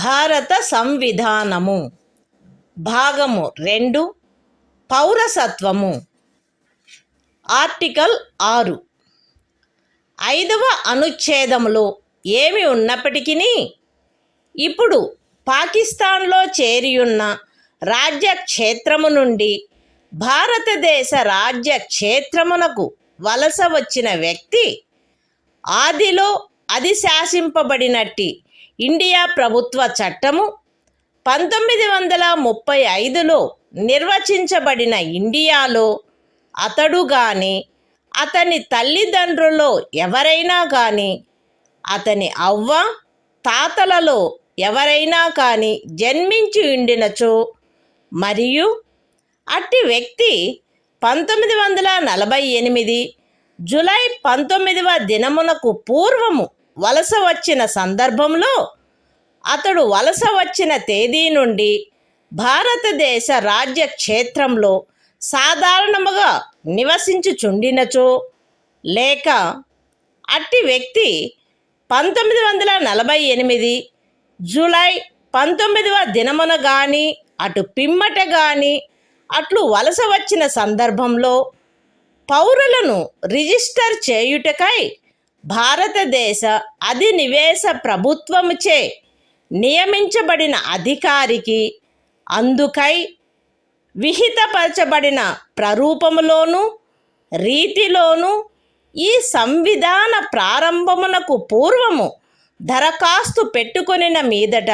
భారత సంవిధానము భాగము 2 పౌరసత్వము ఆర్టికల్ 6 5వ అనుచ్ఛేదములో ఏమి ఉన్నప్పటికీ ఇప్పుడు పాకిస్తాన్లో చేరియున్న రాజ్య క్షేత్రము నుండి భారతదేశ రాజ్య క్షేత్రమునకు వలస వచ్చిన వ్యక్తి ఆదిలో అది శాసింపబడినట్టి ఇండియా ప్రభుత్వ చట్టము 1935లో నిర్వచించబడిన ఇండియాలో అతడు గాని అతని తల్లిదండ్రులలో ఎవరైనా కానీ అతని అవ్వ తాతలలో ఎవరైనా కానీ జన్మించి ఉండినచో మరియు అట్టి వ్యక్తి 1948 జూలై 19వ దినమునకు పూర్వము వలస వచ్చిన సందర్భంలో అతడు వలస వచ్చిన తేదీ నుండి భారతదేశ రాజ్య క్షేత్రంలో సాధారణముగా నివసించుచుండినచో లేక అట్టి వ్యక్తి 1948 జూలై 19వ దినమున కానీ అటు పిమ్మట కానీ అట్లు వలస వచ్చిన సందర్భంలో పౌరులను రిజిస్టర్ చేయుటకై భారతదేశ అధినివేశ ప్రభుత్వముచే నియమించబడిన అధికారికి అందుకై విహితపరచబడిన ప్రరూపములోను రీతిలోను ఈ సంవిధాన ప్రారంభమునకు పూర్వము దరఖాస్తు పెట్టుకొనిన మీదట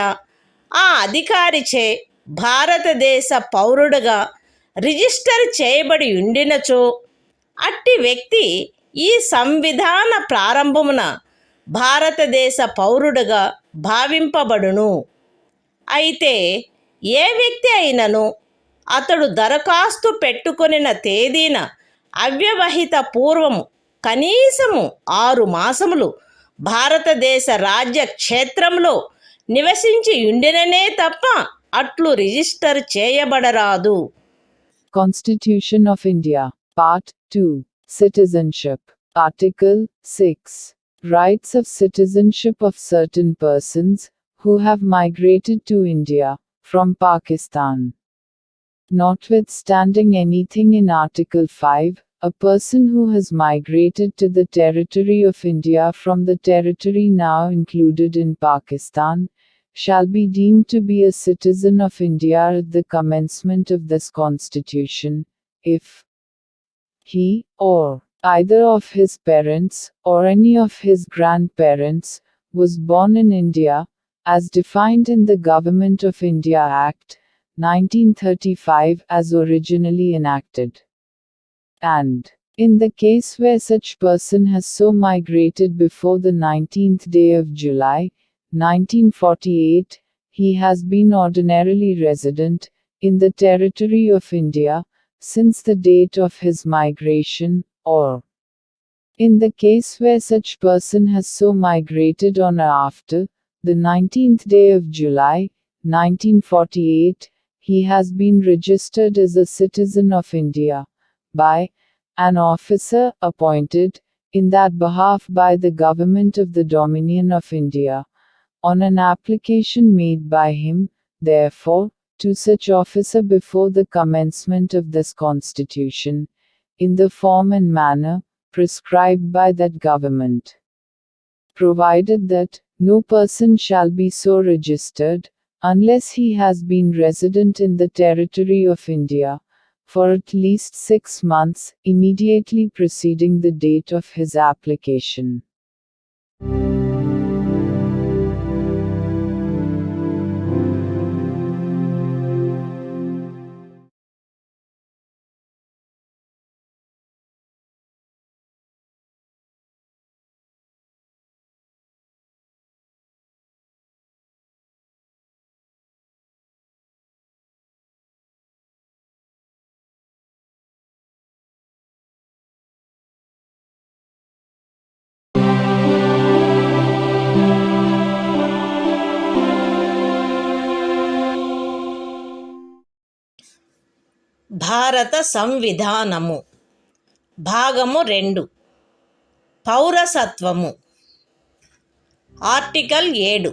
ఆ అధికారిచే భారతదేశ పౌరుడుగా రిజిస్టర్ చేయబడి ఉండినచో అట్టి వ్యక్తి ఈ సంవిధాన ప్రారంభమున భారతదేశ పౌరుడుగా భావింపబడును. అయితే ఏ వ్యక్తి అయినను అతడు దరఖాస్తు పెట్టుకొనిన తేదీన అవ్యవహిత పూర్వము కనీసము 6 మాసములు భారతదేశ రాజ్య క్షేత్రంలో నివసించి ఉండిననే తప్ప అట్లు register చేయబడరాదు. Constitution of India, Part 2, Citizenship, Article 6, Rights of citizenship of certain persons who have migrated to India from Pakistan. Notwithstanding anything in Article 5, a person who has migrated to the territory of India from the territory now included in Pakistan shall be deemed to be a citizen of India at the commencement of this Constitution, if he, or either of his parents, or any of his grandparents, was born in India, as defined in the Government of India Act, 1935 as originally enacted. And, in the case where such person has so migrated before the 19th day of July, 1948, he has been ordinarily resident in the territory of India since the date of his migration, or in the case where such person has so migrated on or after the 19th day of July, 1948, he has been registered as a citizen of India by an officer appointed in that behalf by the Government of the Dominion of India, on an application made by him, therefore, to such officer before the commencement of this Constitution, in the form and manner prescribed by that government. Provided that no person shall be so registered, unless he has been resident in the territory of India, for at least 6 months immediately preceding the date of his application. భారత సంవిధానము భాగము 2 పౌరసత్వము article 7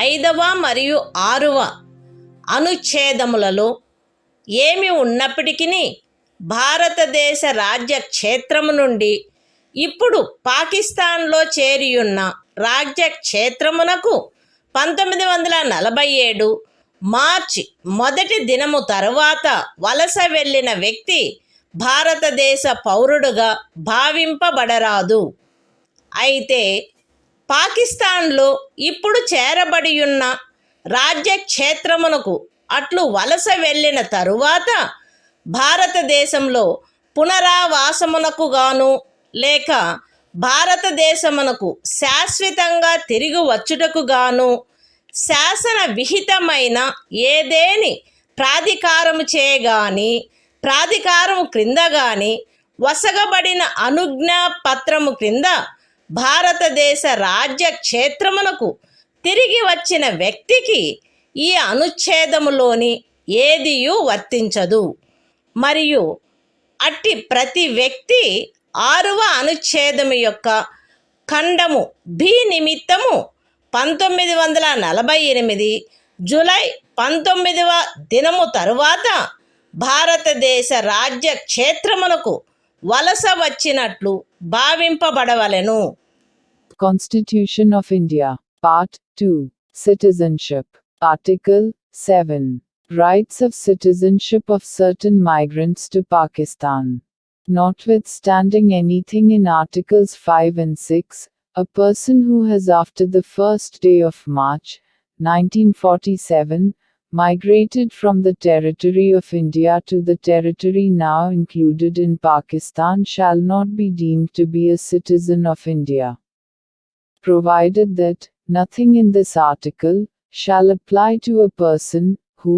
5వ మరియు 6వ అనుచ్ఛేదములలో ఏమి ఉన్నప్పటికీ భారతదేశ రాజ్య క్షేత్రము నుండి ఇప్పుడు పాకిస్తాన్లో చేరియున్న రాజ్య క్షేత్రమునకు 1947 మార్చి 1 దినము తరువాత వలస వెళ్ళిన వ్యక్తి భారతదేశ పౌరుడుగా భావింపబడరాదు. అయితే పాకిస్తాన్లో ఇప్పుడు చేరబడియున్న రాజ్య క్షేత్రమునకు అట్లు వలస వెళ్ళిన తరువాత భారతదేశంలో పునరావాసమునకు గాను లేక భారతదేశమునకు శాశ్వతంగా తిరిగి వచ్చుటకు గాను శాసన విహితమైన ఏదేని ప్రాధికారము చేయగాని ప్రాధికారము క్రింద గాని వసగబడిన అనుజ్ఞా పత్రము క్రింద భారతదేశ రాజ్య క్షేత్రమునకు తిరిగి వచ్చిన వ్యక్తికి ఈ అనుచ్ఛేదములోని ఏదియూ వర్తించదు. మరియు అట్టి ప్రతి వ్యక్తి 6వ అనుచ్ఛేదము యొక్క ఖండము బి నిమిత్తము 1948 జూలై 19వ దినము తరువాత భారతదేశ రాజ్య క్షేత్రమునకు వలస వచ్చినట్లు భావింపబడవలెను. Constitution of India, Part 2, Citizenship, Article 7, Rights of citizenship of certain migrants to Pakistan. Notwithstanding anything in Articles 5 and 6, a person who has after the first day of March, 1947, migrated from the territory of India to the territory now included in Pakistan shall not be deemed to be a citizen of India, provided that nothing in this article shall apply to a person who,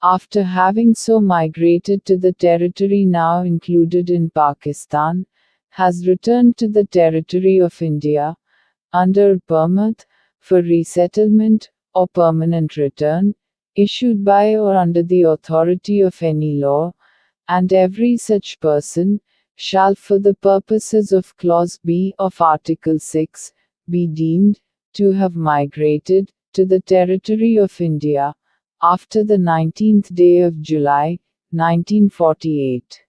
after having so migrated to the territory now included in Pakistan, has returned to the territory of India, under a permit for resettlement or permanent return, issued by or under the authority of any law, and every such person shall for the purposes of Clause B of Article 6 be deemed to have migrated to the territory of India after the 19th day of July, 1948.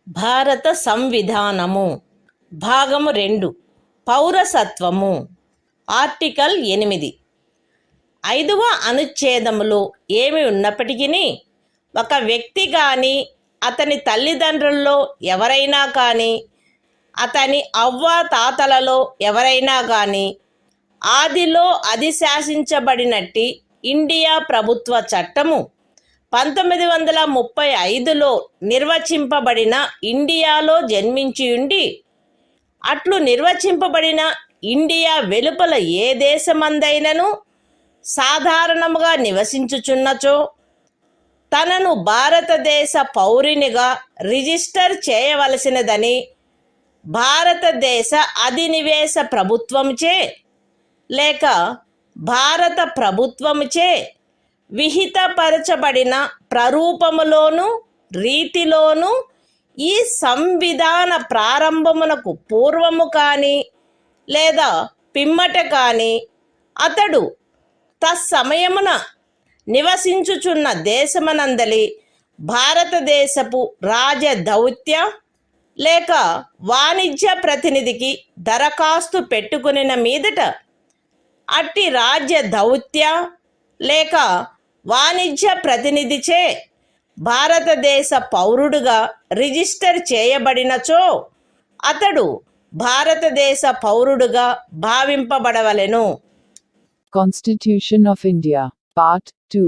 భారత సంవిధానము భాగము 2 పౌరసత్వము article 8 5వ అనుచ్ఛేదములో ఏమి ఉన్నప్పటికీ ఒక వ్యక్తి కానీ అతని తల్లిదండ్రుల్లో ఎవరైనా కానీ అతని అవ్వాతాతలలో ఎవరైనా కానీ ఆదిలో అధిశాసించబడినట్టి ఇండియా ప్రభుత్వ చట్టము 1935లో నిర్వచింపబడిన ఇండియాలో జన్మించి ఉండి అట్లు నిర్వచింపబడిన ఇండియా వెలుపల ఏ దేశమందైనను సాధారణముగా నివసించుచున్నచో తనను భారతదేశ పౌరునిగా రిజిస్టర్ చేయవలసినదని భారతదేశ అధినివేశ ప్రభుత్వముచే లేక భారత ప్రభుత్వముచే విహితపరచబడిన ప్రరూపములోను రీతిలోను ఈ సంవిధాన ప్రారంభమునకు పూర్వము కానీ లేదా పిమ్మట కానీ అతడు తత్సమయమున నివసించుచున్న దేశమనందలి భారతదేశపు రాజదౌత్య లేక వాణిజ్య ప్రతినిధికి దరఖాస్తు పెట్టుకునిన మీదట అట్టి రాజ్య దౌత్య లేక వాణిజ్య ప్రతినిధిచే భారతదేశ పౌరుడుగా రిజిస్టర్ చేయబడినచో అతడు భారతదేశ పౌరుడుగా భావింపబడవలెను. Constitution of India, Part 2,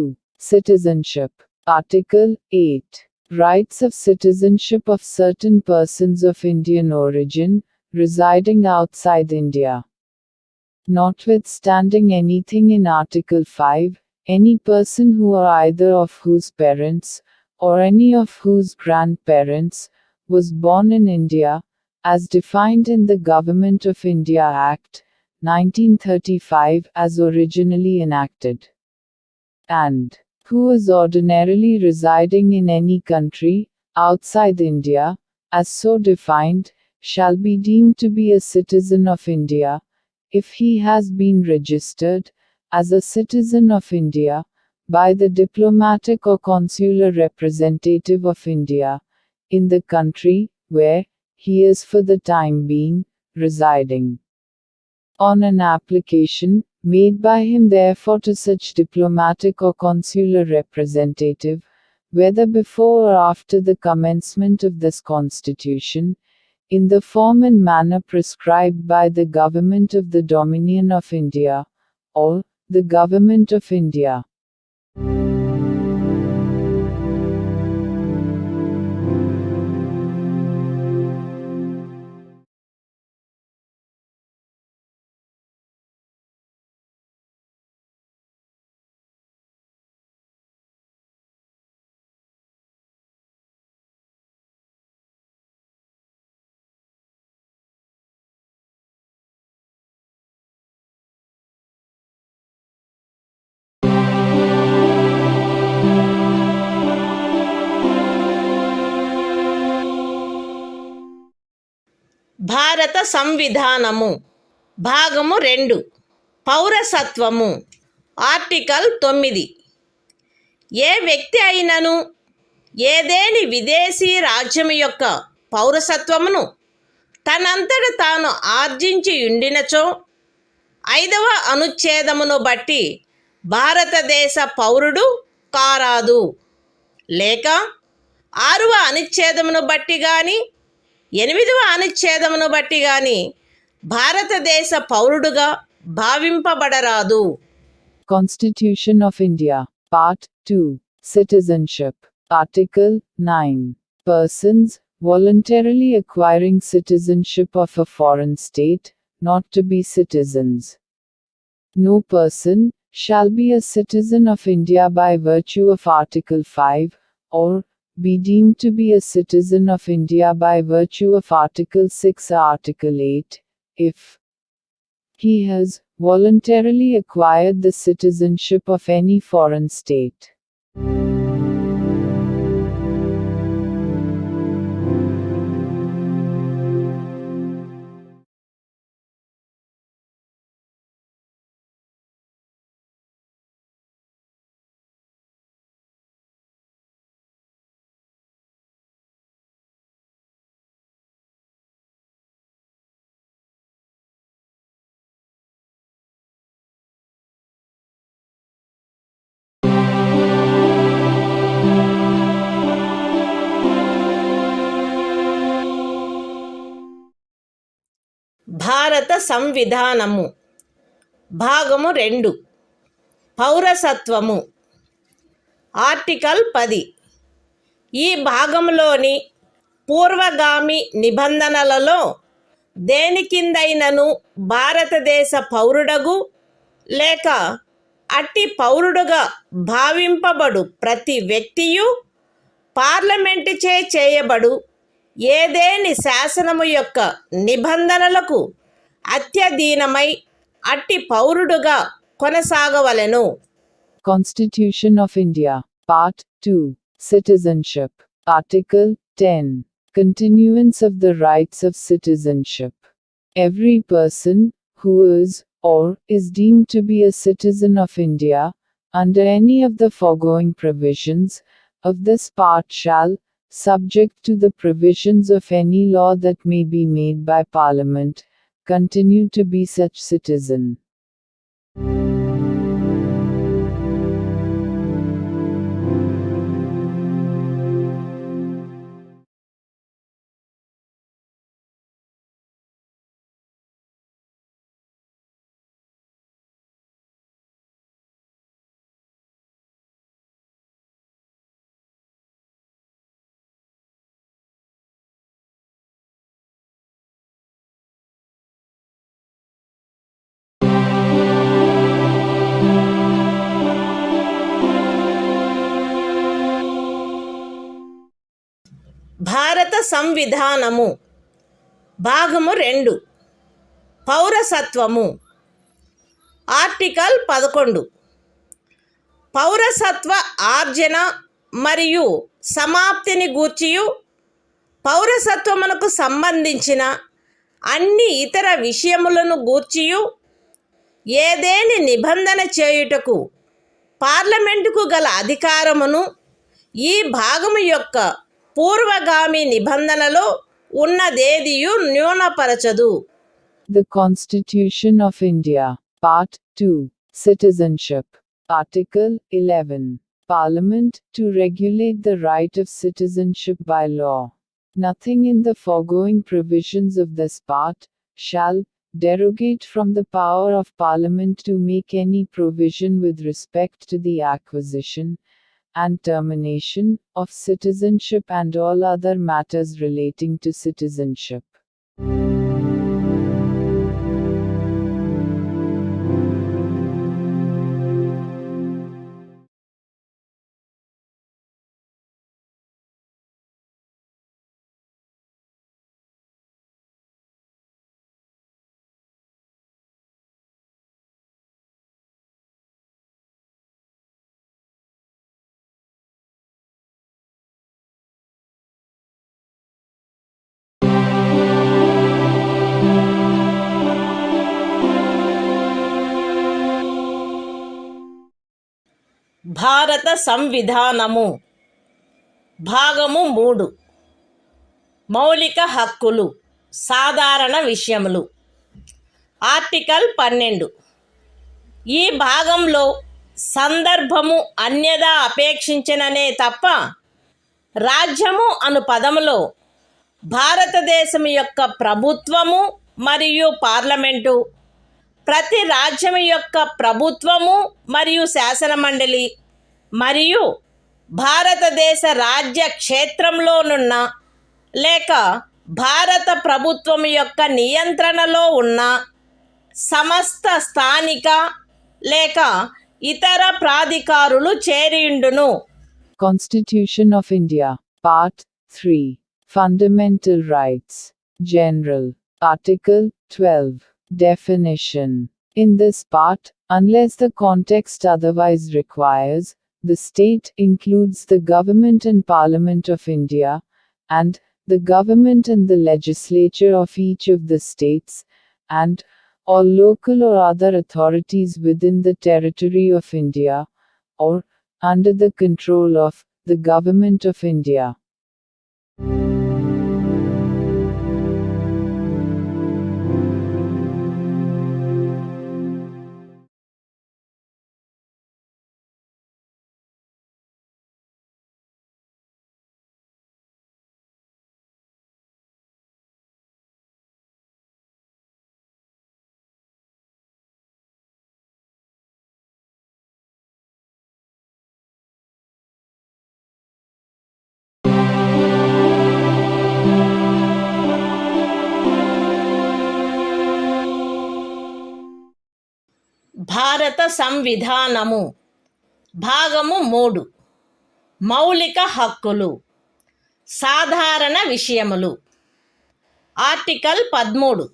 Citizenship, Article 8, Rights of citizenship of certain persons of Indian origin, residing outside India. Notwithstanding anything in Article 5, any person who or either of whose parents, or any of whose grandparents, was born in India, as defined in the Government of India Act, 1935 as originally enacted, and who is ordinarily residing in any country, outside India, as so defined, shall be deemed to be a citizen of India, if he has been registered, as a citizen of India, by the diplomatic or consular representative of India, in the country, where, he is for the time being, residing. On an application, made by him therefore to such diplomatic or consular representative, whether before or after the commencement of this Constitution, in the form and manner prescribed by the Government of the Dominion of India, or the Government of India. భారత సంవిధానము భాగము 2 పౌరసత్వము article 9 ఏ వ్యక్తి అయినను ఏదేని విదేశీ రాజ్యము యొక్క పౌరసత్వమును తనంతట తాను ఆర్జించి ఉండినచో 5వ అనుచ్ఛేదమును బట్టి భారతదేశ పౌరుడు కారాదు, లేక 6వ అనుచ్ఛేదమును బట్టి గాని 8వ అనుచ్ఛేదమును బట్టి గాని భారతదేశ పౌరుడుగా భావింపబడరాదు. Constitution of India, Part 2, Citizenship, Article 9. Persons, voluntarily acquiring citizenship of a foreign state, not to be citizens. No person shall be a citizen of India by virtue of Article 5, or be deemed to be a citizen of India by virtue of Article 6 or Article 8, if he has voluntarily acquired the citizenship of any foreign state. భారత సంవిధానము భాగము 2 పౌరసత్వము article 10 ఈ భాగంలోని పూర్వగామి నిబంధనలలో దేని కిందైనను భారతదేశ పౌరుడగు లేక అట్టి పౌరుడుగా భావింపబడు ప్రతి వ్యక్తియు పార్లమెంటుచే చేయబడు ఏదేని శాసనము యొక్క నిబంధనలకు అత్యధీనమై అట్టి పౌరుడుగా కొనసాగవలెను. Constitution of India, Part 2, Citizenship, Article 10. Continuance of the rights of citizenship. Every person, who is, or is deemed to be a citizen of India, under any of the foregoing provisions, of this part shall, subject to the provisions of any law that may be made by Parliament, continue to be such citizen. భారత సంవిధానము భాగము 2 పౌరసత్వము article 11 పౌరసత్వ ఆర్జన మరియు సమాప్తిని గూర్చియు పౌరసత్వమునకు సంబంధించిన అన్ని ఇతర విషయములను గూర్చియు ఏదేని నిబంధన చేయుటకు పార్లమెంటుకు గల అధికారమును ఈ భాగము యొక్క పూర్వగామి నిబంధనలో ఉన్నదేదియు న్యూనపరచదు. The Constitution of India, Part 2, Citizenship, Article 11, Parliament to regulate the right of citizenship by law. Nothing in the foregoing provisions of this part shall derogate from the power of Parliament to make any provision with respect to the acquisition and termination of citizenship and all other matters relating to citizenship. భారత సంవిధానము భాగము 3 మౌలిక హక్కులు సాధారణ విషయములు article 12 ఈ భాగంలో సందర్భము అన్యదా అపేక్షించిననే తప్ప రాజ్యము అను పదములో భారతదేశం యొక్క ప్రభుత్వము మరియు పార్లమెంటు, ప్రతి రాజ్యము యొక్క ప్రభుత్వము మరియు శాసనమండలి మరియు భారతదేశ రాజ్య క్షేత్రంలోనున్న లేక భారత ప్రభుత్వం యొక్క నియంత్రణలో ఉన్న సమస్త స్థానిక లేక ఇతర ప్రాధికారులు చేరియుండును. Constitution of India, Part 3, Fundamental Rights, General, Article 12, Definition. In this part, unless the context otherwise requires, the state includes the Government and Parliament of India, and the Government and the legislature of each of the states, and all local or other authorities within the territory of India, or under the control of the Government of India. భారత సంవిధానము భాగము 3 మౌలిక హక్కులు సాధారణ విషయములు article 13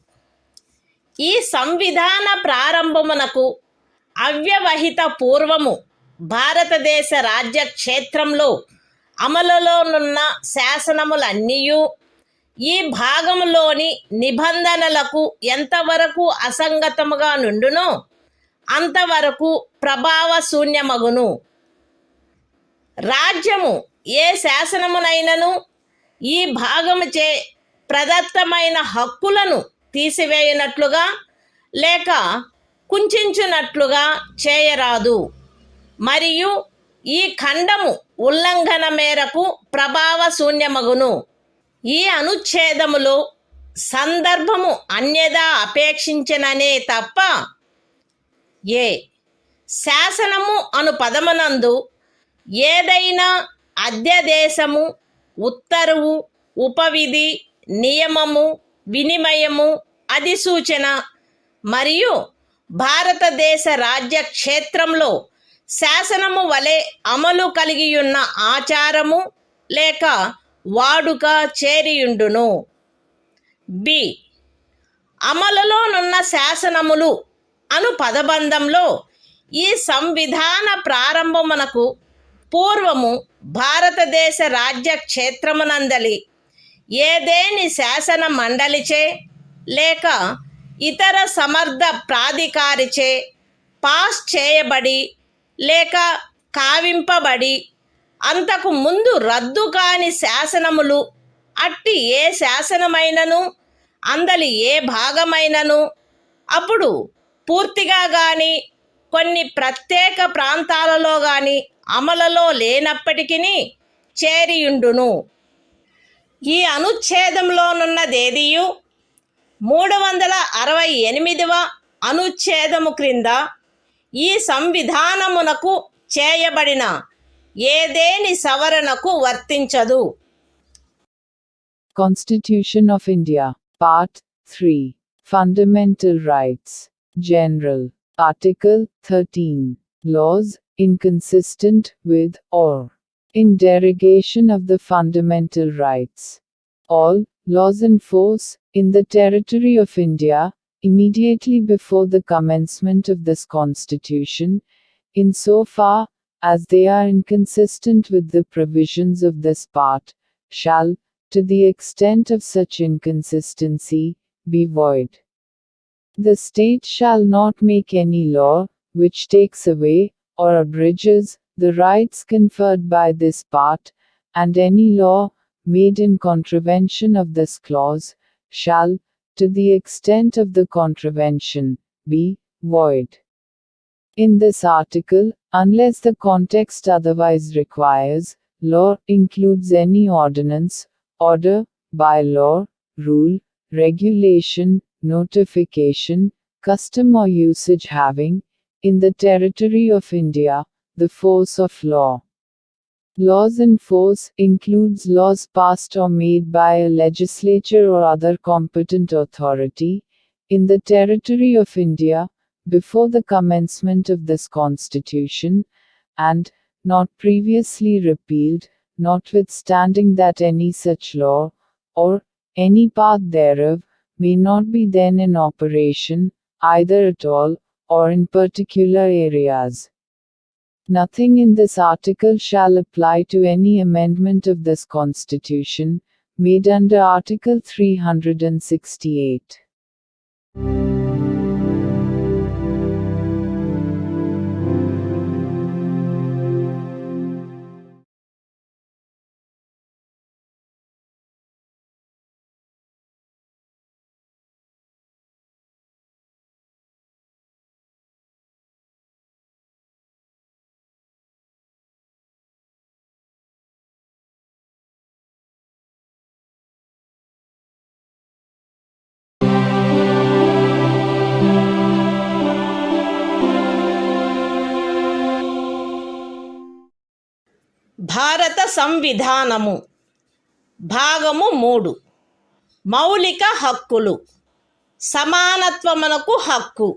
ఈ సంవిధాన ప్రారంభమునకు అవ్యవహిత పూర్వము భారతదేశ రాజ్య క్షేత్రంలో అమలులోనున్న శాసనములన్నీయు ఈ భాగములోని నిబంధనలకు ఎంతవరకు అసంగతముగా నుండునో అంతవరకు ప్రభావశూన్యమగును. రాజ్యము ఏ శాసనమునైనను ఈ భాగముచే ప్రదత్తమైన హక్కులను తీసివేయునట్లుగా లేక కుంచునట్లుగా చేయరాదు, మరియు ఈ ఖండము ఉల్లంఘన మేరకు ప్రభావశూన్యమగును. ఈ అనుచ్ఛేదములో సందర్భము అన్యదా అపేక్షించిననే తప్ప ఏ శాసనము అను పదమునందు ఏదైనా అధ్యదేశము, ఉత్తర్వు, ఉపవిధి, నియమము, వినిమయము, అధిసూచన మరియు భారతదేశ రాజ్య క్షేత్రంలో శాసనము వలె అమలు కలిగియున్న ఆచారము లేక వాడుక చేరియుండును. బి. అమలులోనున్న శాసనములు అను పదబంధంలో ఈ సంవిధాన ప్రారంభమునకు పూర్వము భారతదేశ రాజ్య క్షేత్రమునందలి ఏదేని శాసన మండలిచే లేక ఇతర సమర్థ ప్రాధికారిచే పాస్ చేయబడి లేక కావింపబడి అంతకు ముందు రద్దు కాని శాసనములు అట్టి ఏ శాసనమైనను అందలి ఏ భాగమైనను అప్పుడు పూర్తిగా గాని కొన్ని ప్రత్యేక ప్రాంతాలలో గాని అమలులో లేనప్పటికీ చేరియుండును. ఈ అనుచ్ఛేదంలోనున్నదేదియు 368వ అనుచ్ఛేదము క్రింద ఈ సంవిధానమునకు చేయబడిన ఏదేని సవరణకు వర్తించదు. Constitution of India, Part 3, Fundamental Rights, General, Article 13, Laws inconsistent with or in derogation of the fundamental rights. All laws in force in the territory of India immediately before the commencement of this Constitution, in so far as they are inconsistent with the provisions of this part, shall, to the extent of such inconsistency, be void. The state shall not make any law which takes away or abridges the rights conferred by this part, and any law made in contravention of this clause shall, to the extent of the contravention, be void. In this article, unless the context otherwise requires, law includes any ordinance, order, bylaw, rule, regulation, notification, custom or usage having, in the territory of India, the force of law. Laws in force includes laws passed or made by a legislature or other competent authority, in the territory of India, before the commencement of this Constitution, and, not previously repealed, notwithstanding that any such law, or any part thereof, may not be then in operation, either at all, or in particular areas. Nothing in this article shall apply to any amendment of this Constitution, made under Article 368. భారత సంవిధానము భాగము 3 మౌలిక హక్కులు సమానత్వమునకు హక్కు.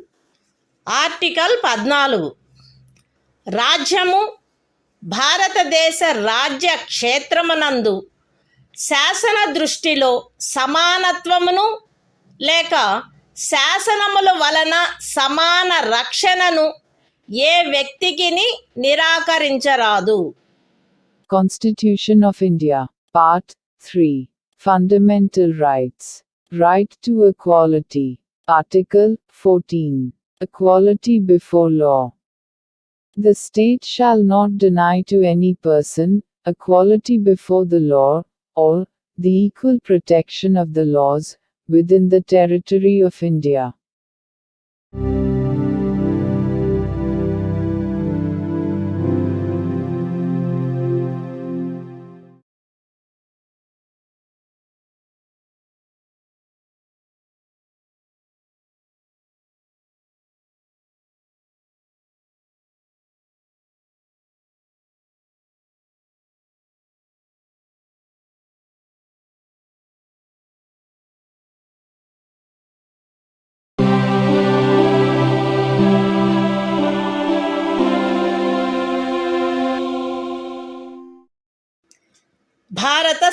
Article 14 రాజ్యము భారతదేశ రాజ్య క్షేత్రమునందు శాసన దృష్టిలో సమానత్వమును లేక శాసనముల వలన సమాన రక్షణను ఏ వ్యక్తికిని నిరాకరించరాదు. Constitution of India, Part 3, Fundamental Rights, Right to Equality, Article 14, Equality before law. The state shall not deny to any person equality before the law, or the equal protection of the laws within the territory of India.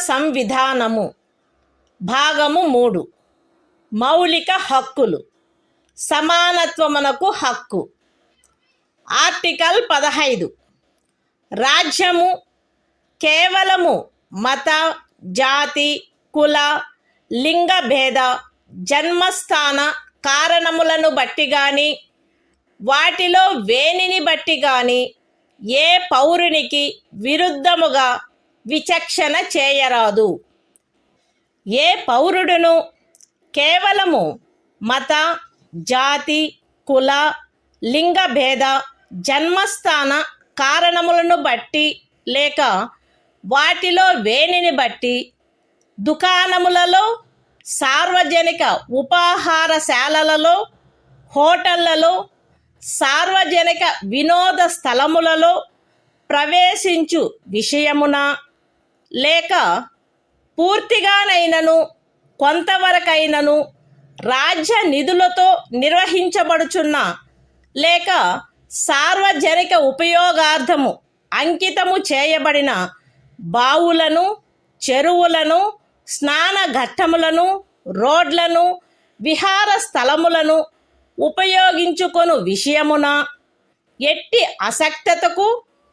సంవిధానము భాగము 3 మౌలిక హక్కులు సమానత్వమునకు హక్కు. Article 15 రాజ్యము కేవలము మత, జాతి, కుల, లింగ భేద, జన్మస్థాన కారణములను బట్టి గాని వాటిలో వేనిని బట్టి గాని ఏ పౌరునికి విరుద్ధముగా విచక్షణ చేయరాదు. ఏ పౌరుడును కేవలము మత, జాతి, కుల, లింగ భేద, జన్మస్థాన కారణములను బట్టి లేక వాటిలో వేనిని బట్టి దుకాణములలో, సార్వజనిక ఉపాహారశాలలలో, హోటళ్లలో, సార్వజనిక వినోద స్థలములలో ప్రవేశించు విషయమున లేక పూర్తిగానైనను కొంతవరకైనను రాజ్య నిధులతో నిర్వహించబడుచున్న లేక సార్వజనిక ఉపయోగార్థము అంకితము చేయబడిన బావులను, చెరువులను, స్నాన ఘట్టములను, రోడ్లను, విహార స్థలములను ఉపయోగించుకొను విషయమున ఎట్టి అసక్తతకు,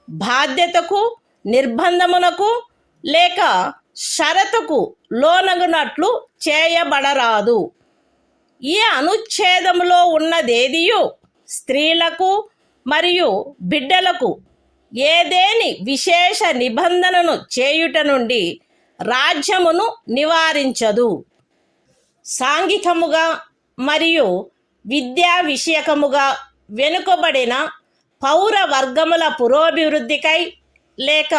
బాధ్యతకు, నిర్బంధమునకు లేక షరతుకు లోనగునట్లు చేయబడరాదు. ఈ అనుచ్ఛేదములో ఉన్నదేదియు స్త్రీలకు మరియు బిడ్డలకు ఏదేని విశేష నిబంధనను చేయుట నుండి రాజ్యమును నివారించదు. సాంఘికముగా మరియు విద్యా విషయకముగా వెనుకబడిన పౌర వర్గముల పురోభివృద్ధికై లేక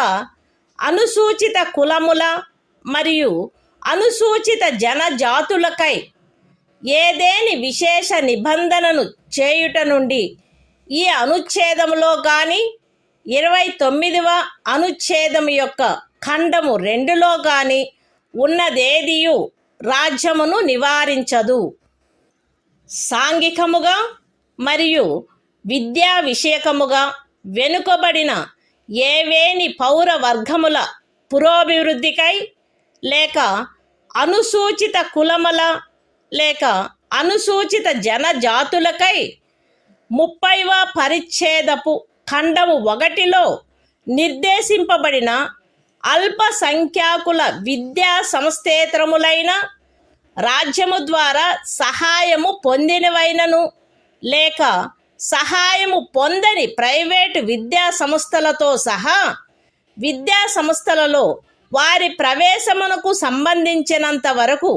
అనుసూచిత కులముల మరియు అనుసూచిత జనజాతులకై ఏదేని విశేష నిబంధనను చేయుట నుండి ఈ అనుచ్ఛేదములో గాని 29వ అనుచ్ఛేదము యొక్క ఖండము 2లో గాని ఉన్నదేదియు రాజ్యమును నివారించదు. సాంఘికముగా మరియు విద్యా విషయకముగా వెనుకబడిన ఏవేని పౌర వర్గముల పురోభివృద్ధికై లేక అనుసూచిత కులముల లేక అనుసూచిత జనజాతులకై 30వ పరిచ్ఛేదపు ఖండము 1లో నిర్దేశింపబడిన అల్పసంఖ్యాకుల విద్యా సంస్థేతరములైన రాజ్యము ద్వారా సహాయము పొందినవైనను లేక సహాయము పొందని ప్రైవేటు విద్యా సంస్థలతో సహా విద్యా సంస్థలలో వారి ప్రవేశమునకు సంబంధించినంత వరకు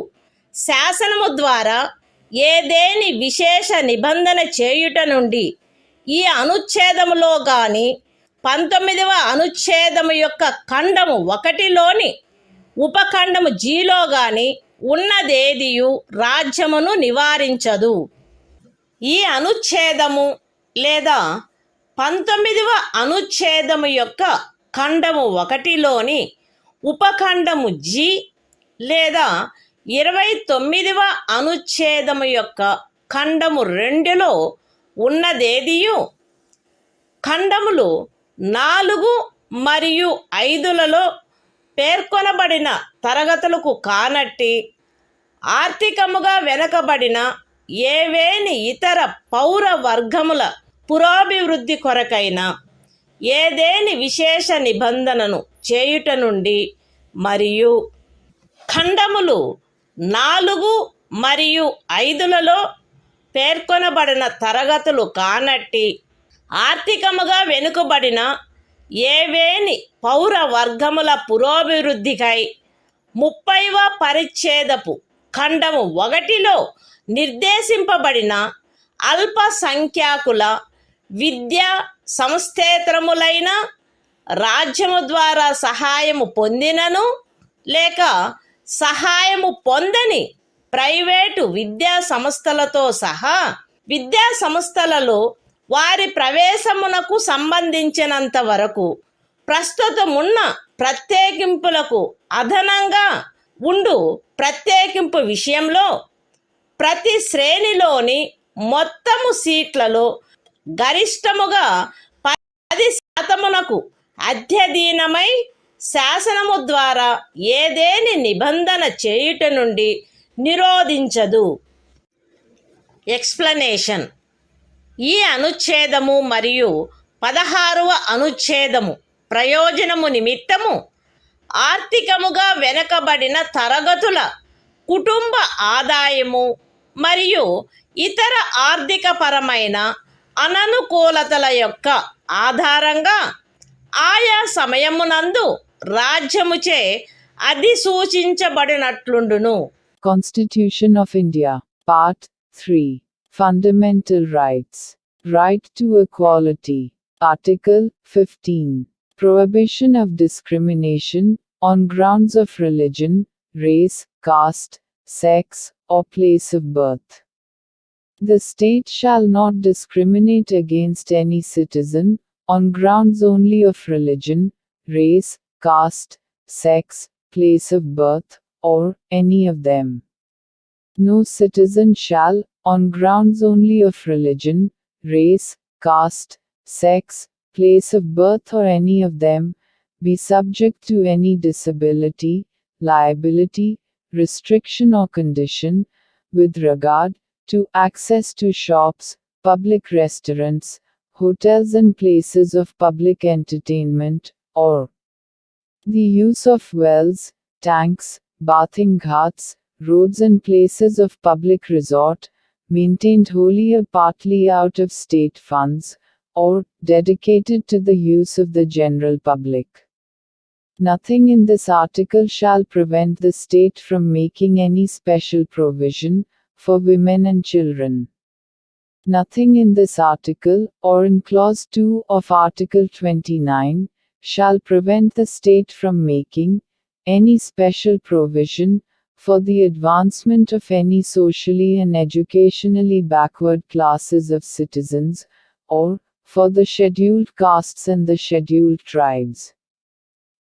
శాసనము ద్వారా ఏదేని విశేష నిబంధన చేయుట నుండి ఈ అనుచ్ఛేదములో గాని 19వ అనుచ్ఛేదము యొక్క ఖండము 1లోని ఉపఖండము జీలో గాని ఉన్నదేదియు రాజ్యమును నివారించదు. ఈ అనుచ్ఛేదము లేదా 19వ అనుచ్ఛేదము యొక్క ఖండము 1లోని ఉపఖండము జి లేదా 29వ అనుచ్ఛేదము యొక్క ఖండము 2లో ఉన్నదేదియు ఖండములు 4 మరియు 5లలో పేర్కొనబడిన తరగతులకు కానట్టి ఆర్థికముగా వెనకబడిన ఏవేని ఇతర పౌర వర్గముల పురోభివృద్ధి కొరకైన ఏదేని విశేష నిబంధనను చేయుట నుండి మరియు ఖండములు 4 మరియు 5లలో పేర్కొనబడిన తరగతులు కానట్టి ఆర్థికముగా వెనుకబడిన ఏవేని పౌర వర్గముల పురోభివృద్ధికై 30వ పరిచ్ఛేదపు ఖండము 1లో నిర్దేశింపబడిన అల్పసంఖ్యాకుల విద్యా సంస్థేతరములైన రాజ్యము ద్వారా సహాయము పొందినను లేక సహాయము పొందని ప్రైవేటు విద్యా సంస్థలతో సహా విద్యా సంస్థలలో వారి ప్రవేశమునకు సంబంధించినంత వరకు ప్రస్తుతమున్న ప్రత్యేకింపులకు అదనంగా ఉండు ప్రత్యేకింపు విషయంలో ప్రతి శ్రేణిలోని మొత్తము సీట్లలో గరిష్టముగా 10% అధ్యధీనమై శాసనము ద్వారా ఏదేని నిబంధన చేయుట నుండి నిరోధించదు. ఎక్స్ప్లనేషన్. ఈ అనుచ్ఛేదము మరియు 16వ అనుచ్ఛేదము ప్రయోజనము నిమిత్తము ఆర్థికముగా వెనుకబడిన తరగతుల కుటుంబ ఆదాయము మరియు ఇతర ఆర్థికపరమైన అననుకూలతల యొక్క ఆధారంగా ఆయా సమయమునందు రాజ్యముచే అధిసూచించబడినట్లుండును. Constitution of India, Part 3. Fundamental Rights. Right to Equality. Article 15. Prohibition of discrimination on grounds of religion, race, caste, sex, or place of birth. The state shall not discriminate against any citizen on grounds only of religion, race, caste, sex, place of birth, or any of them. No citizen shall, on grounds only of religion, race, caste, sex, place of birth, or any of them, be subject to any disability, liability, restriction, or condition, with regard to access to shops, public restaurants, hotels, and places of public entertainment, or the use of wells, tanks, bathing ghats, roads, and places of public resort, maintained wholly or partly out of state funds, or dedicated to the use of the general public. Nothing in this article shall prevent the state from making any special provision for women and children. Nothing in this article, or in Clause 2 of Article 29, shall prevent the state from making any special provision for the advancement of any socially and educationally backward classes of citizens, or for the scheduled castes and the scheduled tribes.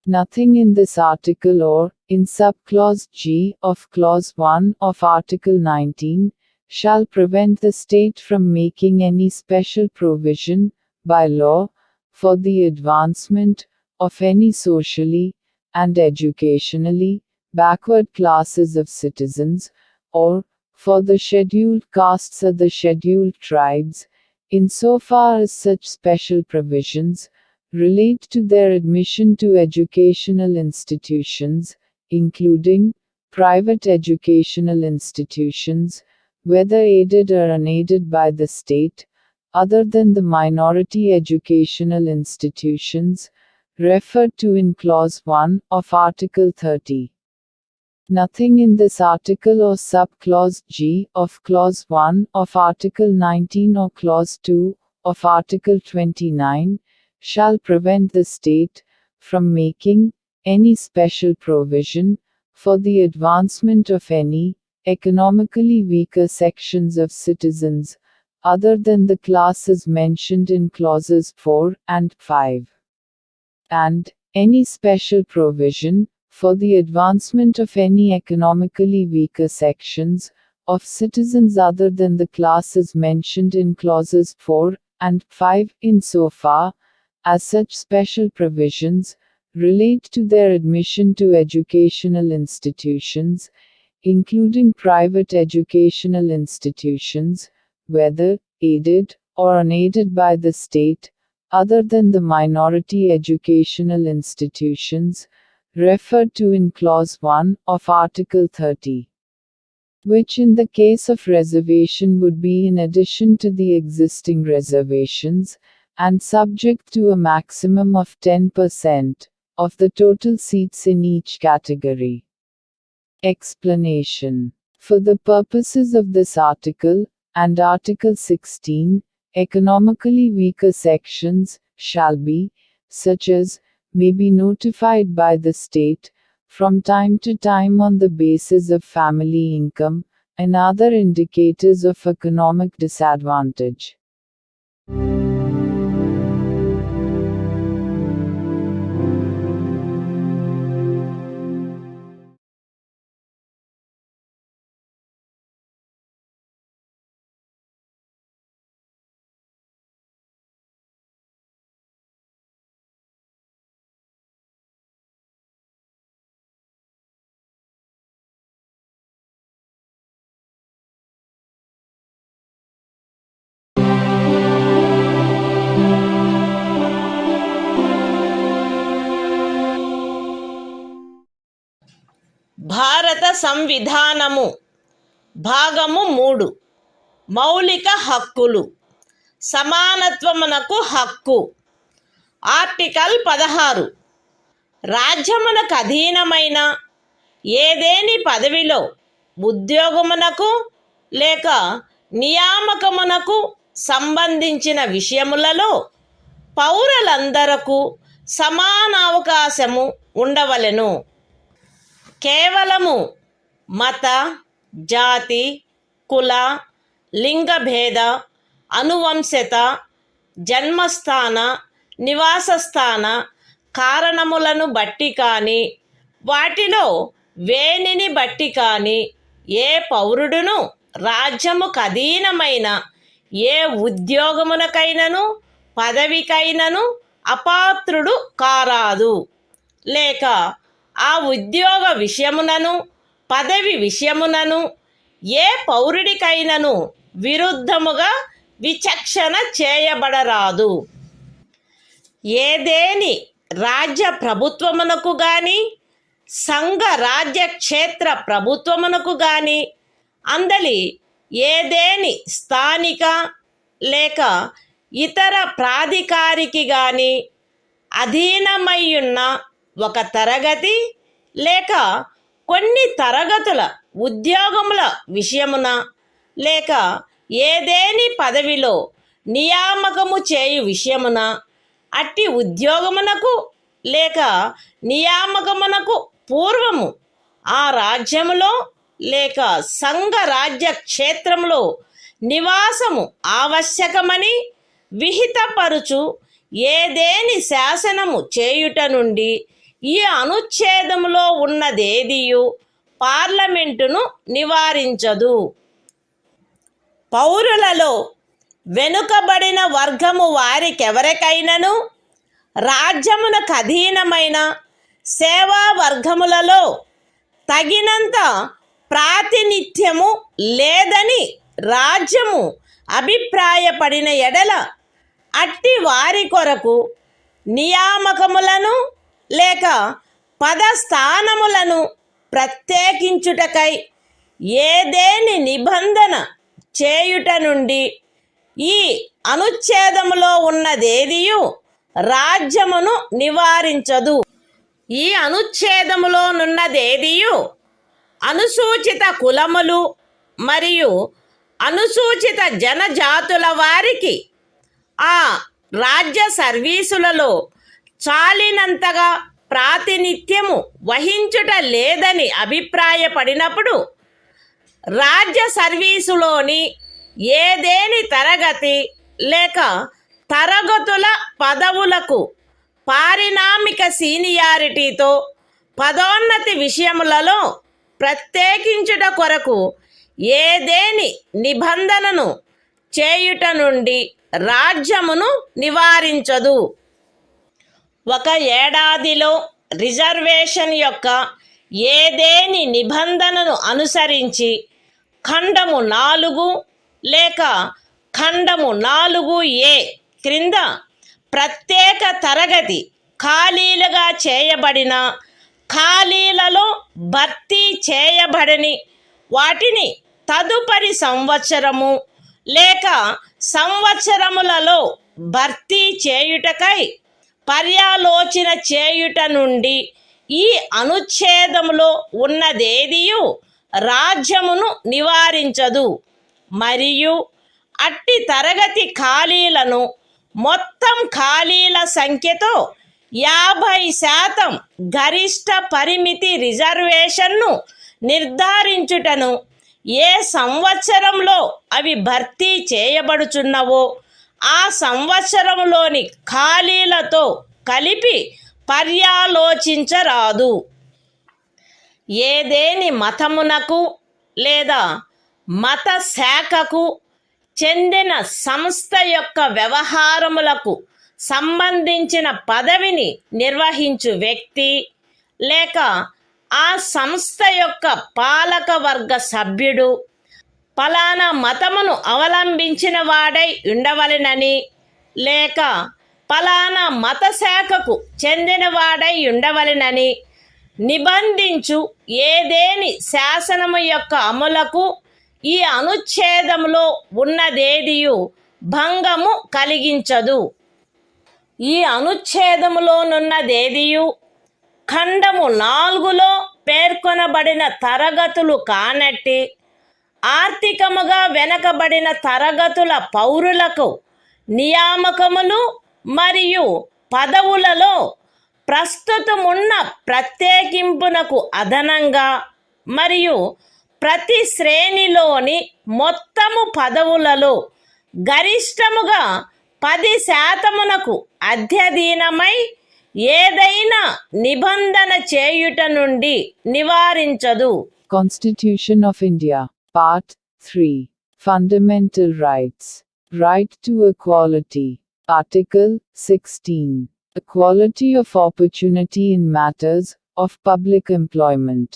Nothing in this article or in subclause G of Clause 1 of Article 19 shall prevent the state from making any special provision, by law, for the advancement of any socially and educationally backward classes of citizens, or for the scheduled castes or the scheduled tribes, insofar as such special provisions relate to their admission to educational institutions, including private educational institutions, whether aided or unaided by the state, other than the minority educational institutions referred to in Clause 1 of Article 30. Nothing in this article or subclause G of Clause 1 of Article 19 or Clause 2 of Article 29 shall prevent the state from making any special provision for the advancement of any economically weaker sections of citizens, other than the classes mentioned in Clauses 4 and 5. And any special provision for the advancement of any economically weaker sections of citizens other than the classes mentioned in Clauses 4 and 5, insofar as such special provisions relate to their admission to educational institutions, including private educational institutions, whether aided or unaided by the state, other than the minority educational institutions referred to in Clause 1 of Article 30, which in the case of reservation would be in addition to the existing reservations, and subject to a maximum of 10% of the total seats in each category. Explanation. For the purposes of this article, and Article 16, economically weaker sections shall be, such as may be notified by the state, from time to time on the basis of family income, and other indicators of economic disadvantage. భారత సంవిధానము భాగము 3 మౌలిక హక్కులు సమానత్వమునకు హక్కు. Article 16 రాజ్యమునకు అధీనమైన ఏదేని పదవిలో ఉద్యోగమునకు లేక నియామకమునకు సంబంధించిన విషయములలో పౌరులందరకు సమాన అవకాశము ఉండవలెను. కేవలము మత, జాతి, కుల, లింగభేద, అనువంశత, జన్మస్థాన, నివాసస్థాన కారణములను బట్టి కానీ వాటిలో వేనిని బట్టి కానీ ఏ పౌరుడును రాజ్యముకు అధీనమైన ఏ ఉద్యోగమునకైనను పదవికైనను అపాత్రుడు కారాదు. లేక ఆ ఉద్యోగ విషయమునను పదవి విషయమునను ఏ పౌరుడికైనను విరుద్ధముగా విచక్షణ చేయబడరాదు. ఏదేని రాజ్య ప్రభుత్వమునకు గాని సంఘ రాజ్య క్షేత్ర ప్రభుత్వమునకు గాని అందలి ఏదేని స్థానిక లేక ఇతర ప్రాధికారికి గాని అధీనమయ్యున్న ఒక తరగతి లేక కొన్ని తరగతుల ఉద్యోగముల విషయమున లేక ఏదేని పదవిలో నియామకము చేయు విషయమున అట్టి ఉద్యోగమునకు లేక నియామకమునకు పూర్వము ఆ రాజ్యములో లేక సంఘ రాజ్య క్షేత్రములో నివాసము ఆవశ్యకమని విహితపరుచు ఏదేని శాసనము చేయుట నుండి ఈ అనుచ్ఛేదములో ఉన్నదేదియు పార్లమెంటును నివారించదు. పౌరులలో వెనుకబడిన వర్గము వారికెవరికైనను రాజ్యమునకు అధీనమైన సేవా వర్గములలో తగినంత ప్రాతినిధ్యము లేదని రాజ్యము అభిప్రాయపడిన ఎడల అట్టి వారి కొరకు నియామకములను లేక పదస్థానములను ప్రత్యేకించుటకై ఏదేని నిబంధన చేయుట నుండి ఈ అనుచ్ఛేదములో ఉన్నదేదియు రాజ్యమును నివారించదు. ఈ అనుచ్ఛేదములోనున్నదేదియు అనుసూచిత కులములు మరియు అనుసూచిత జనజాతుల వారికి ఆ రాజ్య సర్వీసులలో చాలినంతగా ప్రాతినిధ్యము వహించుట లేదని అభిప్రాయపడినప్పుడు రాజ్య సర్వీసులోని ఏదేని తరగతి లేక తరగతుల పదవులకు పారిణామిక సీనియారిటీతో పదోన్నతి విషయములలో ప్రత్యేకించుట కొరకు ఏదేని నిబంధనను చేయుట నుండి రాజ్యమును నివారించదు. ఒక ఏడాదిలో రిజర్వేషన్ యొక్క ఏదేని నిబంధనను అనుసరించి ఖండము 4 లేక ఖండము 4A క్రింద ప్రత్యేక తరగతి ఖాళీలుగా చేయబడిన ఖాళీలలో భర్తీ చేయబడని వాటిని తదుపరి సంవత్సరము లేక సంవత్సరములలో భర్తీ చేయుటకై పర్యాలోచన చేయుట నుండి ఈ అనుచ్ఛేదములో ఉన్నదేదియు రాజ్యమును నివారించదు. మరియు అట్టి తరగతి ఖాళీలను మొత్తం ఖాళీల సంఖ్యతో 50% గరిష్ట పరిమితి రిజర్వేషన్ను నిర్ధారించుటను ఏ సంవత్సరంలో అవి భర్తీ చేయబడుచున్నవో ఆ సంవత్సరంలోని ఖాళీలతో కలిపి పర్యాలోచించరాదు. ఏదేని మతమునకు లేదా మత శాఖకు చెందిన సంస్థ యొక్క వ్యవహారములకు సంబంధించిన పదవిని నిర్వహించు వ్యక్తి లేక ఆ సంస్థ యొక్క పాలక వర్గ సభ్యుడు పలానా మతమును అవలంబించిన వాడై ఉండవలెనని లేక పలానా మత శాఖకు చెందినవాడై ఉండవలెనని నిబంధించు ఏదేని శాసనము యొక్క అమలుకు ఈ అనుచ్ఛేదములో ఉన్నదేదియు భంగము కలిగించదు. ఈ అనుచ్ఛేదములోనున్నదేదియు ఖండము 4లో పేర్కొనబడిన తరగతులు కానట్టి ఆర్థికముగా వెనకబడిన తరగతుల పౌరులకు నియామకములు మరియు పదవులలో ప్రస్తుతమున్న ప్రత్యేకింపునకు అదనంగా మరియు ప్రతి శ్రేణిలోని మొత్తము పదవులలో గరిష్టముగా 10% అధ్యధీనమై ఏదైనా నిబంధన చేయుట నుండి నివారించదు. Constitution of India, Part 3. Fundamental Rights. Right to Equality. Article 16. Equality of opportunity in matters of public employment.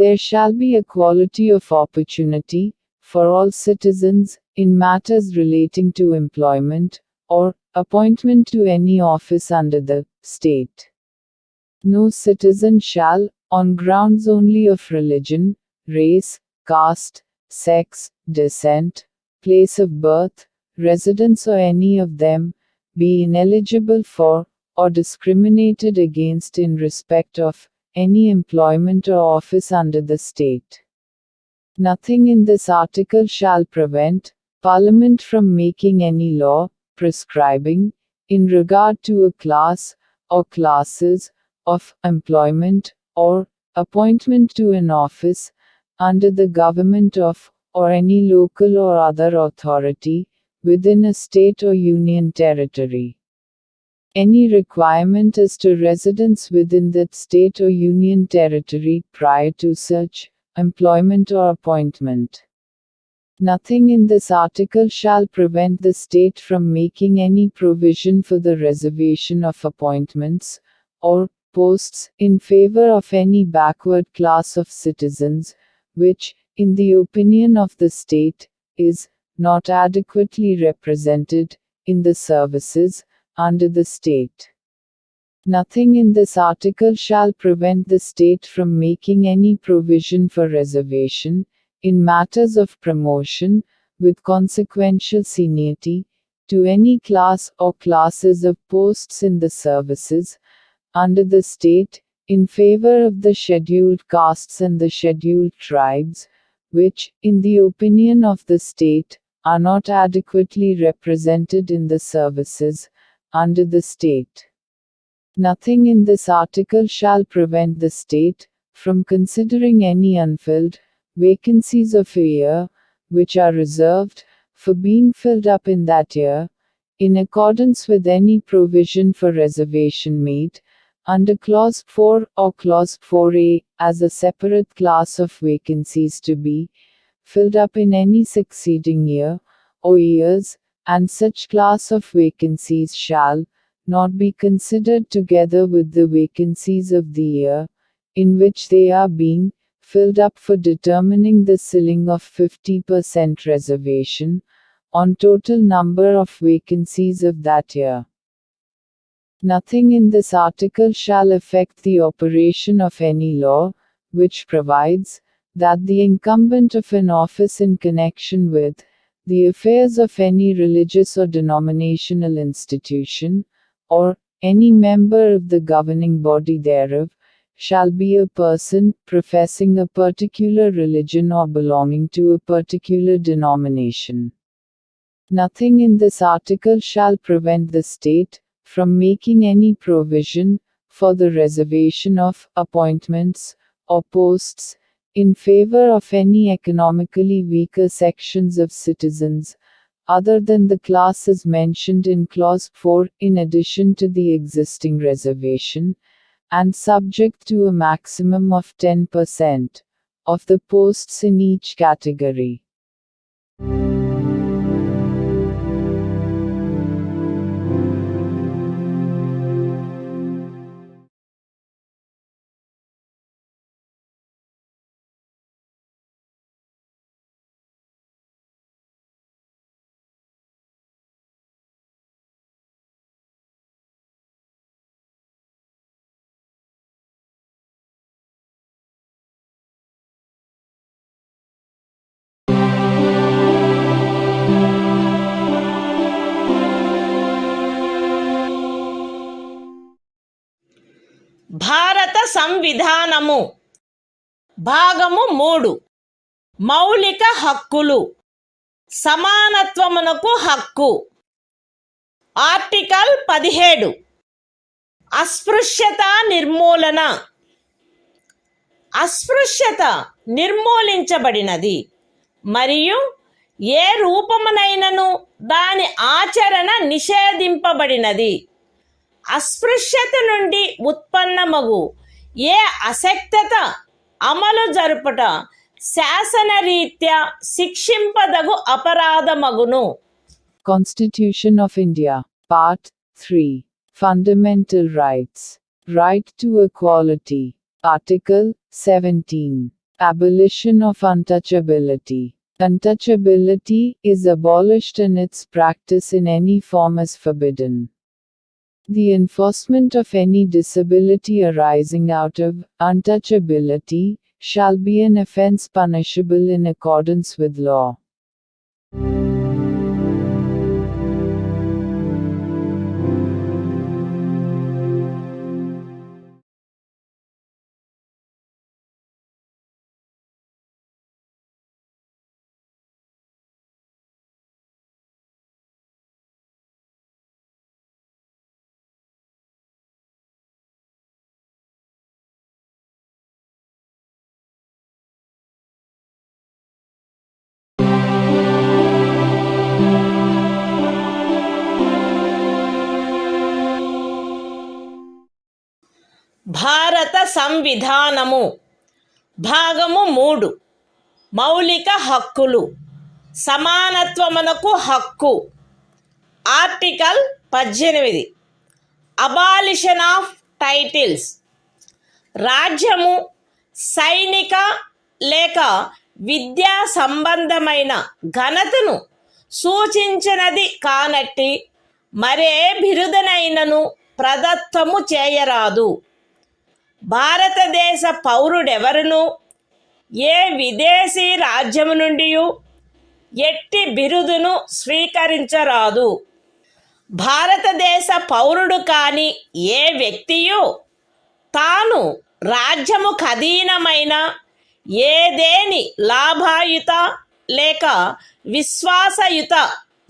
There shall be equality of opportunity for all citizens in matters relating to employment or appointment to any office under the state. No citizen shall, on grounds only of religion, race, caste, sex, descent, place of birth, residence or any of them, be ineligible for, or discriminated against in respect of, any employment or office under the state. Nothing in this article shall prevent Parliament from making any law, prescribing, in regard to a class, or classes, of employment, or appointment to an office, under the government of, or any local or other authority, within a state or union territory. Any requirement as to residence within that state or union territory prior to such employment or appointment. Nothing in this article shall prevent the state from making any provision for the reservation of appointments, or posts, in favor of any backward class of citizens, which, in the opinion of the state, is not adequately represented in the services under the state. Nothing in this article shall prevent the state from making any provision for reservation, in matters of promotion, with consequential seniority, to any class or classes of posts in the services under the state, in favor of the scheduled castes and the scheduled tribes, which, in the opinion of the state, are not adequately represented in the services under the state. Nothing in this article shall prevent the state from considering any unfilled vacancies of a year, which are reserved for being filled up in that year, in accordance with any provision for reservation made under Clause 4 or Clause 4a, as a separate class of vacancies to be filled up in any succeeding year or years, and such class of vacancies shall not be considered together with the vacancies of the year in which they are being filled up for determining the ceiling of 50% reservation on total number of vacancies of that year. Nothing in this article shall affect the operation of any law, which provides that the incumbent of an office in connection with the affairs of any religious or denominational institution, or any member of the governing body thereof, shall be a person professing a particular religion or belonging to a particular denomination. Nothing in this article shall prevent the state from making any provision for the reservation of appointments or posts in favor of any economically weaker sections of citizens, other than the classes mentioned in Clause 4, in addition to the existing reservation, and subject to a maximum of 10% of the posts in each category. సంవిధానము భాగము 3 మౌలిక హక్కులు సమానత్వమునకు హక్కు article 17 అస్పృశ్యత నిర్మూలన అస్పృశ్యత నిర్మూలించబడినది మరియు ఏ రూపమునైనను దాని ఆచరణ నిషేధింపబడినది. అస్పృశ్యత నుండి ఉత్పన్నమగు ఏ అసక్తత అమలు జరుపుట శాసనరీత్యా శిక్షింపదగు అపరాధమగును. Constitution of India, Part 3, Fundamental Rights, Right to Equality, Article 17, Abolition of Untouchability. Untouchability is abolished and its practice in any form is forbidden. The enforcement of any disability arising out of untouchability shall be an offence punishable in accordance with law. భారత సంవిధానము భాగము 3 మౌలిక హక్కులు సమానత్వమునకు హక్కు article 18 abolition of titles రాజ్యము సైనిక లేక విద్యా సంబంధమైన ఘనతను సూచించినది కానట్టి మరే బిరుదనైనను ప్రదత్తము చేయరాదు. భారతదేశ పౌరుడెవరును ఏ విదేశీ రాజ్యము నుండి ఎట్టి బిరుదును స్వీకరించరాదు. భారతదేశ పౌరుడు కాని ఏ వ్యక్తియు తాను రాజ్యము ఖదీనమైన ఏదేని లాభాయుత లేక విశ్వాసయుత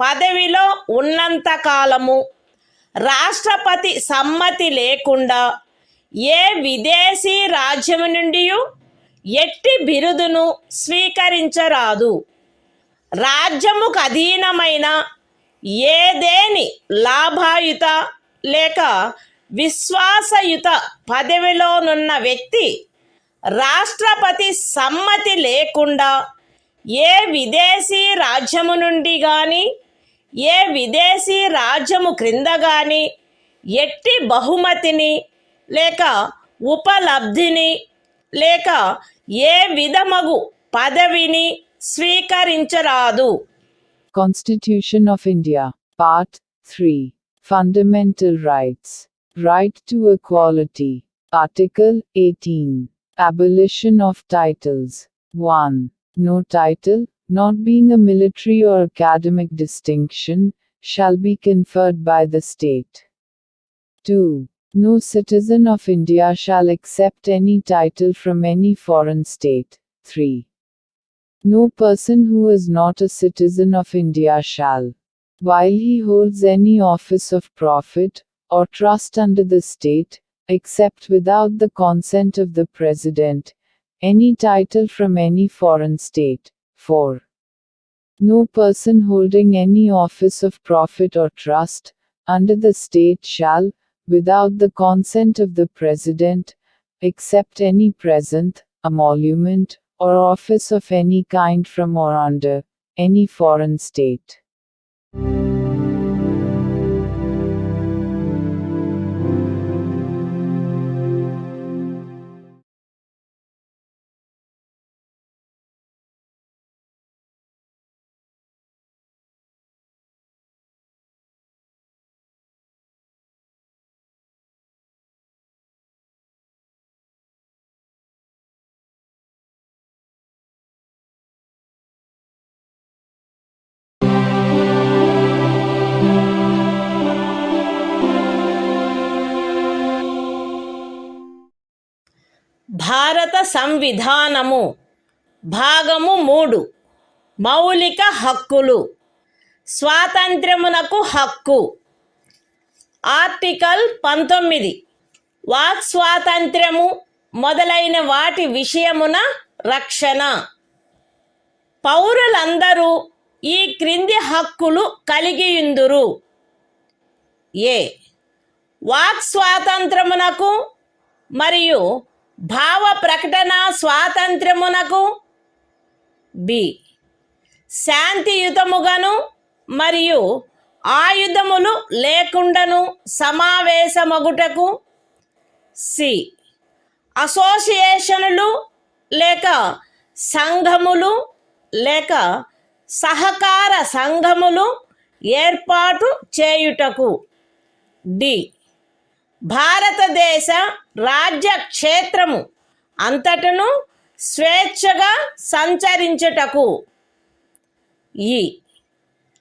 పదవిలో ఉన్నంత కాలము రాష్ట్రపతి సమ్మతి లేకుండా ఏ విదేశీ రాజ్యము నుండి ఎట్టి బిరుదును స్వీకరించరాదు. రాజ్యముకు అధీనమైన ఏదేని లాభాయుత లేక విశ్వాసయుత పదవిలోనున్న వ్యక్తి రాష్ట్రపతి సమ్మతి లేకుండా ఏ విదేశీ రాజ్యము నుండి కానీ ఏ విదేశీ రాజ్యము క్రింద కానీ ఎట్టి బహుమతిని లేక ఉపలబ్ధిని లేక ఏ విధమగు పదవిని స్వీకరించరాదు. Constitution of India, Part 3, Fundamental Rights, Right to Equality, Article 18, Abolition of Titles. 1. No title, not being a military or academic distinction, shall be conferred by the state. 2. No citizen of India shall accept any title from any foreign state. 3. No person who is not a citizen of India shall, while he holds any office of profit or trust under the state, accept without the consent of the President, any title from any foreign state. 4. No person holding any office of profit or trust under the state shall, without the consent of the President, accept any present, emolument, or office of any kind from or under any foreign state. సంవిధానము. భాగము 3 మౌలిక హక్కులు. స్వాతంత్ర్యమునకు హక్కు. Article 19 walk స్వాతంత్ర్యము మొదలైన వాటి విషయమున రక్షణ. పౌరులందరూ ఈ క్రింది హక్కులు కలిగియుందురు. ఏ వాక్ స్వాతంత్రమునకు మరియు భావ ప్రకటన స్వాతంత్ర్యమునకు. బి శాంతియుతముగాను మరియు ఆయుధములు లేకుండాను సమావేశమగుటకు. సి అసోసియేషనులు లేక సంఘములు లేక సహకార సంఘములు ఏర్పాటు చేయుటకు. డి భారతదేశ రాజ్య క్షేత్రము అంతటను స్వేచ్ఛగా సంచరించుటకు. ఈ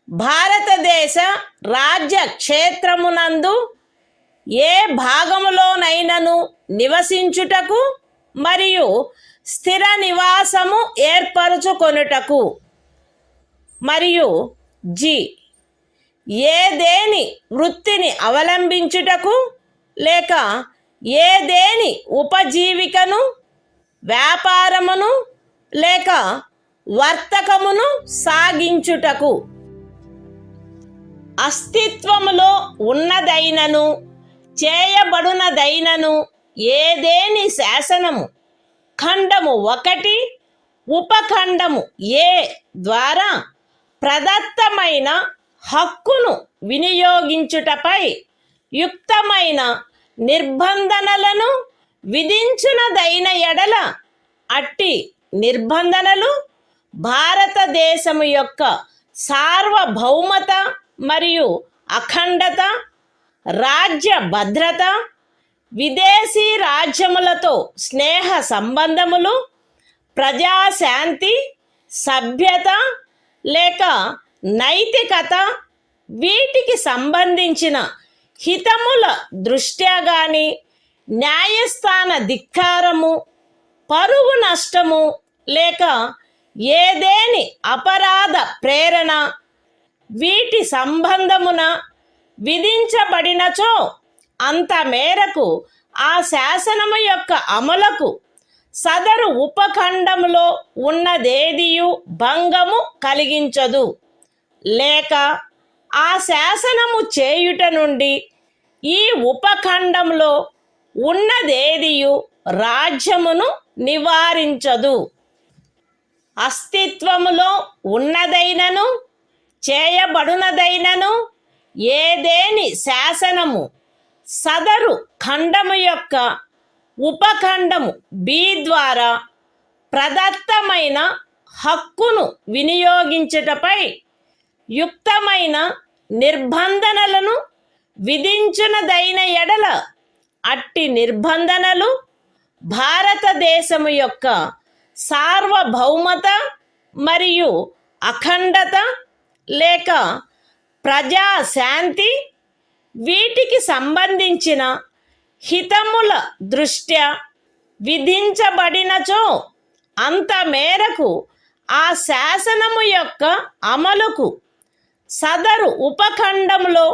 భారతదేశ రాజ్య క్షేత్రమునందు ఏ భాగములోనైనను నివసించుటకు మరియు స్థిర నివాసము ఏర్పరచుకొనుటకు. మరియు జి ఏదేని వృత్తిని అవలంబించుటకు లేక ఏదేని ఉపజీవికను, వ్యాపారమును లేక వర్తకమును సాగించుటకు. అస్తిత్వములో ఉన్నదైనను చేయబడునదైనను ఏదేని శాసనము ఖండము 1 ఉపఖండము ఏ ద్వారా ప్రదత్తమైన హక్కును వినియోగించుటపై యుక్తమైన నిర్బంధనలను విధించునదైన ఎడల అట్టి నిర్బంధనలు భారతదేశము యొక్క సార్వభౌమత మరియు అఖండత, రాజ్య భద్రత, విదేశీ రాజ్యములతో స్నేహ సంబంధములు, ప్రజాశాంతి, సభ్యత లేక నైతికత వీటికి సంబంధించిన హితముల దృష్ట్యా గాని, న్యాయస్థాన ధిక్కారము, పరువు నష్టము లేక ఏదేని అపరాధ ప్రేరణ వీటి సంబంధమున విధించబడినచో అంత మేరకు ఆ శాసనము యొక్క అమలుకు సదరు ఉపఖండములో ఉన్నదేదియు భంగము కలిగించదు. లేక ఆ శాసనము చేయుట నుండి ఈ ఉపఖండంలో ఉన్నదేదియు రాజ్యమును నివారించదు. అస్తిత్వములో ఉన్నదైనను చేయబడునదైనను ఏదేని శాసనము సదరు ఖండము యొక్క ఉపఖండము బి ద్వారా ప్రదత్తమైన హక్కును వినియోగించుటపై యుక్తమైన నిర్బంధనలను విధించునదైన ఎడల అట్టి నిర్బంధనలు భారతదేశము యొక్క సార్వభౌమత మరియు అఖండత లేక ప్రజాశాంతి వీటికి సంబంధించిన హితముల దృష్ట్యా విధించబడినచో అంత మేరకు ఆ శాసనము యొక్క అమలుకు సదరు ఉపఖండములో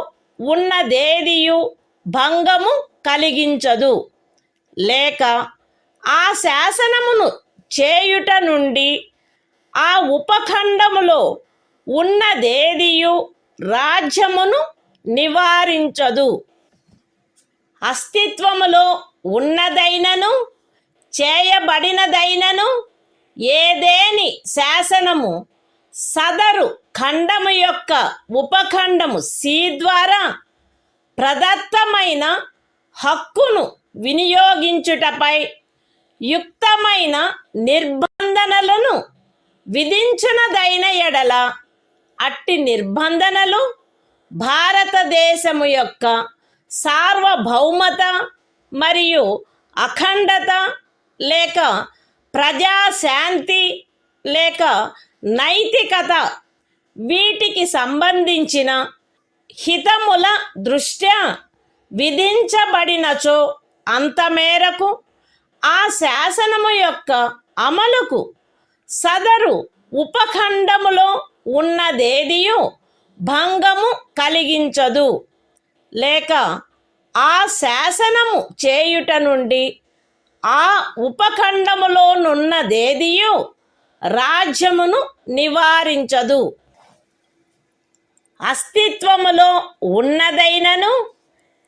ఉన్నదేదియు భంగము కలిగించదు. లేక ఆ శాసనమును చేయుట నుండి ఆ ఉపఖండములో ఉన్నదేదియు రాజ్యమును నివారించదు. అస్తిత్వములో ఉన్నదైనను చేయబడినదైనను ఏదేని శాసనము సదరు ఖండము యొక్క ఉపఖండము సి ద్వారా ప్రదత్తమైన హక్కును వినియోగించుటపై యుక్తమైన నిర్బంధనలను విధించునదైన ఎడల అట్టి నిర్బంధనలు భారతదేశము యొక్క సార్వభౌమత మరియు అఖండత లేక ప్రజాశాంతి లేక నైతికత వీటికి సంబంధించిన హితముల దృష్ట్యా విధించబడినచో అంత మేరకు ఆ శాసనము యొక్క అమలుకు సదరు ఉపఖండములో ఉన్నదేదియు భంగము కలిగించదు, లేక ఆ శాసనము చేయుట నుండి ఆ ఉపఖండములోనున్నదేదియు రాజ్యమును నివారించదు. అస్తిత్వములో ఉన్నదైనను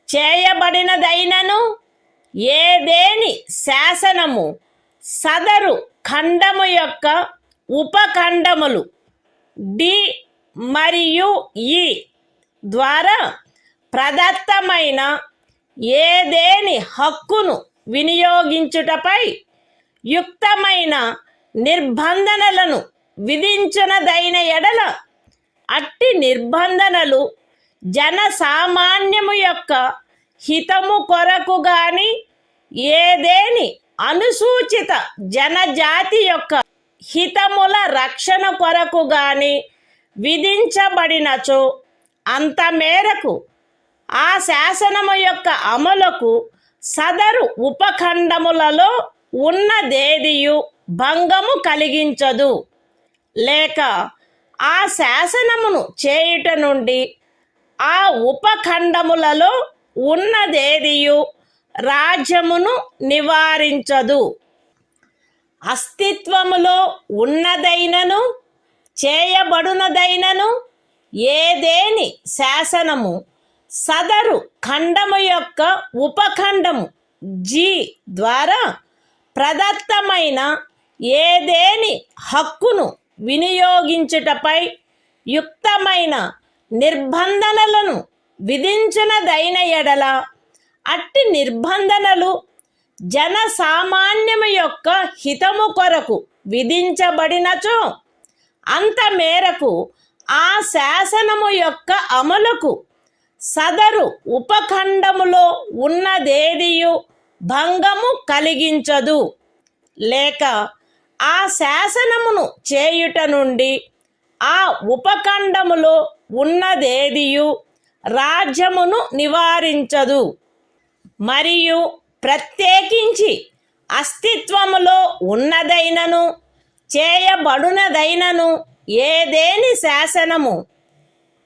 చేయబడినదైనను ఏదేని శాసనము సదరు ఖండము యొక్క ఉపఖండములు డి మరియు ఈ ద్వారా ప్రదత్తమైన ఏదేని హక్కును వినియోగించుటపై యుక్తమైన నిర్బంధనలను విధించునదైన ఎడల అట్టి నిర్బంధనలు జనసామాన్యము యొక్క హితము కొరకు గాని ఏదేని అనుసూచిత జనజాతి యొక్క హితముల రక్షణ కొరకు గాని విధించబడినచో అంత మేరకు ఆ శాసనము యొక్క అమలుకు సదరు ఉపఖండములలో ఉన్నదేదియు భంగము కలిగించదు, లేక ఆ శాసనమును చేయుట నుండి ఆ ఉపఖండములలో ఉన్నదేదియు రాజ్యమును నివారించదు. అస్తిత్వములో ఉన్నదైనను చేయబడునదైనను ఏదేని శాసనము సదరు ఖండము యొక్క ఉపఖండము జి ద్వారా ప్రదత్తమైన ఏదేని హక్కును వినియోగించుటపై యుక్తమైన నిర్బంధనలను విధించునదైన ఎడల అట్టి నిర్బంధనలు జనసామాన్యము యొక్క హితము కొరకు విధించబడినచో అంత మేరకు ఆ శాసనము యొక్క అమలుకు సదరు ఉపఖండములో ఉన్నదేదియు భంగము కలిగించదు, లేక ఆ శాసనమును చేయుట నుండి ఆ ఉపఖండములో ఉన్నదేదియు రాజ్యమును నివారించదు. మరియు ప్రత్యేకించి అస్తిత్వములో ఉన్నదైనను చేయబడునదైనను ఏదేని శాసనము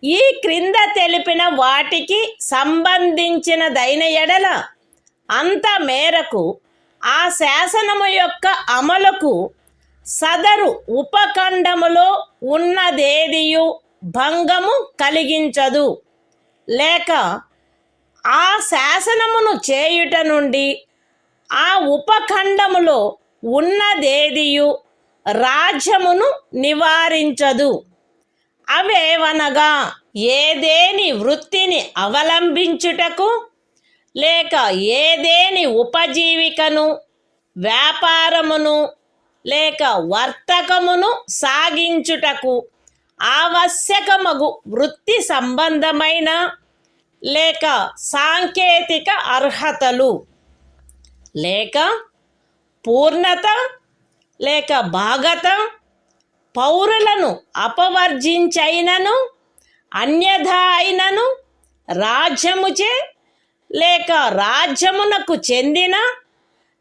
ఈ క్రింద తెలిపిన వాటికి సంబంధించినదైన ఎడల అంత మేరకు ఆ శాసనము యొక్క అమలుకు సదరు ఉపఖండములో ఉన్నదేదియు భంగము కలిగించదు, లేక ఆ శాసనమును చేయుట నుండి ఆ ఉపఖండములో ఉన్నదేదియు రాజ్యమును నివారించదు. అవేవనగా ఏదేని వృత్తిని అవలంబించుటకు, లేక ఏదేని ఉపజీవికను వ్యాపారమును లేక వర్తకమును సాగించుటకు ఆవశ్యకమగు వృత్తి సంబంధమైన లేక సాంకేతిక అర్హతలు లేక పూర్ణత లేక భాగత పౌరులను అపవర్జించైనను అన్యథా అయినను రాజ్యముచే లేక రాజ్యమునకు చెందిన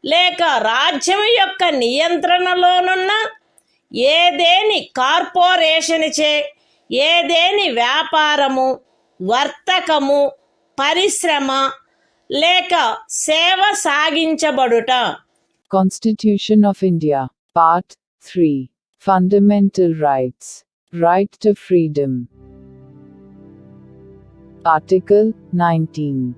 లేక రాజ్యము యొక్క నియంత్రణలోనున్న ఏదేని కార్పొరేషన్చే ఏదేని వ్యాపారము వర్తకము పరిశ్రమ లేక సేవ సాగించబడుట. Constitution of India, Part 3, Fundamental Rights, Right to Freedom. Article 19.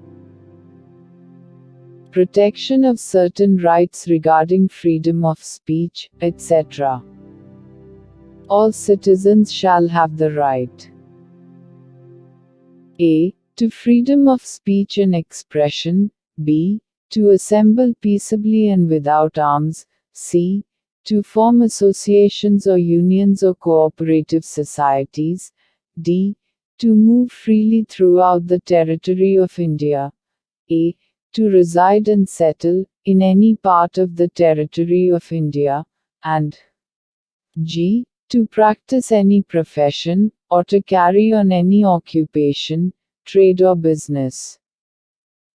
Protection of certain rights regarding freedom of speech, etc. All citizens shall have the right a. to freedom of speech and expression, b. to assemble peaceably and without arms, c. to form associations or unions or cooperative societies, d. to move freely throughout the territory of India, a. to reside and settle in any part of the territory of India, and g. to practice any profession, or to carry on any occupation, trade or business.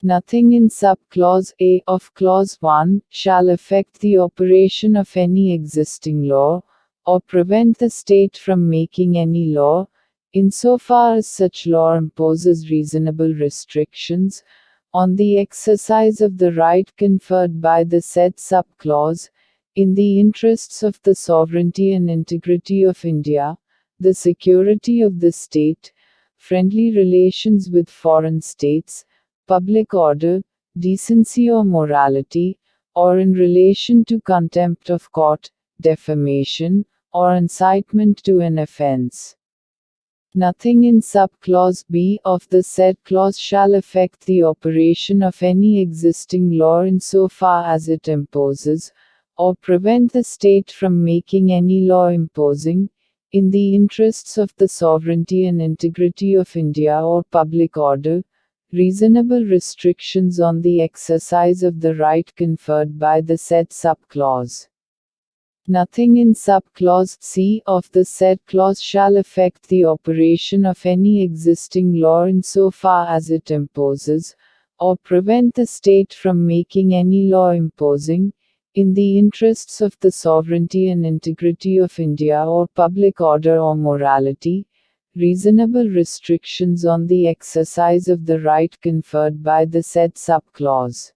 Nothing in subclause A of clause 1 shall affect the operation of any existing law, or prevent the state from making any law, insofar as such law imposes reasonable restrictions on the exercise of the right conferred by the said subclause, in the interests of the sovereignty and integrity of India, the security of the state, friendly relations with foreign states, public order, decency or morality, or in relation to contempt of court, defamation, or incitement to an offense. Nothing in subclause B of the said clause shall affect the operation of any existing law insofar as it imposes, or prevent the state from making any law imposing, in the interests of the sovereignty and integrity of India or public order, reasonable restrictions on the exercise of the right conferred by the said subclause. Nothing in subclause C of the said clause shall affect the operation of any existing law insofar as it imposes, or prevent the state from making any law imposing, in the interests of the sovereignty and integrity of India or public order or morality, reasonable restrictions on the exercise of the right conferred by the said subclause.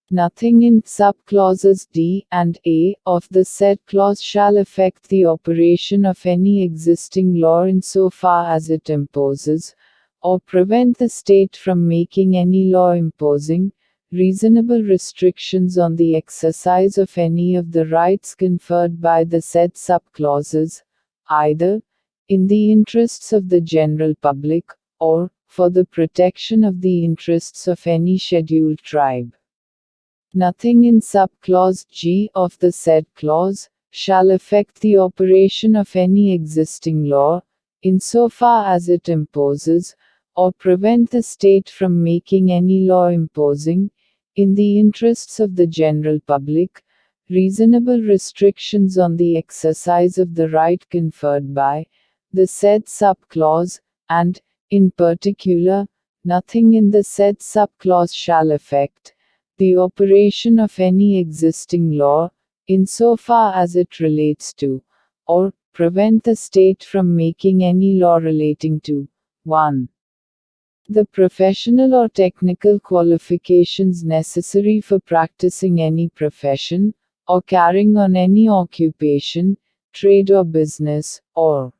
Nothing in subclauses D and A of the said clause shall affect the operation of any existing law insofar as it imposes, or prevent the state from making any law imposing, reasonable restrictions on the exercise of any of the rights conferred by the said subclauses, either in the interests of the general public, or for the protection of the interests of any scheduled tribe. Nothing in subclause G of the said clause shall affect the operation of any existing law, insofar as it imposes, or prevent the state from making any law imposing, in the interests of the general public, reasonable restrictions on the exercise of the right conferred by the said subclause, and, in particular, nothing in the said subclause shall affect the operation of any existing law, insofar as it relates to, or prevent the state from making any law relating to 1. The professional or technical qualifications necessary for practicing any profession, or carrying on any occupation, trade or business, or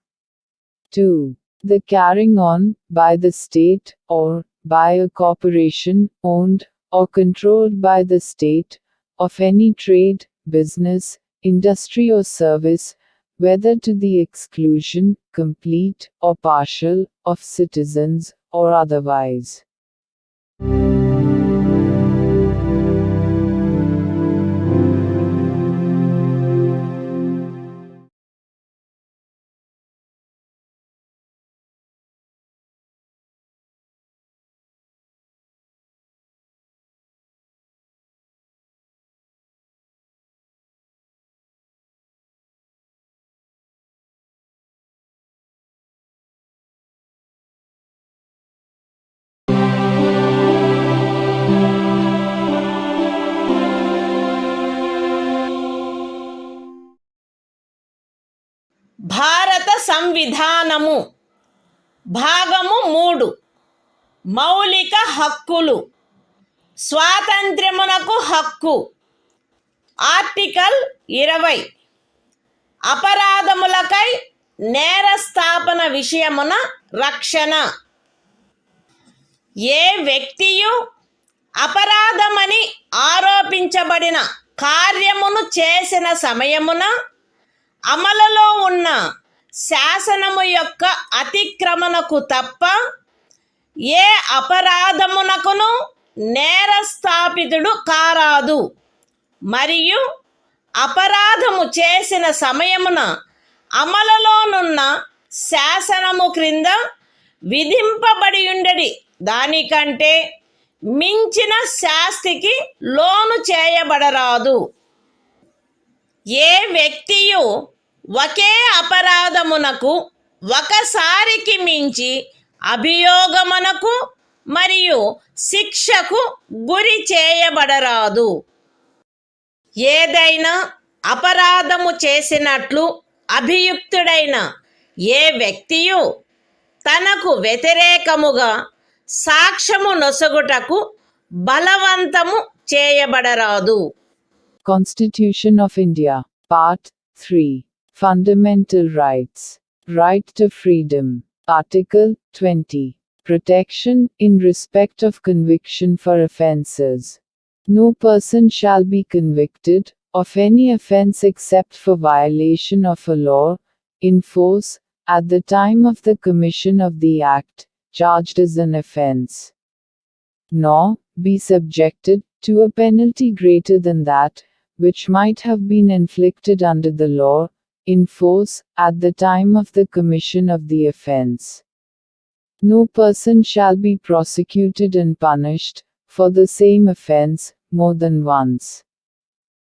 2. The carrying on, by the state, or by a corporation, owned or controlled by the state, of any trade, business, industry or service, whether to the exclusion, complete or partial, of citizens, or otherwise. భారత సంవిధానము భాగము 3 మౌలిక హక్కులు స్వాతంత్ర్యమునకు హక్కు article 20 అపరాధములకై నేరస్థాపన విషయమున రక్షణ ఏ వ్యక్తియు అపరాధమని ఆరోపించబడిన కార్యమును చేసిన సమయమున అమలులో ఉన్న శాసనము యొక్క అతిక్రమణకు తప్ప ఏ అపరాధమునకును నేరస్థాపితుడు కారాదు మరియు అపరాధము చేసిన సమయమున అమలులోనున్న శాసనము క్రింద విధింపబడియుండెడి దానికంటే మించిన శాస్తికి లోను చేయబడరాదు. ఏ వ్యక్తియు ఒకే అపరాధమునకు ఒకసారికి మించి అభియోగమునకు మరియు శిక్షకు గురి చేయబడరాదు. ఏదైనా అపరాధము చేసినట్లు అభియుక్తుడైన ఏ వ్యక్తియు తనకు వ్యతిరేకముగా సాక్ష్యము నొసగుటకు బలవంతము చేయబడరాదు. Constitution of India, Part 3. Fundamental Rights. Right to Freedom. Article 20. Protection in respect of conviction for offences. No person shall be convicted of any offence except for violation of a law, in force, at the time of the commission of the act, charged as an offence, nor be subjected to a penalty greater than that which might have been inflicted under the law, in force, at the time of the commission of the offence. No person shall be prosecuted and punished for the same offence more than once.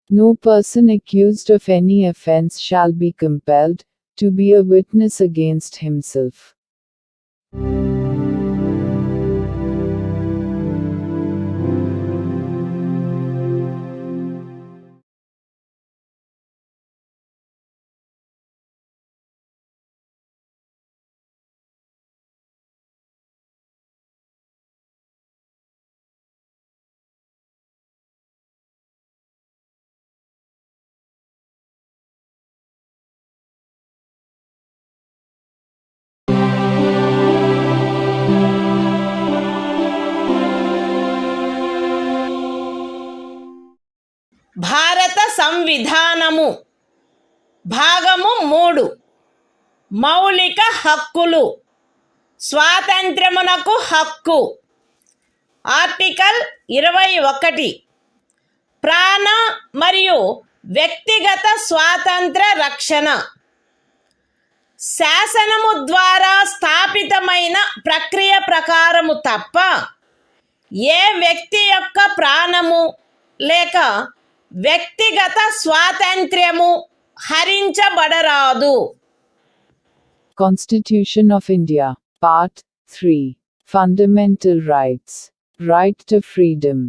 No person accused of any offence shall be compelled to be a witness against himself. భారత సంవిధానము భాగము 3. మౌలిక హక్కులు. స్వాతంత్ర్యమునకు హక్కు. Article 21. ప్రాణ మరియు వ్యక్తిగత స్వాతంత్ర రక్షణ. శాసనము ద్వారా స్థాపితమైన ప్రక్రియ ప్రకారము తప్ప ఏ వ్యక్తి యొక్క ప్రాణము లేక వ్యక్తిగత స్వాతంత్ర్యము హరించబడరాదు. Constitution of India, Part 3. Fundamental Rights. Right to Freedom.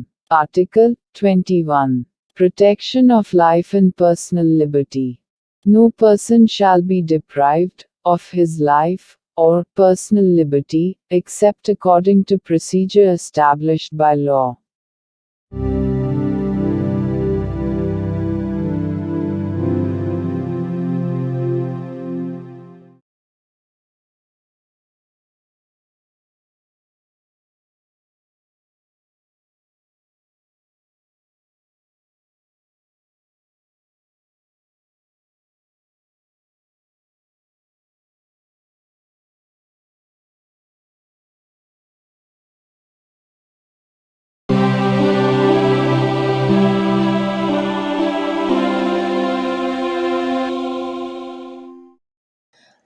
Article 21. Protection of life and personal liberty. No person shall be deprived of his life or personal liberty except according to procedure established by law.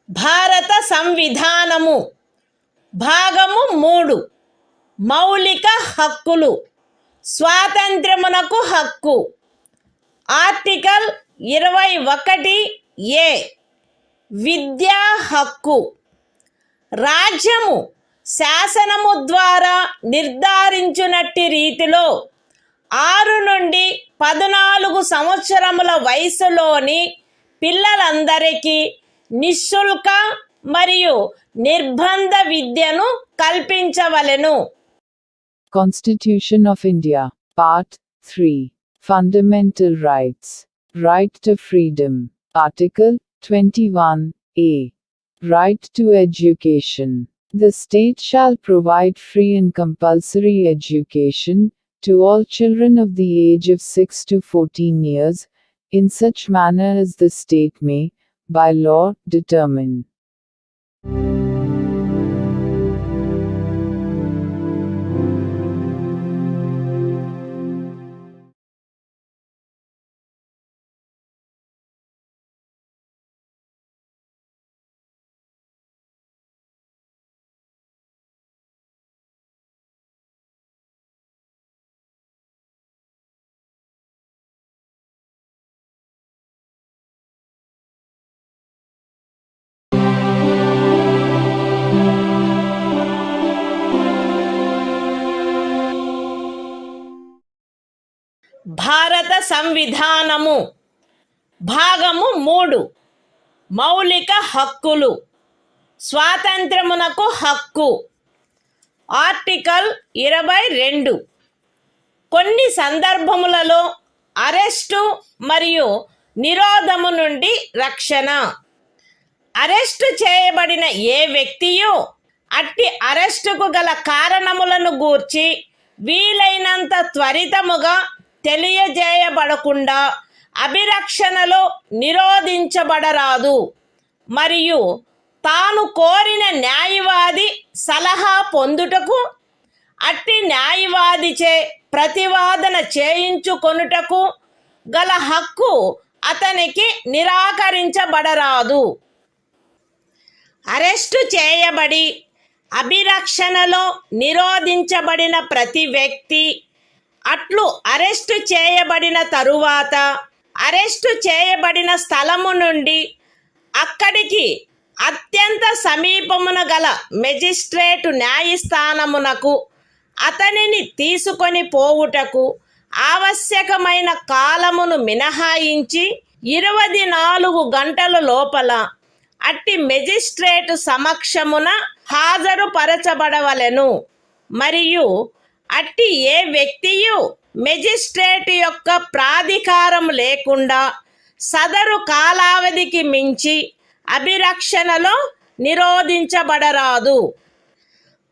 భారత సంవిధానము భాగము 3. మౌలిక హక్కులు. స్వాతంత్ర్యమునకు హక్కు. Article 21A. విద్యా హక్కు. రాజ్యము శాసనము ద్వారా నిర్ధారించునట్టి రీతిలో 6 నుండి 14 సంవత్సరముల వయసులోని పిల్లలందరికీ నిశుల్క మరియు నిర్బంధ విద్యను కల్పించవలెను. Constitution of India, Part 3. Fundamental Rights. Right to Freedom. Article 21A. Right to Education. The state shall provide free and compulsory education to all children of the age of 6 to 14 years, in such manner as the state may, by law, determine. భారత సంవిధానము భాగము 3 మౌలిక హక్కులు స్వాతంత్రమునకు హక్కు article 22 కొన్ని సందర్భములలో arrest మరియు నిరోధము నుండి రక్షణ. Arrest చేయబడిన ఏ వ్యక్తియు అట్టి అరెస్టుకు గల కారణములను గూర్చి వీలైనంత త్వరితముగా తెలియజేయబడకుండా అభిరక్షణలో నిరోధించబడరాదు మరియు తాను కోరిన న్యాయవాది సలహా పొందుటకు అట్టి న్యాయవాదిచే ప్రతివాదన చేయించుకొనుటకు గల హక్కు అతనికి నిరాకరించబడరాదు. అరెస్టు చేయబడి అభిరక్షణలో నిరోధించబడిన ప్రతి వ్యక్తి అట్లు అరెస్టు చేయబడిన తరువాత అరెస్టు చేయబడిన స్థలము నుండి అక్కడికి అత్యంత సమీపమున గల మెజిస్ట్రేటు న్యాయస్థానమునకు అతనిని తీసుకొని పోవుటకు ఆవశ్యకమైన కాలమును మినహాయించి 24 గంటల లోపల అట్టి మెజిస్ట్రేటు సమక్షమున హాజరుపరచబడవలెను మరియు అట్టి ఏ వ్యక్తియు మెజిస్ట్రేటు యొక్క ప్రాధికారం లేకుండా సదరు కాలావధికి మించి అభిరక్షణలో నిరోధించబడరాదు.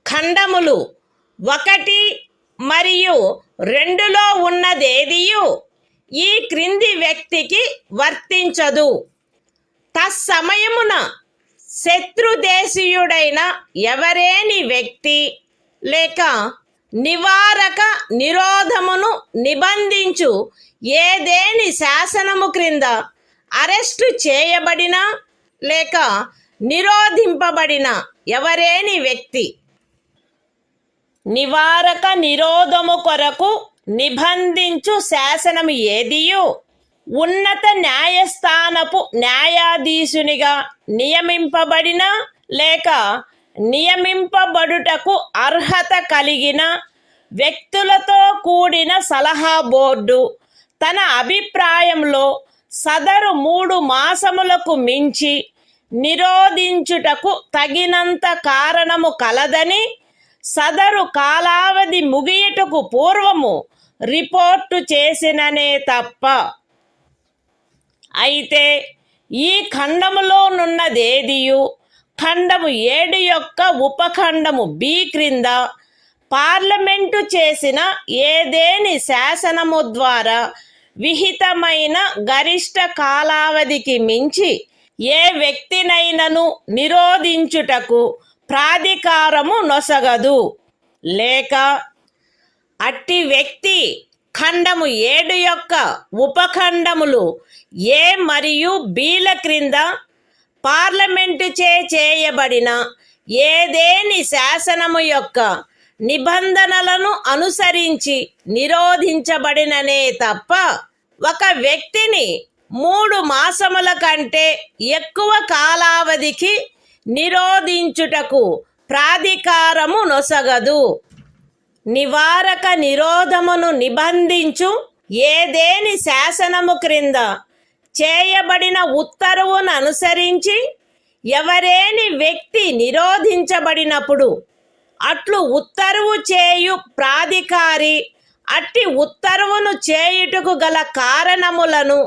ఖండములు 1 మరియు 2లో ఉన్నదేదియు ఈ క్రింది వ్యక్తికి వర్తించదు. తత్సమయమున శత్రుదేశీయుడైన ఎవరేని వ్యక్తి లేక నివారక నిరోధమును నిబంధించు ఏదేని శాసనము క్రింద అరెస్టు చేయబడిన లేక నిరోధింపబడిన ఎవరేని వ్యక్తి నివారక నిరోధము కొరకు నిబంధించు శాసనము ఏదియు ఉన్నత న్యాయస్థానపు న్యాయాధీశునిగా నియమింపబడిన లేక నియమింపబడుటకు అర్హత కలిగిన వ్యక్తులతో కూడిన సలహా బోర్డు తన అభిప్రాయంలో సదరు 3 మాసములకు మించి నిరోధించుటకు తగినంత కారణము కలదని సదరు కాలావధి ముగియుటకు పూర్వము రిపోర్టు చేసిననే తప్ప. అయితే ఈ ఖండములోనున్నదేదియు ఖండము 7 యొక్క ఉపఖండము బి క్రింద పార్లమెంటు చేసిన ఏదేని శాసనము ద్వారా విహితమైన గరిష్ట కాలావధికి మించి ఏ వ్యక్తినైనను నిరోధించుటకు ప్రాధికారము నొసగదు లేక అట్టి వ్యక్తి ఖండము 7 యొక్క ఉపఖండములు ఏ మరియు బిల క్రింద పార్లమెంటు చేయబడిన ఏదేని శాసనము యొక్క నిబంధనలను అనుసరించి నిరోధించబడిననే తప్ప ఒక వ్యక్తిని 3 మాసముల కంటే ఎక్కువ కాలావధికి నిరోధించుటకు ప్రాధికారము నొసగదు. నివారక నిరోధమును నిబంధించు ఏదేని శాసనము క్రింద చేయబడిన ఉత్తర్వును అనుసరించి ఎవరేని వ్యక్తి నిరోధించబడినప్పుడు అట్లు ఉత్తర్వు చేయు ప్రాధికారి అట్టి ఉత్తర్వును చేయుటకు గల కారణములను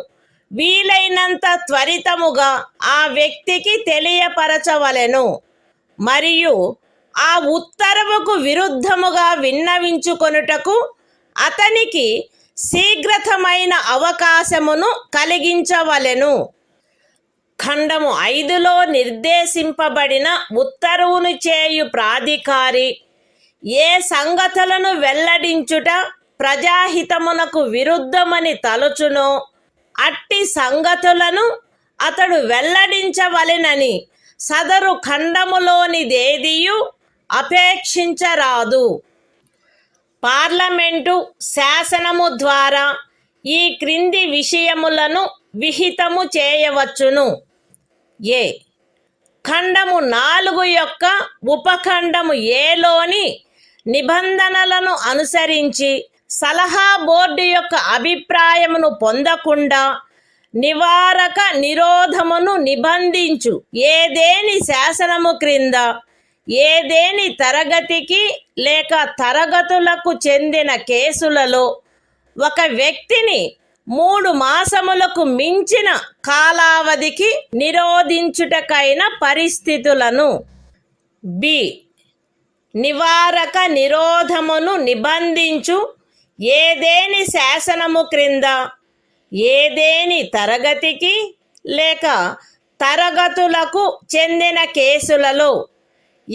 వీలైనంత త్వరితముగా ఆ వ్యక్తికి తెలియపరచవలెను మరియు ఆ ఉత్తర్వుకు విరుద్ధముగా విన్నవించుకొనుటకు అతనికి శీఘ్రతమైన అవకాశమును కలిగించవలెను. ఖండము 5లో నిర్దేశింపబడిన ఉత్తర్వును చేయు ప్రాధికారి ఏ సంగతులను వెల్లడించుట ప్రజాహితమునకు విరుద్ధమని తలచునో అట్టి సంగతులను అతడు వెల్లడించవలెనని సదరు ఖండములోనిదేదియు అపేక్షించరాదు. పార్లమెంటు శాసనము ద్వారా ఈ క్రింది విషయములను విహితము చేయవచ్చును. ఏ ఖండము 4 యొక్క ఉపఖండము ఏలోని నిబంధనలను అనుసరించి సలహా బోర్డు యొక్క అభిప్రాయమును పొందకుండా నివారక నిరోధమును నిబంధించు ఏదేని శాసనము క్రింద ఏదేని తరగతికి లేక తరగతులకు చెందిన కేసులలో ఒక వ్యక్తిని 3 మాసములకు మించిన కాలావధికి నిరోధించుటకైన పరిస్థితులను. బి. నివారక నిరోధమును నిబంధించు ఏదేని శాసనము క్రింద ఏదేని తరగతికి లేక తరగతులకు చెందిన కేసులలో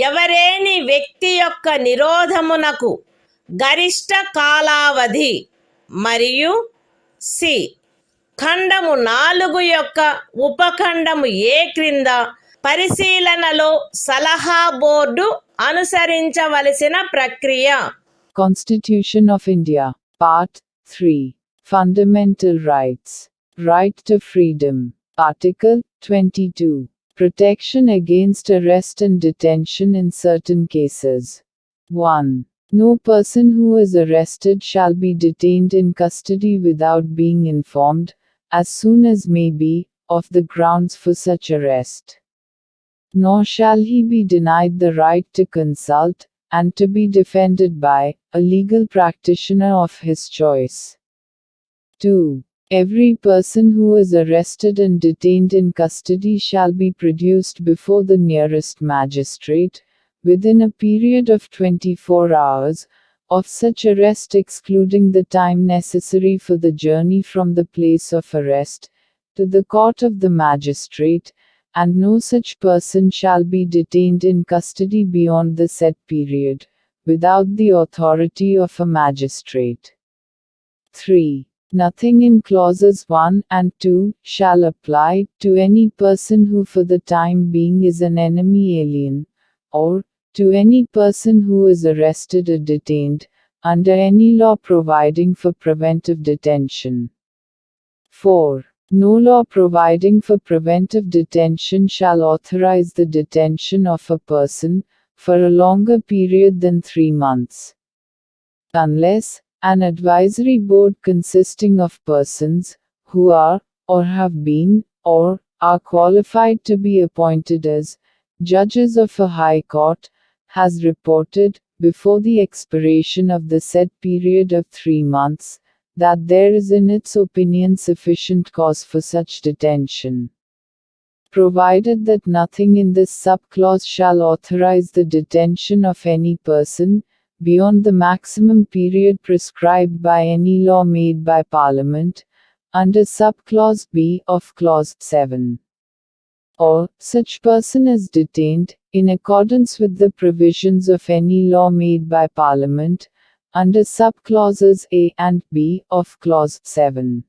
ఎవరేని వ్యక్తి యొక్క నిరోధమునకు గరిష్ట కాలావధి మరియు సి. ఖండము 4 యొక్క ఉపఖండము ఏ క్రింద పరిశీలనలో సలహా బోర్డు అనుసరించవలసిన ప్రక్రియ. Constitution of India, Part 3. Fundamental Rights. Right to Freedom. Article 22. Protection against arrest and detention in certain cases. 1. No person who is arrested shall be detained in custody without being informed, as soon as may be, of the grounds for such arrest. Nor shall he be denied the right to consult, and to be defended by, a legal practitioner of his choice. 2. Every person who is arrested and detained in custody shall be produced before the nearest magistrate, within a period of 24 hours, of such arrest excluding the time necessary for the journey from the place of arrest, to the court of the magistrate, and no such person shall be detained in custody beyond the said period, without the authority of a magistrate. 3. Nothing in clauses 1 and 2 shall apply to any person who for the time being is an enemy alien, or to any person who is arrested or detained, under any law providing for preventive detention. 4. No law providing for preventive detention shall authorize the detention of a person, for a longer period than 3 months. Unless, an advisory board consisting of persons, who are, or have been, or are qualified to be appointed as, judges of a high court, has reported, before the expiration of the said period of 3 months, that there is in its opinion sufficient cause for such detention. Provided that nothing in this subclause shall authorize the detention of any person, beyond the maximum period prescribed by any law made by Parliament, under subclause B of clause 7. Or, such person is detained, in accordance with the provisions of any law made by Parliament, under subclauses A and B of clause 7.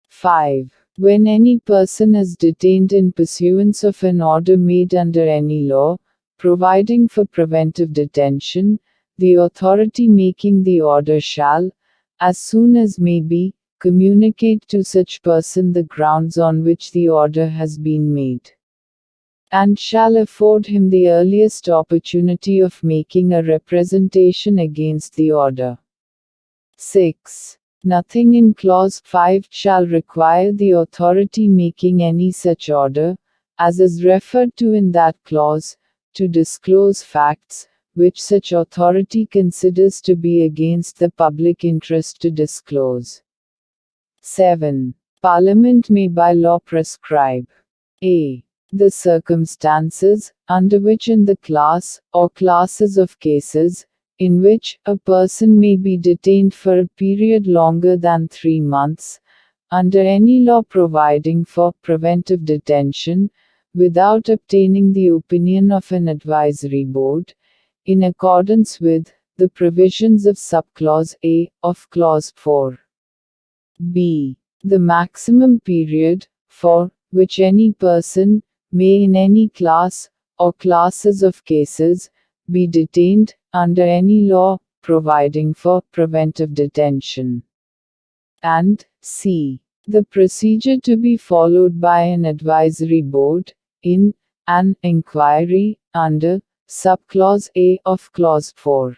5. When any person is detained in pursuance of an order made under any law, providing for preventive detention, the authority making the order shall, as soon as may be, communicate to such person the grounds on which the order has been made, and shall afford him the earliest opportunity of making a representation against the order. 6. Nothing in clause 5 shall require the authority making any such order, as is referred to in that clause, to disclose facts, which such authority considers to be against the public interest to disclose. 7. Parliament may by law prescribe a. The circumstances, under which in the class, or classes of cases, in which a person may be detained for a period longer than 3 months, under any law providing for preventive detention, without obtaining the opinion of an advisory board, in accordance with the provisions of subclause A of clause 4. B. The maximum period, for which any person may in any class, or classes of cases, be detained, under any law, providing for preventive detention. And C. The procedure to be followed by an advisory board, in an inquiry, under subclause A of clause 4.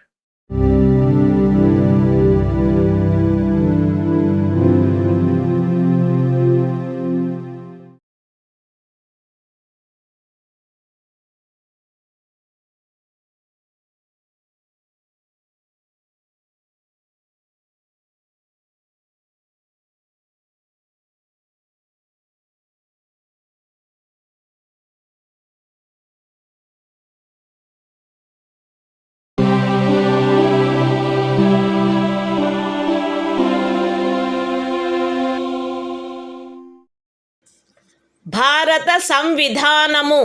భారత సంవిధానము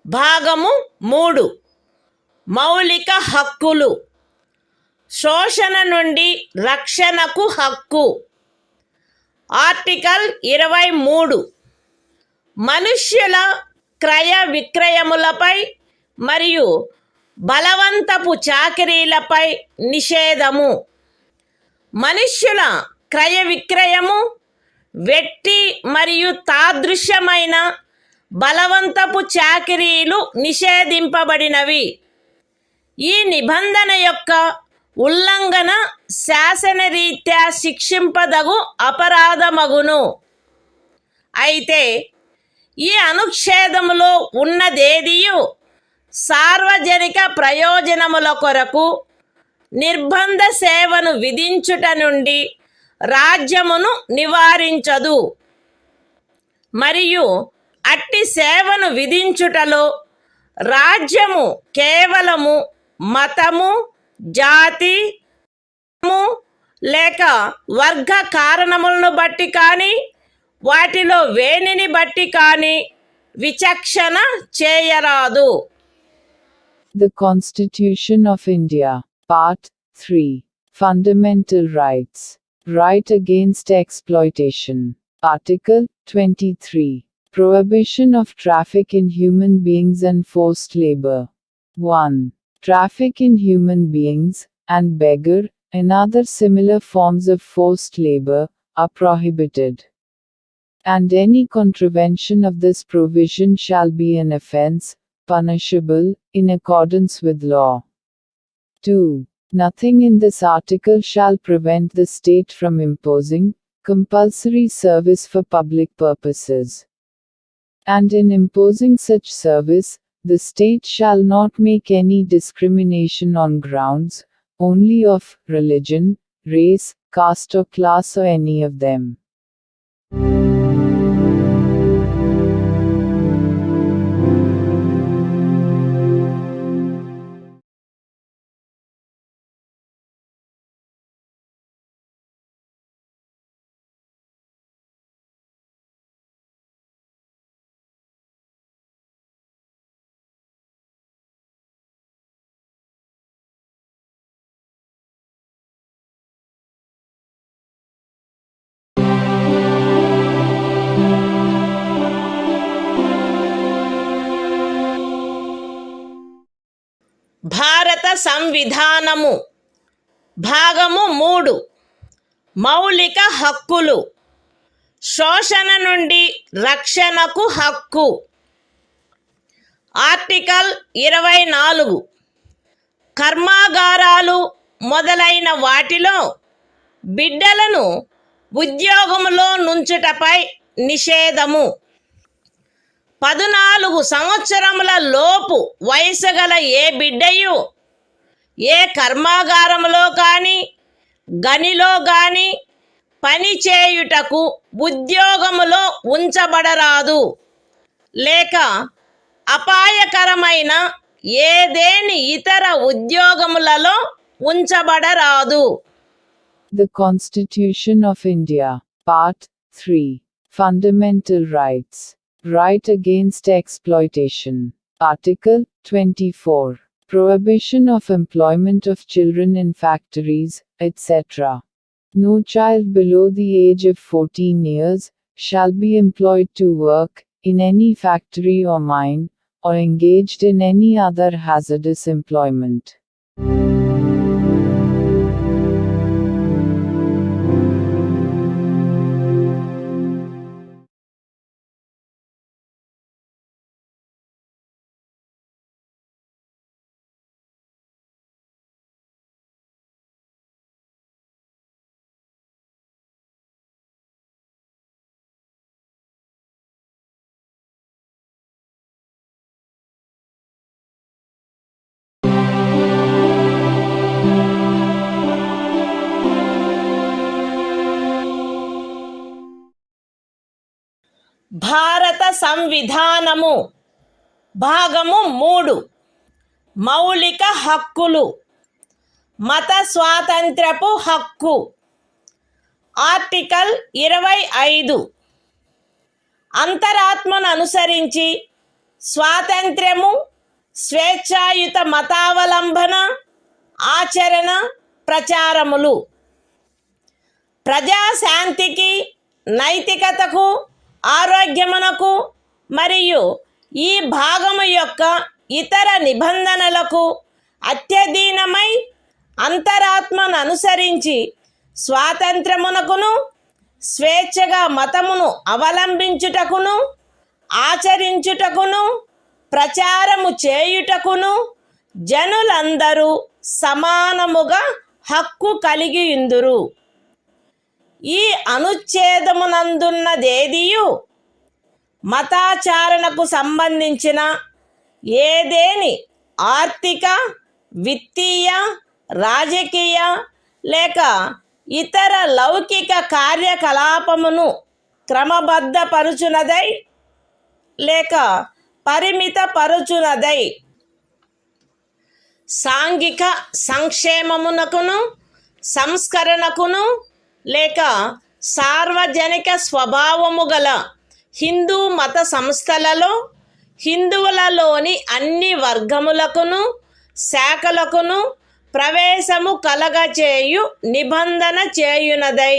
భాగము 3 మౌలిక హక్కులు శోషణ నుండి రక్షణకు హక్కు article 23 మనుష్యుల క్రయ విక్రయములపై మరియు బలవంతపు చాకిరీలపై నిషేధము మనుష్యుల క్రయ విక్రయము వెట్టి మరియు తాదృశ్యమైన బలవంతపు చాకిరీలు నిషేధింపబడినవి ఈ నిబంధన యొక్క ఉల్లంఘన శాసనరీత్యా శిక్షింపదగు అపరాధమగును అయితే ఈ అనుచ్ఛేదములో ఉన్నదేదియు సార్వజనిక ప్రయోజనముల కొరకు నిర్బంధ సేవను విధించుట నుండి రాజ్యమును నివారించదు మరియు అట్టి సేవను విధించుటలో రాజ్యము కేవలము మతము జాతి లేక వర్గ కారణములను బట్టి కానీ వాటిలో వేనిని బట్టి కానీ విచక్షణ చేయరాదు. The Constitution of India, Part 3, Fundamental Rights, Right Against Exploitation, Article 23, Prohibition of Traffic in Human Beings and Forced Labor. 1. Traffic in human beings, and beggar, and other similar forms of forced labor, are prohibited. And any contravention of this provision shall be an offense, punishable, in accordance with law. 2. Nothing in this article shall prevent the state from imposing compulsory service for public purposes. And in imposing such service, the state shall not make any discrimination on grounds only of religion, race, caste or class or any of them. భారత సంవిధానము భాగము 3 మౌలిక హక్కులు శోషణ నుండి రక్షణకు హక్కు article 24 కర్మాగారాలు మొదలైన వాటిలో బిడ్డలను ఉద్యోగములో నుంచుటపై నిషేధము 14 సంవత్సరముల లోపు వయసు గల ఏ బిడ్డయు ఏ కర్మాగారములో కానీ గనిలో కానీ పని చేయుటకు ఉద్యోగములో ఉంచబడరాదు లేక అపాయకరమైన ఏదేని ఇతర ఉద్యోగములలో ఉంచబడరాదు. The Constitution of India, Part 3, Fundamental Rights, Right Against Exploitation, Article 24, Prohibition of employment of children in factories, etc. No child below the age of 14 years shall be employed to work in any factory or mine, or engaged in any other hazardous employment. భారత సంవిధానము భాగము 3 మౌలిక హక్కులు మత స్వాతంత్ర్యపు హక్కు article 25 అంతరాత్మను అనుసరించి స్వాతంత్ర్యము, స్వేచ్ఛాయుత మతావలంబన, ఆచరణ, ప్రచారములు ప్రజాశాంతికి, నైతికతకు, ఆరోగ్యమునకు మరియు ఈ భాగము యొక్క ఇతర నిబంధనలకు అత్యధీనమై అంతరాత్మను అనుసరించి స్వాతంత్రమునకును, స్వేచ్ఛగా మతమును అవలంబించుటకును, ఆచరించుటకును, ప్రచారము చేయుటకును జనులందరూ సమానముగా హక్కు కలిగి యుందురు. ఈ అనుచ్ఛేదమునందున్నదేదియు మతాచారణకు సంబంధించిన ఏదేని ఆర్థిక, విత్తీయ, రాజకీయ లేక ఇతర లౌకిక కార్యకలాపమును క్రమబద్ధపరుచునదై లేక పరిమితపరుచునదై సాంఘిక సంక్షేమమునకును, సంస్కరణకును లేక సార్వజనిక స్వభావము గల హిందూ మత సంస్థలలో హిందువులలోని అన్ని వర్గములకును, శాఖలకును ప్రవేశము కలగచేయు నిబంధన చేయునదై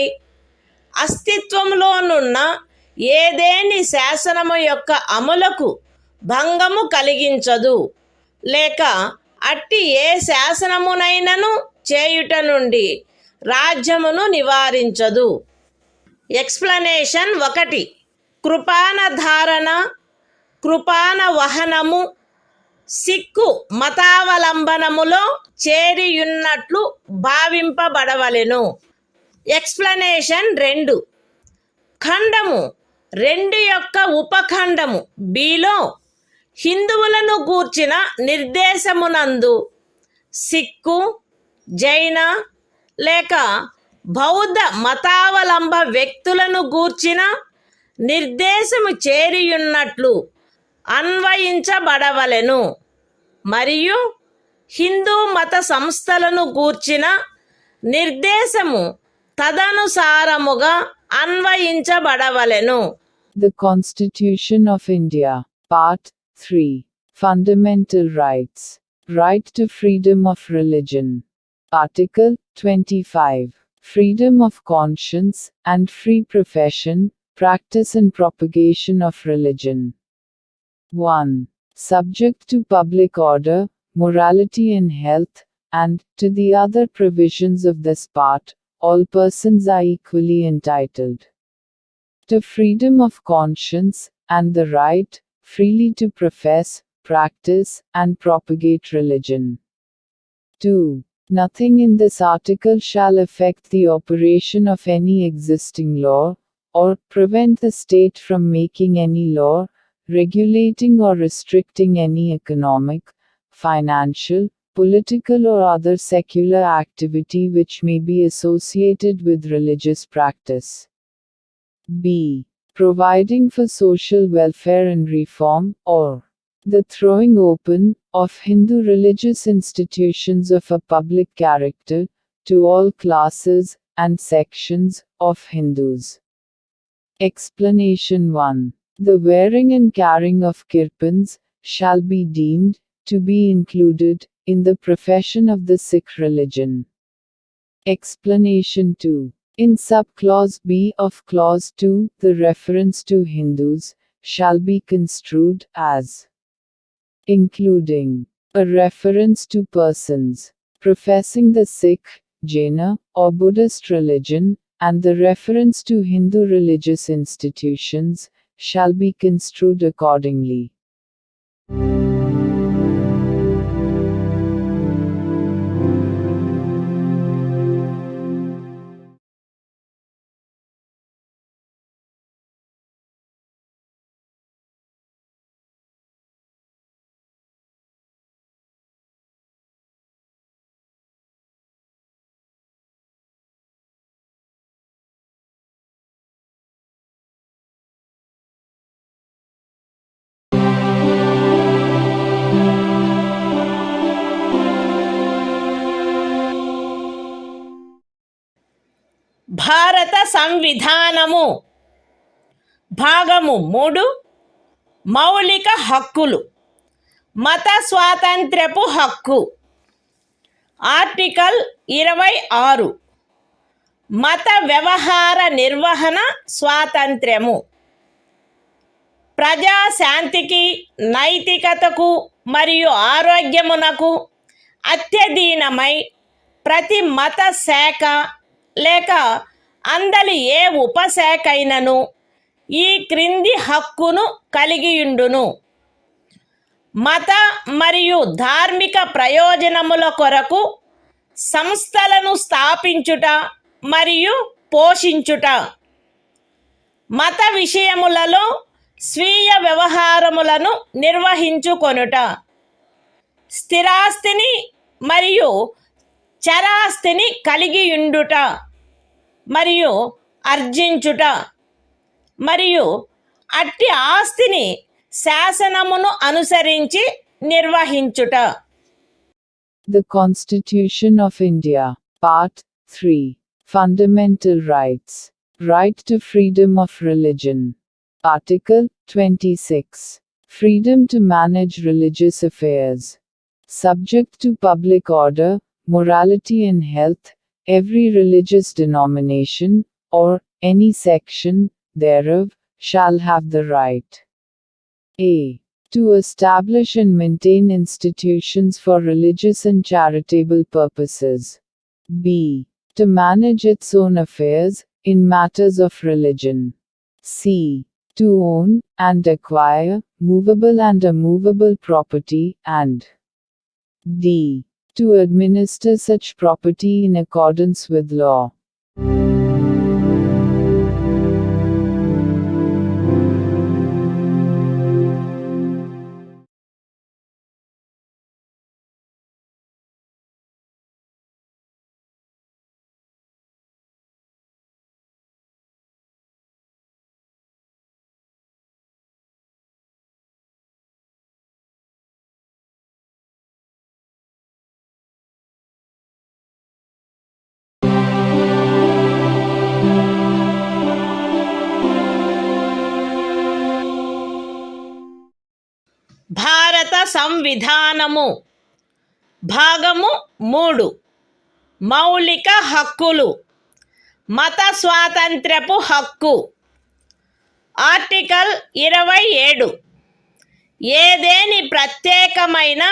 అస్తిత్వంలోనున్న ఏదేని శాసనము యొక్క అమలుకు భంగము కలిగించదు లేక అట్టి ఏ శాసనమునైనను చేయుట నుండి రాజ్యమును నివారించదు. ఎక్స్ప్లనేషన్ 1. కృపాన ధారణ, కృపాన వహనము సిక్కు మతావలంబనములో చేరియున్నట్లు భావింపబడవలెను. ఎక్స్ప్లనేషన్ 2. ఖండము 2 యొక్క ఉపఖండము బిలో హిందువులను గూర్చిన నిర్దేశమునందు సిక్కు, జైన లేక బౌద్ధ మతావలంబ వ్యక్తులను గూర్చిన నిర్దేశము చేరియున్నట్లు అన్వయించబడవలెను మరియు హిందూ మత సంస్థలను గూర్చిన నిర్దేశము తదనుసారముగా అన్వయించబడవలెను. The Constitution of India, Part 3. Fundamental Rights. Right to freedom of religion. Article 25. Freedom of conscience and free profession, practice and propagation of religion. 1. Subject to public order, morality and health, and, to the other provisions of this part, all persons are equally entitled to freedom of conscience, and the right, freely to profess, practice, and propagate religion. 2. Nothing in this article shall affect the operation of any existing law, or prevent the state from making any law, regulating or restricting any economic, financial, political or other secular activity which may be associated with religious practice. B. Providing for social welfare and reform, or the throwing open of Hindu religious institutions of a public character to all classes and sections of Hindus. Explanation 1. The wearing and carrying of kirpans shall be deemed to be included in the profession of the Sikh religion. Explanation 2. In subclause B of clause 2, the reference to Hindus shall be construed as including a reference to persons professing the Sikh, Jaina, or Buddhist religion, and the reference to Hindu religious institutions shall be construed accordingly. భారత సంవిధానము భాగము 3 మౌలిక హక్కులు. మత స్వాతంత్ర్యపు హక్కు. Article 26 మత వ్యవహార నిర్వహణ స్వాతంత్ర్యము. ప్రజాశాంతికి, నైతికతకు మరియు ఆరోగ్యమునకు అత్యధీనమై ప్రతి మత శాఖ లేక అందలి ఏ ఉపశాఖైనను ఈ క్రింది హక్కును కలిగియుండును: మత మరియు ధార్మిక ప్రయోజనముల కొరకు సంస్థలను స్థాపించుట మరియు పోషించుట, మత విషయములలో స్వీయ వ్యవహారములను నిర్వహించుకొనుట, స్థిరాస్తిని మరియు చరాస్తిని కలిగియుండుట మరియు ఆర్జించుట, మరియు అట్టి ఆస్తిని శాసనమును అనుసరించి నిర్వహించుట. The Constitution of India, Part 3. Fundamental Rights. Right to freedom of religion. Article 26. Freedom to manage religious affairs. Subject to public order, morality and health, every religious denomination, or any section thereof, shall have the right a. to establish and maintain institutions for religious and charitable purposes. b. to manage its own affairs, in matters of religion. c. to own, and acquire, movable and immovable property, and d. to administer such property in accordance with law. భారత సంవిధానము. భాగము 3 మౌలిక హక్కులు. మత స్వాతంత్ర్యపు హక్కు. Article 27 ఏదేని ప్రత్యేకమైన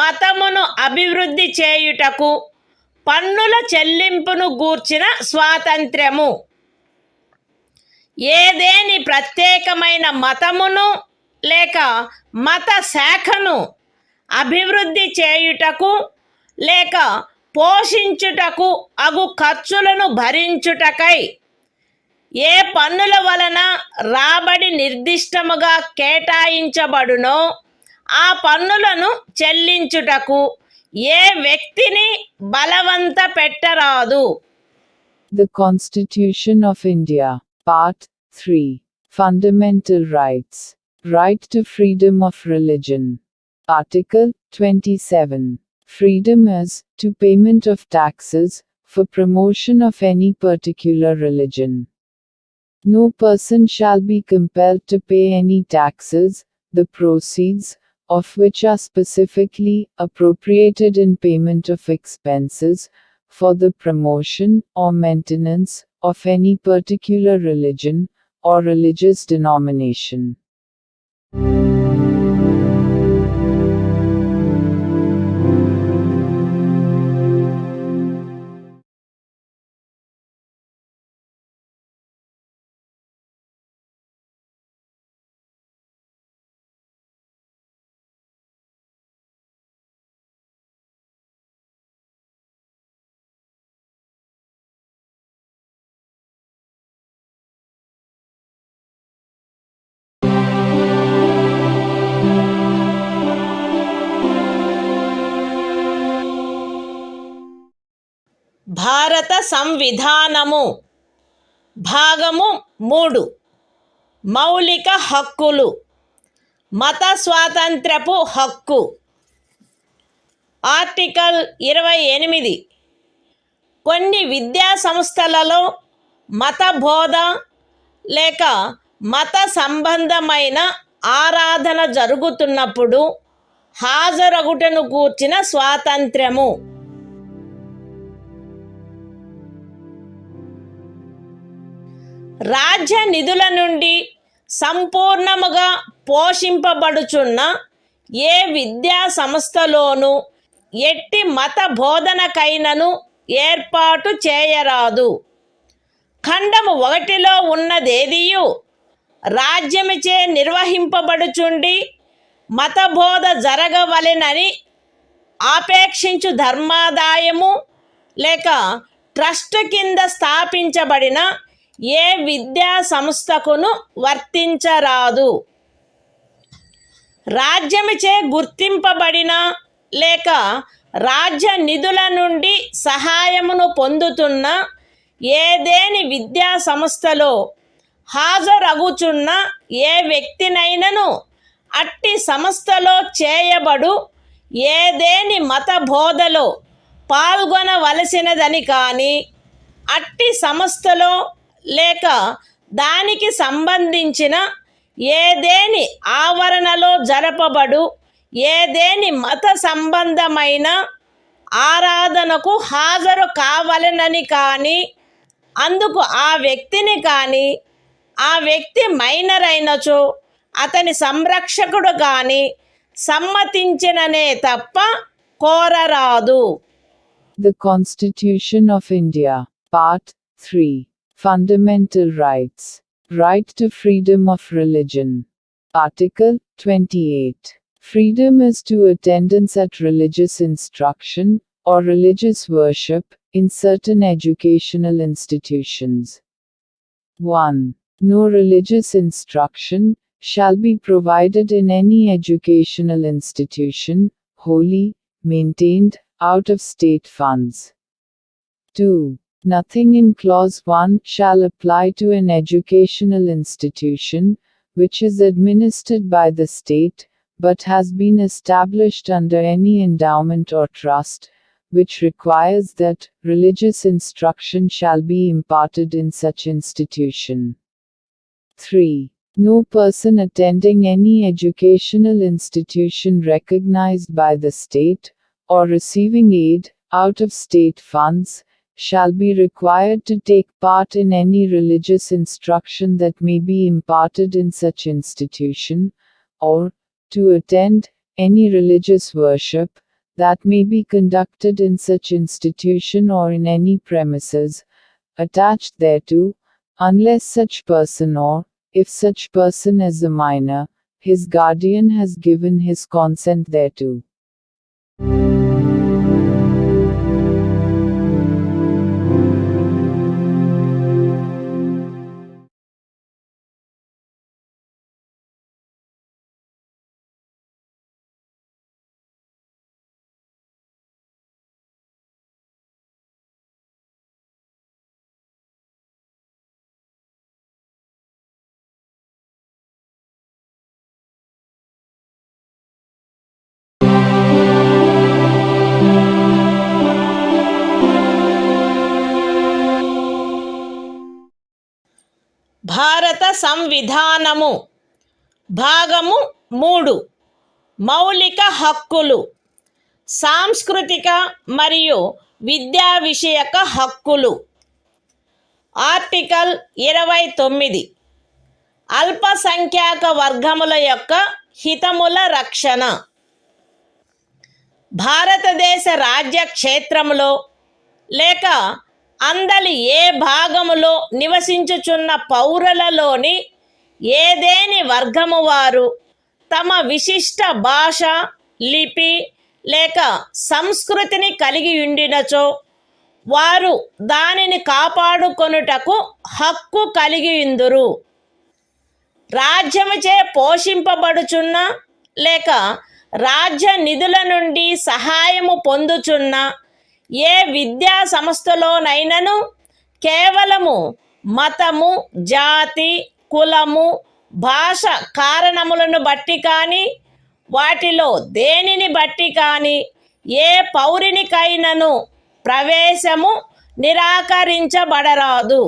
మతమును అభివృద్ధి చేయుటకు పన్నుల చెల్లింపును గూర్చిన స్వాతంత్ర్యము. ఏదేని ప్రత్యేకమైన మతమును లేక మత శాఖను అభివృద్ధి చేయుటకు లేక పోషించుటకు అగు ఖర్చులను భరించుటకై ఏ పన్నుల వలన రాబడి నిర్దిష్టముగా కేటాయించబడునో ఆ పన్నులను చెల్లించుటకు ఏ వ్యక్తిని బలవంత పెట్టరాదు. The Constitution of India, Part 3. Fundamental Rights. Right to freedom of religion. Article 27. Freedom as to payment of taxes for promotion of any particular religion. No person shall be compelled to pay any taxes, the proceeds of which are specifically appropriated in payment of expenses for the promotion or maintenance of any particular religion or religious denomination. భారత సంవిధానము. భాగము 3 మౌలిక హక్కులు. మత స్వాతంత్ర్యపు హక్కు. Article 28 కొన్ని విద్యా సంస్థలలో మత బోధ లేక మత సంబంధమైన ఆరాధన జరుగుతున్నప్పుడు హాజరగుటను గూర్చిన స్వాతంత్ర్యము. రాజ్య నిధుల నుండి సంపూర్ణముగా పోషింపబడుచున్న ఏ విద్యా సంస్థలోనూ ఎట్టి మత బోధనకైనను ఏర్పాటు చేయరాదు. ఖండము 1లో ఉన్నదేదియు రాజ్యముచే నిర్వహింపబడుచుండి మతబోధ జరగవలెనని ఆపేక్షించు ధర్మాదాయము లేక ట్రస్ట్ కింద స్థాపించబడిన ఏ విద్యా సంస్థకును వర్తించరాదు. రాజ్యముచే గుర్తింపబడిన లేక రాజ్య నిధుల నుండి సహాయమును పొందుతున్న ఏదేని విద్యా సంస్థలో హాజరగుచున్న ఏ వ్యక్తినైనను అట్టి సంస్థలో చేయబడు ఏదేని మత బోధలో పాల్గొనవలసినదని కానీ, అట్టి సంస్థలో లేక దానికి సంబంధించిన ఏదేని ఆవరణలో జరపబడు ఏదేని మత సంబంధమైన ఆరాధనకు హాజరు కావలెనని కానీ, అందుకు ఆ వ్యక్తిని కానీ, ఆ వ్యక్తి మైనర్ అయినచో అతని సంరక్షకుడు కానీ సమ్మతించిననే తప్ప కోరరాదు. The Constitution of India, Part 3. Fundamental Rights. Right to freedom of religion. Article 28. Freedom as to attendance at religious instruction, or religious worship, in certain educational institutions. 1. No religious instruction shall be provided in any educational institution, wholly maintained out of state funds. 2. Nothing in Clause 1 shall apply to an educational institution, which is administered by the state, but has been established under any endowment or trust, which requires that religious instruction shall be imparted in such institution. 3. No person attending any educational institution recognized by the state, or receiving aid out of state funds, shall be required to take part in any religious instruction that may be imparted in such institution, or to attend any religious worship that may be conducted in such institution or in any premises attached thereto, unless such person, or, if such person is a minor, his guardian has given his consent thereto. భారత సంవిధానము భాగము 3 మౌలిక హక్కులు. సాంస్కృతిక మరియు విద్యా విషయక హక్కులు. Article 29 అల్పసంఖ్యాక వర్గముల యొక్క హితముల రక్షణ. భారతదేశ రాజ్య క్షేత్రములో లేక అందలి ఏ భాగములో నివసించుచున్న పౌరులలోని ఏదేని వర్గము వారు తమ విశిష్ట భాష, లిపి లేక సంస్కృతిని కలిగి ఉండినచో వారు దానిని కాపాడుకొనుటకు హక్కు కలిగి ఉందురు. రాజ్యముచే పోషింపబడుచున్న లేక రాజ్య నిధుల నుండి సహాయము పొందుచున్న ఏ విద్యా సంస్థలోనైనను కేవలము మతము, జాతి, కులము, భాష కారణములను బట్టి కానీ, వాటిలో దేనిని బట్టి కానీ ఏ పౌరునికైనను ప్రవేశము నిరాకరించబడరాదు.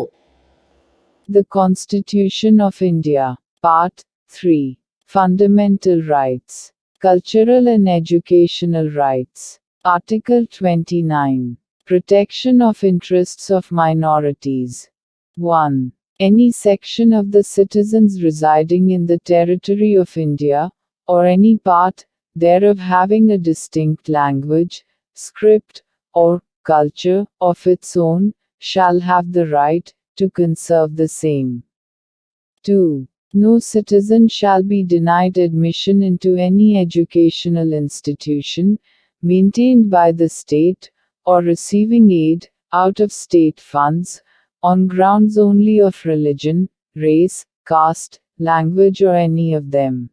The Constitution of India. Part 3. Fundamental Rights. Cultural and Educational Rights. Article 29. Protection of interests of minorities. 1. Any section of the citizens residing in the territory of India, or any part thereof having a distinct language, script, or culture of its own, shall have the right to conserve the same. 2. No citizen shall be denied admission into any educational institution maintained by the state, or receiving aid out of state funds, on grounds only of religion, race, caste, language, or any of them.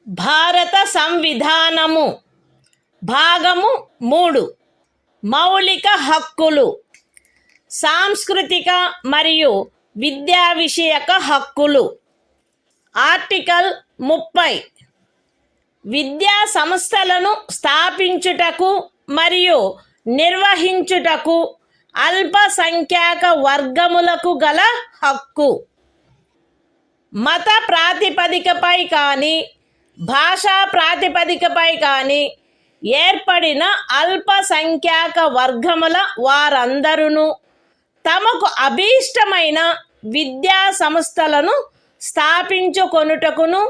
భారత సంవిధానము భాగము 3 మౌలిక హక్కులు సాంస్కృతిక మరియు విద్యా విషయక హక్కులు article 30 విద్యా సంస్థలను స్థాపించుటకు మరియు నిర్వహించుటకు అల్పసంఖ్యాక వర్గములకు గల హక్కు మత ప్రాతిపదికపై కానీ భాషా ప్రాతిపదికపై కానీ ఏర్పడిన అల్పసంఖ్యాక వర్గముల వారందరూ తమకు అభీష్టమైన విద్యా సంస్థలను స్థాపించుకొనుటకును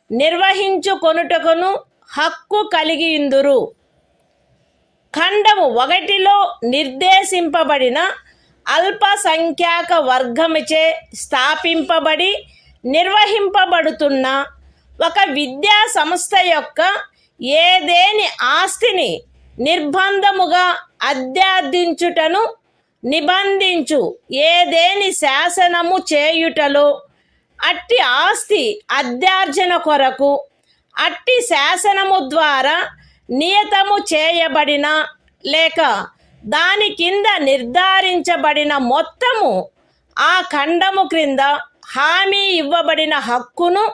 నిర్వహించుకొనుటకును హక్కు కలిగియుందురు. ఖండము 1లో నిర్దేశింపబడిన అల్పసంఖ్యాక వర్గముచే స్థాపింపబడి నిర్వహింపబడుతున్న ఒక విద్యా సంస్థ యొక్క ఏదేని ఆస్తిని నిర్బంధముగా అధ్యార్థించుటను నిబంధించు ఏదేని శాసనము చేయుటలో అట్టి ఆస్తి అధ్యార్జన కొరకు అట్టి శాసనము ద్వారా నియతము చేయబడిన లేక దాని కింద నిర్ధారించబడిన మొత్తము ఆ ఖండము క్రింద హామీ ఇవ్వబడిన హక్కును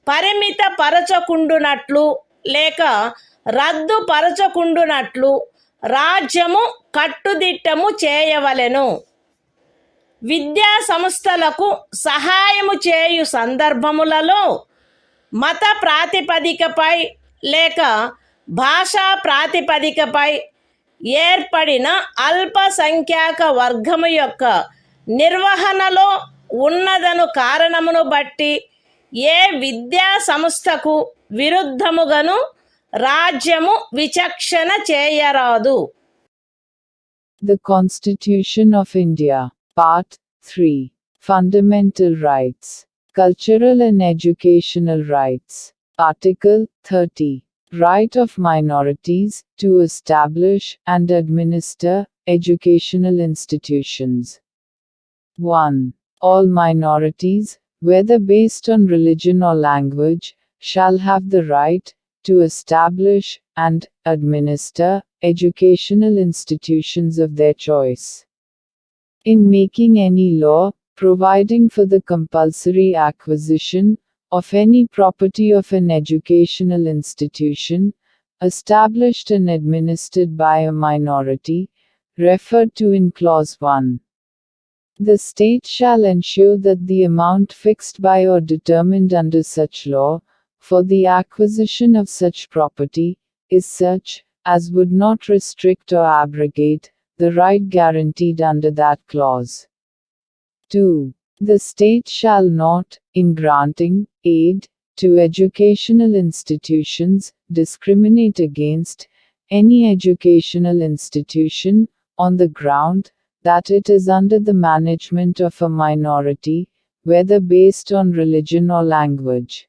పరిమితపరచకుండునట్లు లేక రద్దుపరచకుండునట్లు రాజ్యము కట్టుదిట్టము చేయవలెను. విద్యా సంస్థలకు సహాయము చేయు సందర్భములలో మత ప్రాతిపదికపై లేక భాషా ప్రాతిపదికపై ఏర్పడిన అల్పసంఖ్యాక వర్గము యొక్క నిర్వహణలో ఉన్నదను కారణమును బట్టి ఏ విద్యా సంస్థకు విరుద్ధముగాను రాజ్యము విచక్షణ చేయరాదు. The Constitution of India. Part 3. Fundamental Rights. Cultural and Educational Rights. Article 30. Right of minorities to establish and administer educational institutions. 1. All minorities, whether based on religion or language, shall have the right to establish and administer educational institutions of their choice. In making any law providing for the compulsory acquisition of any property of an educational institution established and administered by a minority, referred to in Clause 1. The state shall ensure that the amount fixed by or determined under such law, for the acquisition of such property, is such, as would not restrict or abrogate, the right guaranteed under that clause. 2. The state shall not, in granting aid to educational institutions, discriminate against any educational institution, on the ground that it is under the management of a minority, whether based on religion or language.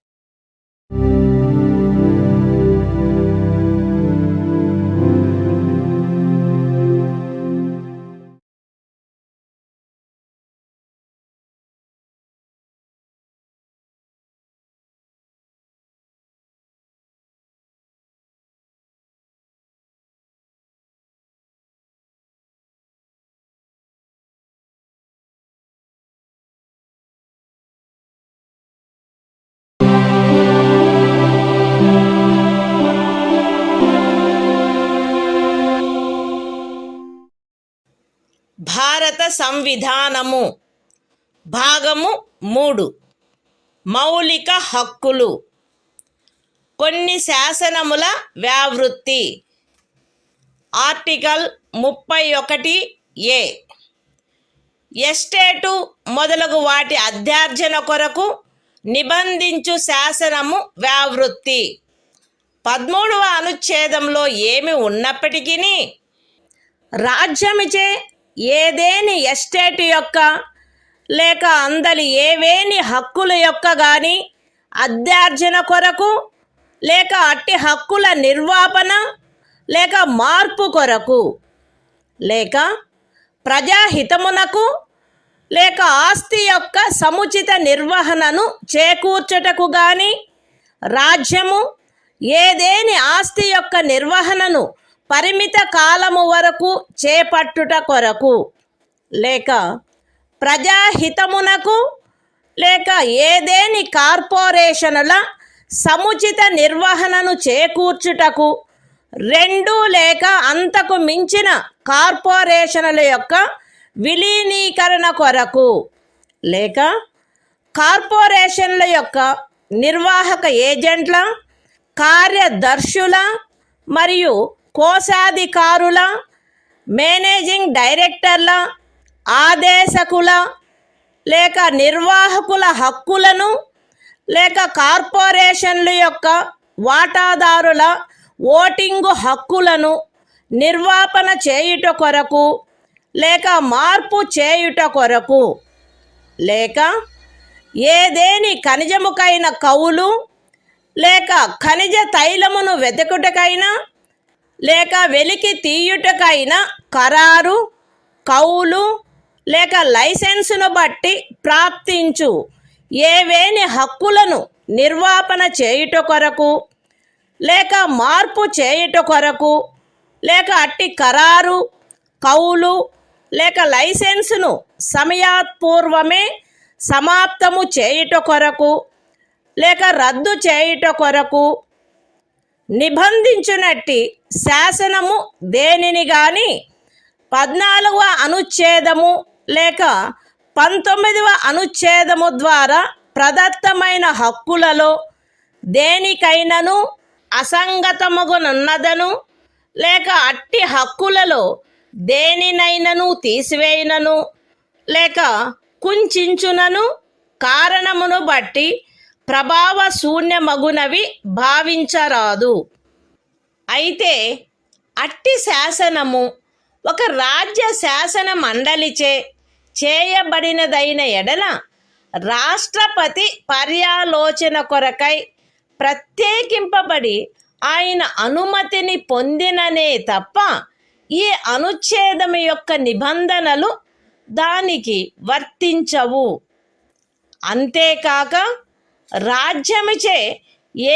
సంవిధానము. భాగము 3. మౌలిక హక్కులు. కొన్ని శాసనముల వ్యావృత్తి. Article 31A. Estate మొదలగు వాటి అధ్యార్జన కొరకు నిబంధించు శాసనము వ్యావృత్తి. 13వ అనుచ్ఛేదంలో ఏమి ఉన్నప్పటికీ రాజ్యమిచే ఏదేని ఎస్టేటు యొక్క లేక అందలి ఏవేని హక్కుల యొక్క గాని అధ్యార్జన కొరకు లేక అట్టి హక్కుల నిర్వాపన లేక మార్పు కొరకు లేక ప్రజాహితమునకు లేక ఆస్తి యొక్క సముచిత నిర్వహణను చేకూర్చుటకు గాని రాజ్యము ఏదేని ఆస్తి యొక్క నిర్వహణను పరిమిత కాలము వరకు చేపట్టుట కొరకు లేక ప్రజాహితమునకు లేక ఏదేని కార్పొరేషనుల సముచిత నిర్వహణను చేకూర్చుటకు 2 లేక అంతకు మించిన కార్పొరేషనుల యొక్క విలీనీకరణ కొరకు లేక కార్పొరేషన్ల యొక్క నిర్వాహక ఏజెంట్ల, కార్యదర్శుల మరియు కోశాధికారుల, మేనేజింగ్ డైరెక్టర్ల, ఆదేశకుల లేక నిర్వాహకుల హక్కులను లేక కార్పొరేషన్ల యొక్క వాటాదారుల ఓటింగు హక్కులను నిర్వాపన చేయుట కొరకు లేక మార్పు చేయుట కొరకు లేక ఏదేని ఖనిజముకైన కౌలు లేక ఖనిజ తైలమును వెతుకుటకైనా లేక వెలికి తీయుటకైనా ఖరారు, కౌలు లేక లైసెన్సును బట్టి ప్రాప్తించు ఏవేని హక్కులను నిర్వాపన చేయుట కొరకు లేక మార్పు చేయుట కొరకు లేక అట్టి ఖరారు, కౌలు లేక లైసెన్సును సమయాత్పూర్వమే సమాప్తము చేయుట కొరకు లేక రద్దు చేయుట కొరకు నిబంధించునట్టి శాసనము దేనిని గాని 14వ అనుచ్ఛేదము లేక 19వ అనుచ్ఛేదము ద్వారా ప్రదత్తమైన హక్కులలో దేనికైనను అసంగతమగునున్నదను లేక అట్టి హక్కులలో దేనినైనను తీసివేయునను లేక కుంచించునను కారణమును బట్టి ప్రభావ శూన్యమగునవి భావించరాదు. అయితే అట్టి శాసనము ఒక రాజ్య శాసన మండలిచే చేయబడినదైన ఎడల రాష్ట్రపతి పర్యాలోచన కొరకై ప్రత్యేకింపబడి ఆయన అనుమతిని పొందిననే తప్ప ఈ అనుచ్ఛేదము యొక్క నిబంధనలు దానికి వర్తించవు. అంతేకాక రాజ్యముచే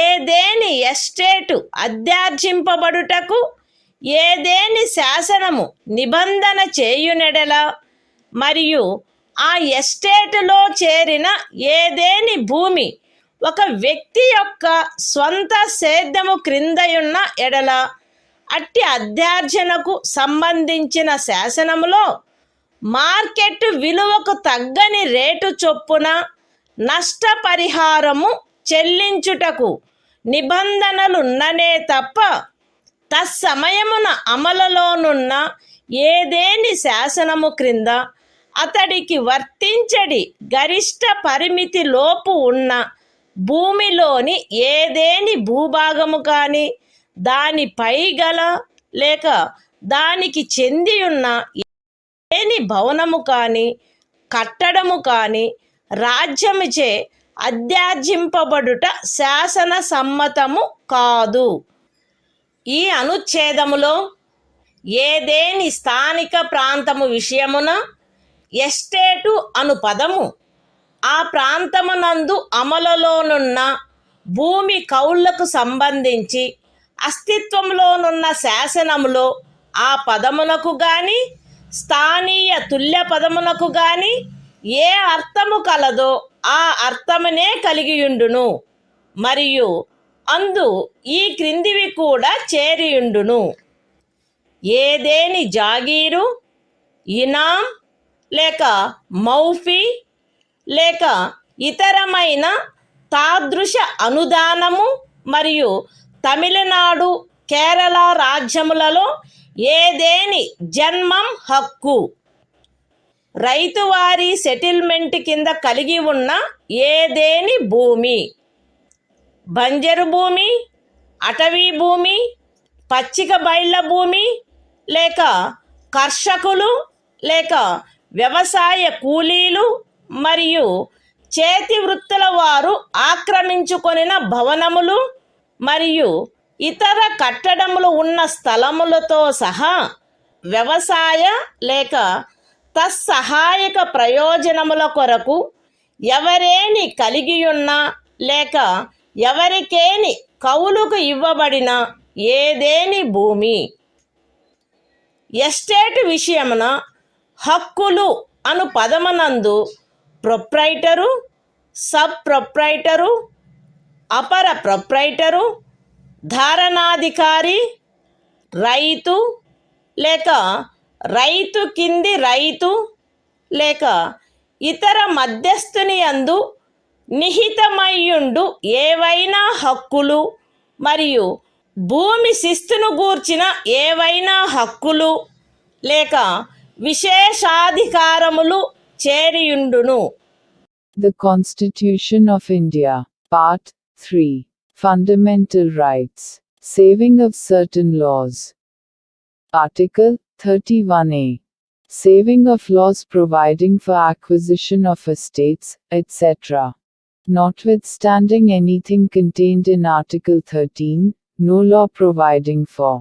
ఏదేని ఎస్టేటు అధ్యార్జింపబడుటకు ఏదేని శాసనము నిబంధన చేయునెడల మరియు ఆ ఎస్టేటులో చేరిన ఏదేని భూమి ఒక వ్యక్తి యొక్క స్వంత సేద్యము క్రిందయున్న ఎడల అట్టి అధ్యార్జనకు సంబంధించిన శాసనములో మార్కెట్ విలువకు తగ్గని రేటు చొప్పున నష్టపరిహారము చెల్లించుటకు నిబంధనలున్ననే తప్ప తత్సమయమున అమలులోనున్న ఏదేని శాసనము క్రింద అతడికి వర్తించడి గరిష్ట పరిమితి లోపు ఉన్న భూమిలోని ఏదేని భూభాగము కానీ దానిపై గల లేక దానికి చెంది ఉన్న ఏదేని భవనము కానీ కట్టడము కానీ రాజ్యముచే అధ్యార్జింపబడుట శాసన సమ్మతము కాదు. ఈ అనుచ్ఛేదములో ఏదేని స్థానిక ప్రాంతము విషయమున ఎస్టేటు అను పదము ఆ ప్రాంతమునందు అమలులోనున్న భూమి కౌళ్లకు సంబంధించి అస్తిత్వంలోనున్న శాసనములో ఆ పదమునకు గాని స్థానీయ తుల్య పదమునకు గాని ఏ అర్థము కలదో ఆ అర్థమునే కలిగియుండును మరియు అందు ఈ క్రిందివి కూడా చేరియుండును. ఏదేని జాగీరు, ఇనాం లేక మౌఫీ లేక ఇతరమైన తాదృశ అనుదానము మరియు తమిళనాడు కేరళ రాజ్యములలో ఏదేని జన్మం హక్కు రైతువారీ సెటిల్మెంట్ కింద కలిగి ఉన్న ఏదేని భూమి బంజరు భూమి అటవీ భూమి పచ్చిక బయళ్ళ భూమి లేక కర్షకులు లేక వ్యవసాయ కూలీలు మరియు చేతి వృత్తుల వారు ఆక్రమించుకొనిన భవనములు మరియు ఇతర కట్టడములు ఉన్న స్థలములతో సహా వ్యవసాయ లేక తత్సహాయక ప్రయోజనముల కొరకు ఎవరేని కలిగియున్నా లేక ఎవరికేని కౌలుకు ఇవ్వబడిన ఏదేని భూమి ఎస్టేట్ విషయమున హక్కులు అను పదమునందు ప్రొప్రైటరు సబ్ ప్రొప్రైటరు అపర ప్రొప్రైటరు ధారణాధికారి రైతు లేక రైతు కింది రైతు లేక ఇతర మధ్యస్థుని యందు నిహితమయ్యుండు ఏవైనా హక్కులు మరియు భూమి శిస్తును గూర్చిన ఏవైనా హక్కులు లేక విశేషాధికారములు చేరియుండును. The Constitution of India, Part 3, Fundamental Rights, Saving of Certain Laws. Article 31A. Saving of laws providing for acquisition of estates, etc. Notwithstanding anything contained in Article 13, no law providing for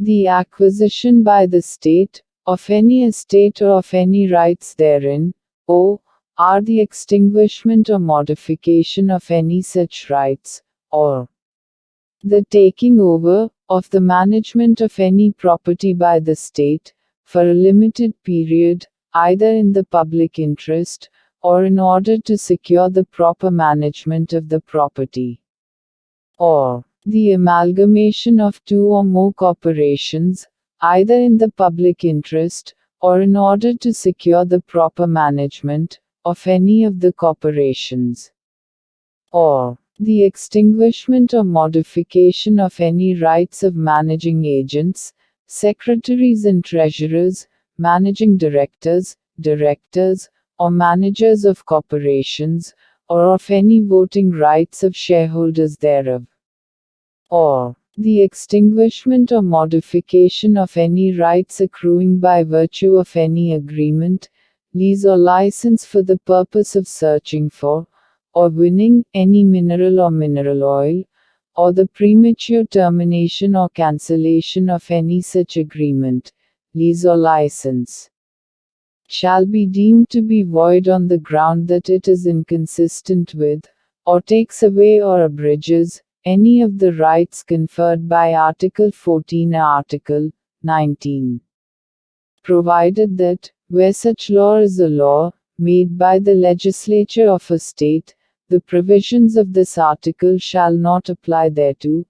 the acquisition by the state of any estate or of any rights therein, or the extinguishment or modification of any such rights, or the taking over of the management of any property by the state, for a limited period, either in the public interest, or in order to secure the proper management of the property, or the amalgamation of two or more corporations, either in the public interest, or in order to secure the proper management of any of the corporations, or the extinguishment or modification of any rights of managing agents, secretaries and treasurers, managing directors, or managers of corporations, or of any voting rights of shareholders thereof, or the extinguishment or modification of any rights accruing by virtue of any agreement, lease or license for the purpose of searching for, or winning, any mineral or mineral oil, or the premature termination or cancellation of any such agreement, lease or license, shall be deemed to be void on the ground that it is inconsistent with, or takes away or abridges, any of the rights conferred by Article 14 or Article 19. Provided that, where such law is a law, made by the legislature of a state, the provisions of this article shall not apply thereto,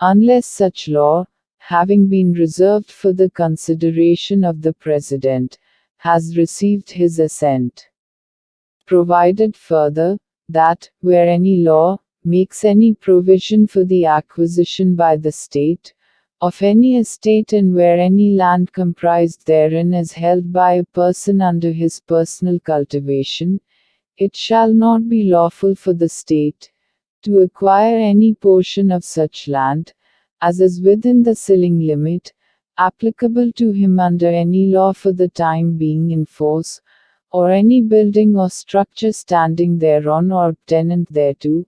unless such law, having been reserved for the consideration of the President, has received his assent. Provided further, that, where any law, makes any provision for the acquisition by the state, of any estate and where any land comprised therein is held by a person under his personal cultivation, it shall not be lawful for the state to acquire any portion of such land, as is within the ceiling limit, applicable to him under any law for the time being in force, or any building or structure standing thereon or tenant thereto,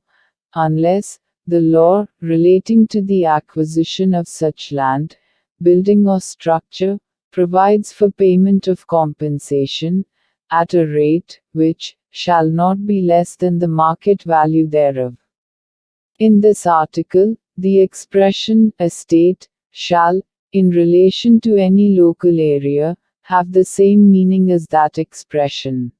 unless the law relating to the acquisition of such land, building or structure, provides for payment of compensation, at a rate, which shall not be less than the market value thereof. In this article, the expression estate shall, in relation to any local area, have the same meaning as that expression,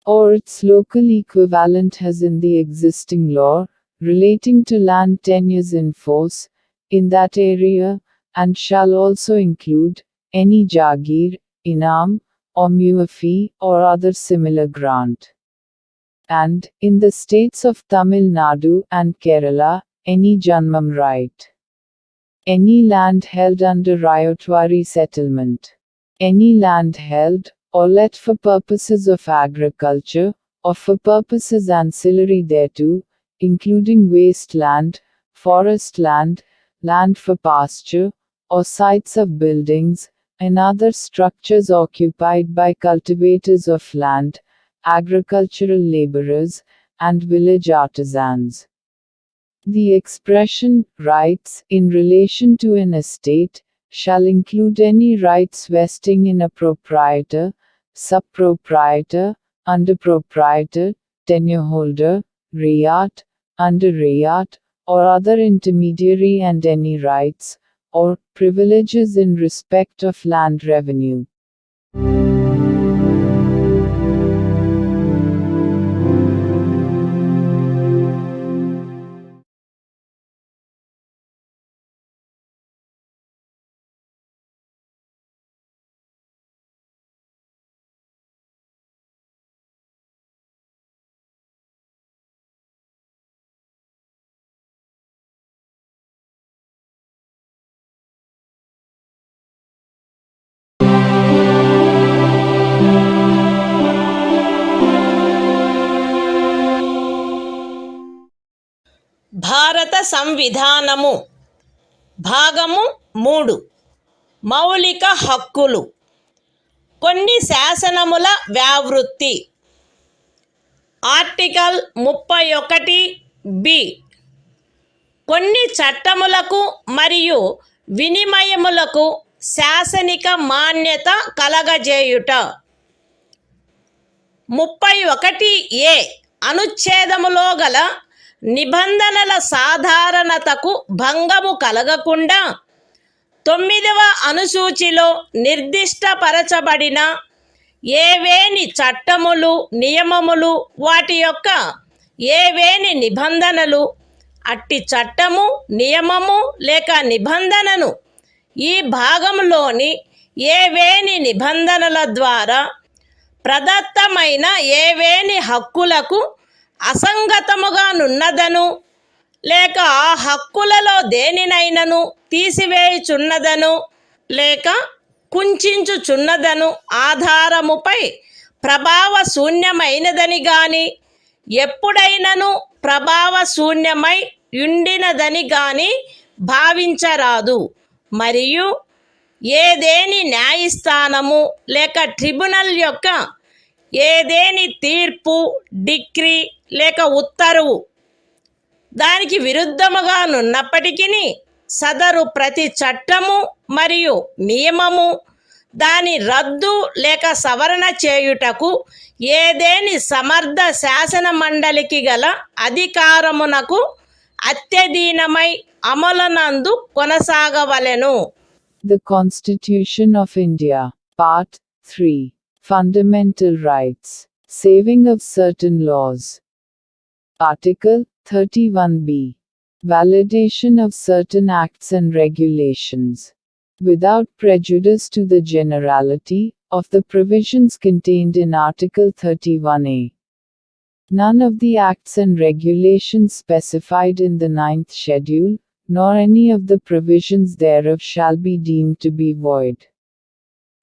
or its local equivalent has in the existing law, relating to land tenures in force, in that area, and shall also include any jagir, inam, or mu a fee, or other similar grant. And, in the states of Tamil Nadu and Kerala, any Janmam right. Any land held under Ryotwari settlement. Any land held, or let for purposes of agriculture, or for purposes ancillary thereto, including waste land, forest land, land for pasture, or sites of buildings, and other structures occupied by cultivators of land, agricultural laborers, and village artisans. The expression, rights, in relation to an estate, shall include any rights vesting in a proprietor, sub-proprietor, under-proprietor, tenure-holder, rayat, under-rayat, or other intermediary, and any rights, or privileges in respect of land revenue. భారత సంవిధానము భాగము 3 మౌలిక హక్కులు. కొన్ని శాసనముల వ్యావృత్తి. Article 31(b) కొన్ని చట్టములకు మరియు వినిమయములకు శాసనిక మాన్యత కలగజేయుట. 31(a) అనుచ్ఛేదములో గల నిబంధనల సాధారణతకు భంగము కలగకుండా 9వ అనుసూచిలో నిర్దిష్టపరచబడిన ఏవేని చట్టములు, నియమములు, వాటి యొక్క ఏవేని నిబంధనలు, అట్టి చట్టము, నియమము లేక నిబంధనను ఈ భాగంలోని ఏవేని నిబంధనల ద్వారా ప్రదత్తమైన ఏవేని హక్కులకు అసంగతముగా నున్నదను, లేక ఆ హక్కులలో దేనినైనను తీసివేయుచున్నదను, లేక కుంచుచున్నదను ఆధారముపై ప్రభావశూన్యమైనదని గాని, ఎప్పుడైనను ప్రభావశూన్యమై యుండినదని గాని భావించరాదు. మరియు ఏదేని న్యాయస్థానము లేక ట్రిబ్యునల్ యొక్క ఏదేని తీర్పు, డిక్రీ లేక ఉత్తర్వు దానికి విరుద్ధముగా నున్నప్పటికీ సదరు ప్రతి చట్టము మరియు నియమము దాని రద్దు లేక సవరణ చేయుటకు ఏదేని సమర్థ శాసన మండలికి గల అధికారమునకు అత్యధీనమై అమలునందు కొనసాగవలెను. The Constitution of India, Part 3. Fundamental Rights. Saving of certain laws. Article 31(b). Validation of certain acts and regulations. Without prejudice to the generality of the provisions contained in Article 31(a). None of the acts and regulations specified in the 9th schedule, nor any of the provisions thereof shall be deemed to be void,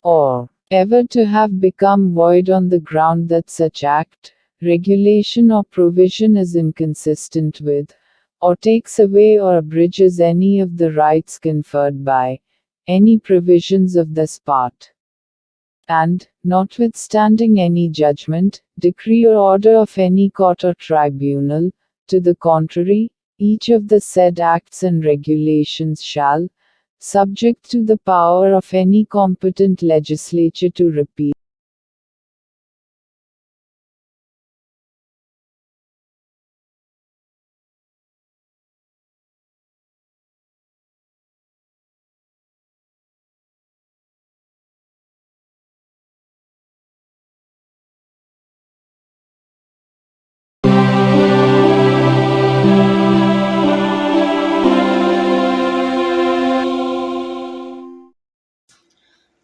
or ever to have become void on the ground that such act, regulation or provision is inconsistent with, or takes away or abridges any of the rights conferred by, any provisions of this part. And, notwithstanding any judgment, decree or order of any court or tribunal, to the contrary, each of the said acts and regulations shall, subject to the power of any competent legislature to repeal,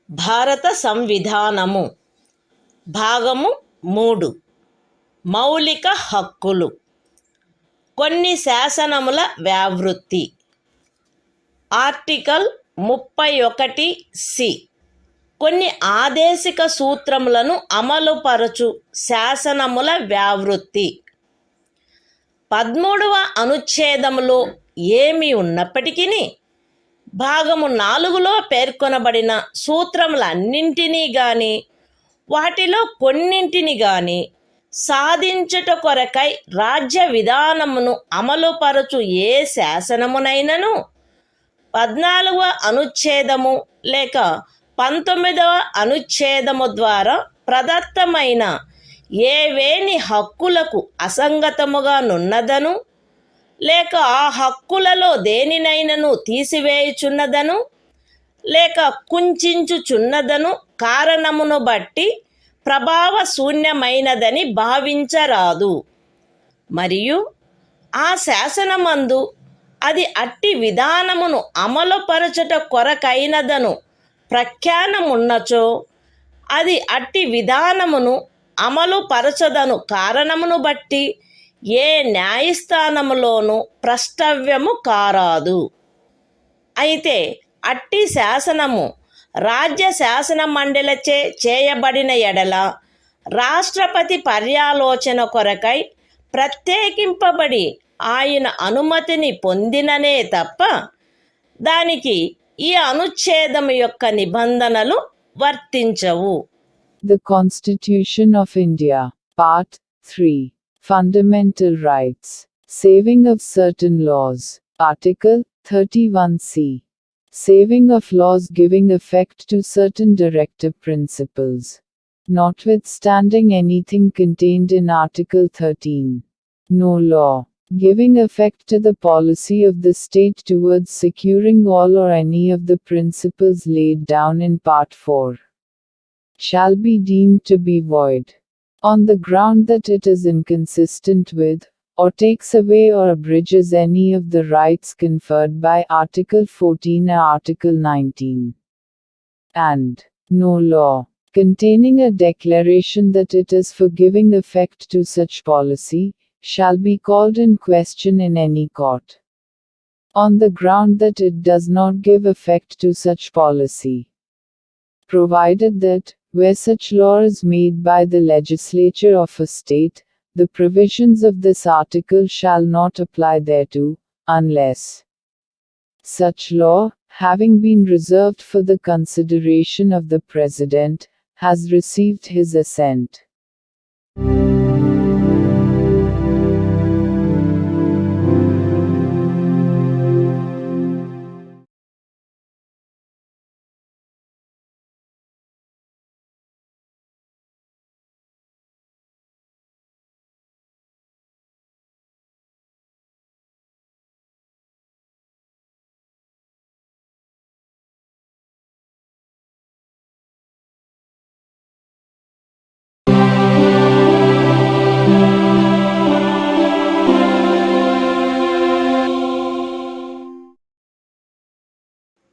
భారత సంవిధానము భాగము 3 మౌలిక హక్కులు. కొన్ని శాసనముల వ్యావృత్తి. Article 31(c). కొన్ని ఆదేశిక సూత్రములను అమలుపరచు శాసనముల వ్యావృత్తి. 13వ అనుచ్ఛేదములో ఏమి ఉన్నప్పటికీ భాగము 4లో పేర్కొనబడిన సూత్రములన్నింటినీ గాని వాటిలో కొన్నింటిని గాని సాధించుట కొరకై రాజ్య విధానమును అమలుపరచు ఏ శాసనమునైనను 14వ అనుచ్ఛేదము లేక 19వ అనుచ్ఛేదము ద్వారా ప్రదత్తమైన ఏవేని హక్కులకు అసంగతముగా నున్నదను లేక ఆ హక్కులలో దేనినైనను తీసివేయుచున్నదను లేక కుంచుచున్నదను కారణమును బట్టి ప్రభావశూన్యమైనదని భావించరాదు. మరియు ఆ శాసనమందు అది అట్టి విధానమును అమలుపరచుట కొరకైనదను ప్రఖ్యానమున్నచో అది అట్టి విధానమును అమలుపరచదను కారణమును బట్టి ఏ న్యాయస్థానములోనూ ప్రష్టవ్యము కారాదు. అయితే అట్టి శాసనము రాజ్య శాసన మండలిచే చేయబడిన ఎడల రాష్ట్రపతి పర్యాలోచన కొరకై ప్రత్యేకింపబడి ఆయన అనుమతిని పొందిననే తప్ప దానికి ఈ అనుచ్ఛేదము యొక్క నిబంధనలు వర్తించవు. The Constitution of India, Part 3, Fundamental Rights, Saving of Certain Laws, Article 31(c). Saving of laws giving effect to certain directive principles. Notwithstanding anything contained in Article 13. No law, giving effect to the policy of the state towards securing all or any of the principles laid down in Part 4. Shall be deemed to be void, on the ground that it is inconsistent with, or takes away or abridges any of the rights conferred by Article 14 or Article 19. And no law, containing a declaration that it is for giving effect to such policy, shall be called in question in any court, on the ground that it does not give effect to such policy, provided that, where such law is made by the legislature of a state, the provisions of this article shall not apply thereto, unless such law, having been reserved for the consideration of the President, has received his assent.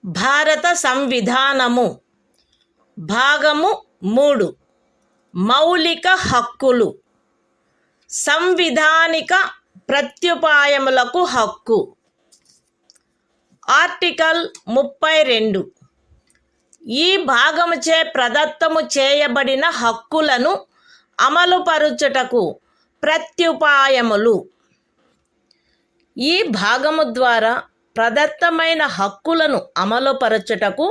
భారత సంవిధానము. భాగము 3 మౌలిక హక్కులు. సంవిధానిక ప్రత్యుపాయములకు హక్కు. Article 32. ఈ భాగముచే ప్రదత్తము చేయబడిన హక్కులను అమలుపరుచుటకు ప్రత్యుపాయములు. ఈ భాగము ద్వారా ప్రదత్తమైన హక్కులను అమలుపరచుటకు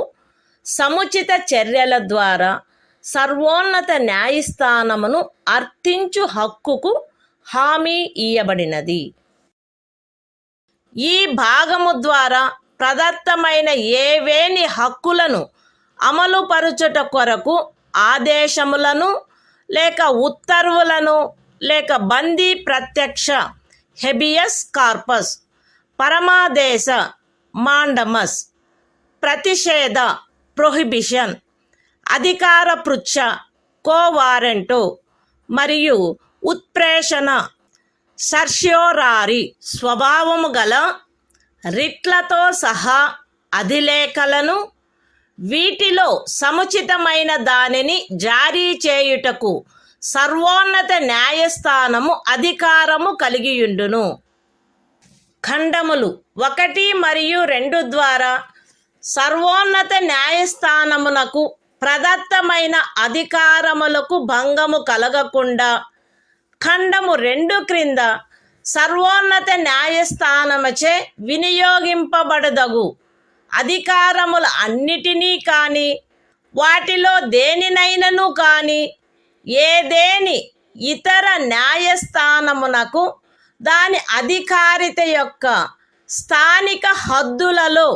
సముచిత చర్యల ద్వారా సర్వోన్నత న్యాయస్థానమును అర్థించు హక్కుకు హామీ ఇయ్యబడినది. ఈ భాగము ద్వారా ప్రదత్తమైన ఏవేని హక్కులను అమలుపరచుట కొరకు ఆదేశములను లేక ఉత్తర్వులను లేక బందీ ప్రత్యక్ష హెబియస్ కార్పస్, పరమాదేశ మాండమస్, ప్రతిషేధ ప్రొహిబిషన్, అధికార పృచ్ఛ కోవారెంటో మరియు ఉత్ప్రేషణ సర్ష్యోరారి స్వభావము గల రిట్లతో సహా అధిలేఖలను వీటిలో సముచితమైన దానిని జారీ చేయుటకు సర్వోన్నత న్యాయస్థానము అధికారము కలిగియుండును. ఖండములు 1 మరియు 2 ద్వారా సర్వోన్నత న్యాయస్థానమునకు ప్రదత్తమైన అధికారములకు భంగము కలగకుండా ఖండము 2 క్రింద సర్వోన్నత న్యాయస్థానముచే వినియోగింపబడదగు అధికారముల అన్నిటినీ కానీ వాటిలో దేనినైనను కానీ ఏదేని ఇతర న్యాయస్థానమునకు దాని అధికారిత యొక్క స్థానిక హద్దులలో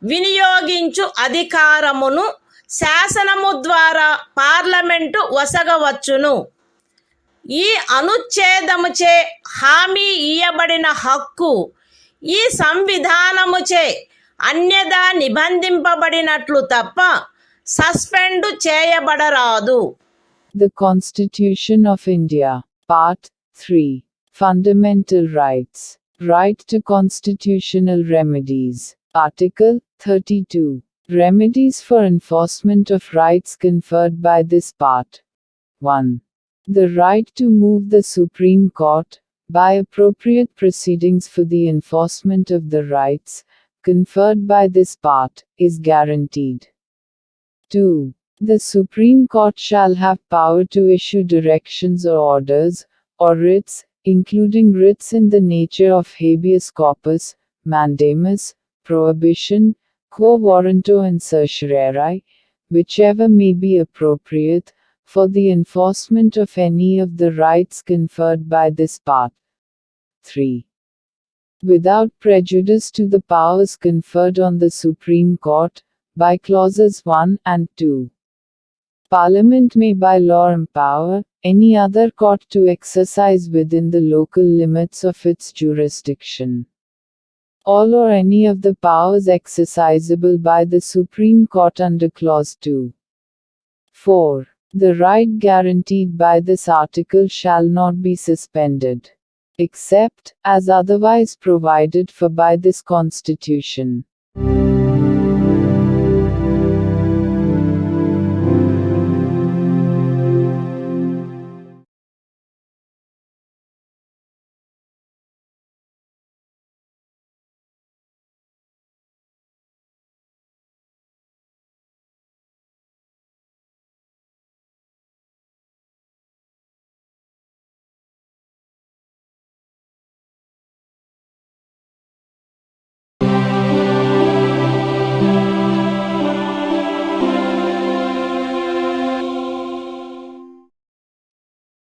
వినియోగించు అధికారమును శాసనము ద్వారా పార్లమెంటు వసగవచ్చును. ఈ అనుచ్ఛేదముచే హామీ ఇయ్యబడిన హక్కు ఈ సంవిధానముచే అన్యదా నిబంధింపబడినట్లు తప్ప suspend చేయబడరాదు. The Constitution of India, Part 3, Fundamental Rights, Right to Constitutional Remedies, Article 32, Remedies for enforcement of rights conferred by this part. 1. The right to move the Supreme Court, by appropriate proceedings for the enforcement of the rights conferred by this part, is guaranteed. 2. The Supreme Court shall have power to issue directions or orders, or writs, including writs in the nature of habeas corpus, mandamus, prohibition, quo warranto and certiorari, whichever may be appropriate, for the enforcement of any of the rights conferred by this part. 3. Without prejudice to the powers conferred on the Supreme Court, by clauses 1 and 2. Parliament may by law empower any other court to exercise within the local limits of its jurisdiction all or any of the powers exercisable by the Supreme Court under clause 2. 4. The right guaranteed by this article shall not be suspended, except as otherwise provided for by this Constitution.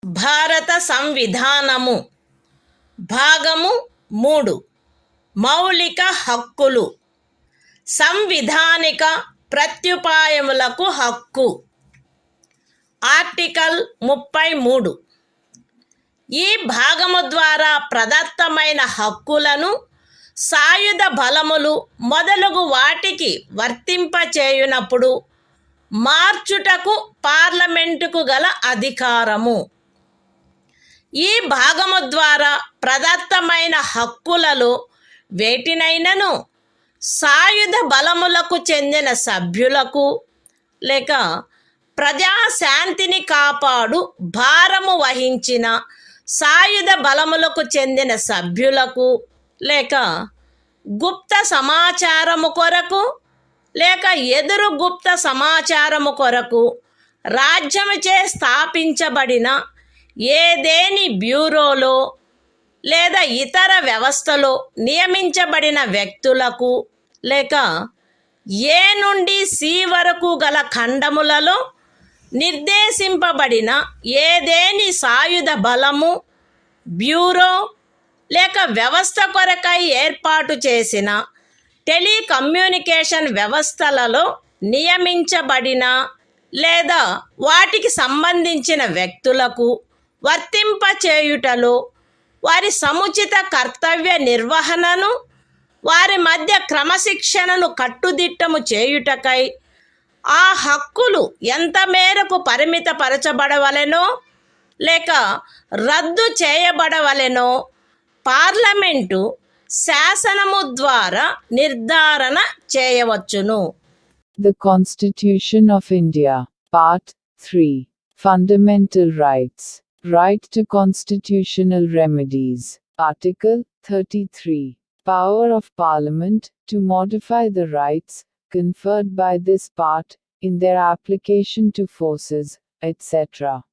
భారత సంవిధానము భాగము 3 మౌలిక హక్కులు సంవిధానిక ప్రత్యుపాయములకు హక్కు. Article 33. ఈ భాగము ద్వారా ప్రదత్తమైన హక్కులను సాయుధ బలములు మొదలగు వాటికి వర్తింపచేయునప్పుడు మార్చుటకు పార్లమెంటుకు గల అధికారము. ఈ భాగము ద్వారా ప్రదత్తమైన హక్కులలో వేటినైనను సాయుధ బలములకు చెందిన సభ్యులకు లేక ప్రజాశాంతిని కాపాడు భారము వహించిన సాయుధ బలములకు చెందిన సభ్యులకు లేక గుప్త సమాచారము కొరకు లేక ఎదురు గుప్త సమాచారము కొరకు రాజ్యముచే స్థాపించబడిన ఏదేని బ్యూరోలో లేదా ఇతర వ్యవస్థలో నియమించబడిన వ్యక్తులకు లేక ఏ నుండి సి వరకు గల ఖండములలో నిర్దేశింపబడిన ఏదేని సాయుధ బలము బ్యూరో లేక వ్యవస్థ కొరకై ఏర్పాటు చేసిన టెలికమ్యూనికేషన్ వ్యవస్థలలో నియమించబడిన లేదా వాటికి సంబంధించిన వ్యక్తులకు వర్తింపచేయుటలో వారి సముచిత కర్తవ్య నిర్వహణను వారి మధ్య క్రమశిక్షణను కట్టుదిట్టము చేయుటకై ఆ హక్కులు ఎంత మేరకు పరిమితపరచబడవలెనో లేక రద్దు చేయబడవలెనో పార్లమెంటు శాసనము ద్వారా నిర్ధారణ చేయవచ్చును. The Constitution of India. Part 3. Fundamental Rights. Right to constitutional remedies. Article 33. Power of Parliament to modify the rights conferred by this part in their application to forces, etc.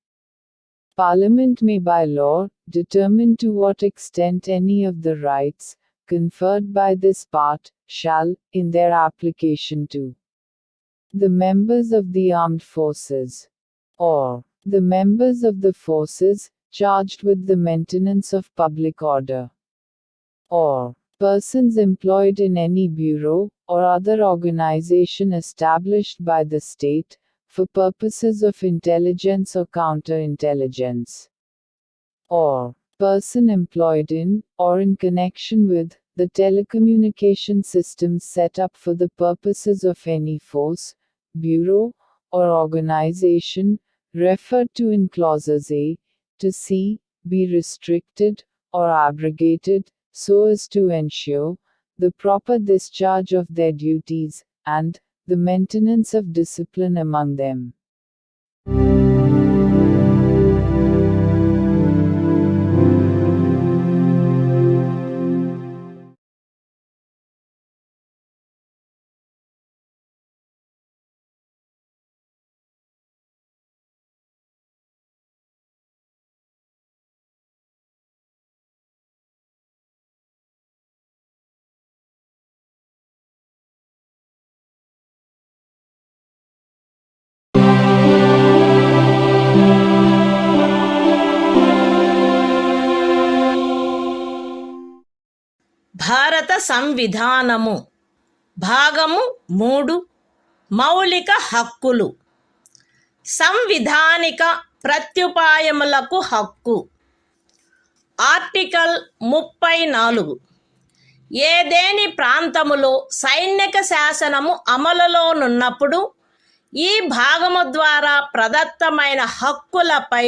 Parliament may by law determine to what extent any of the rights conferred by this part shall, in their application to the members of the armed forces, or the members of the forces charged with the maintenance of public order, or persons employed in any bureau or other organization established by the state for purposes of intelligence or counterintelligence, or person employed in or in connection with the telecommunication systems set up for the purposes of any force, bureau, or organization referred to in clauses A to C, be restricted or abrogated so as to ensure the proper discharge of their duties and the maintenance of discipline among them. భారత సంవిధానము భాగము 3 మౌలిక హక్కులు. సంవిధానిక ప్రత్యుపాయములకు హక్కు. Article 34. ఏదేని ప్రాంతములో సైనిక శాసనము అమలులోనున్నప్పుడు ఈ భాగము ద్వారా ప్రదత్తమైన హక్కులపై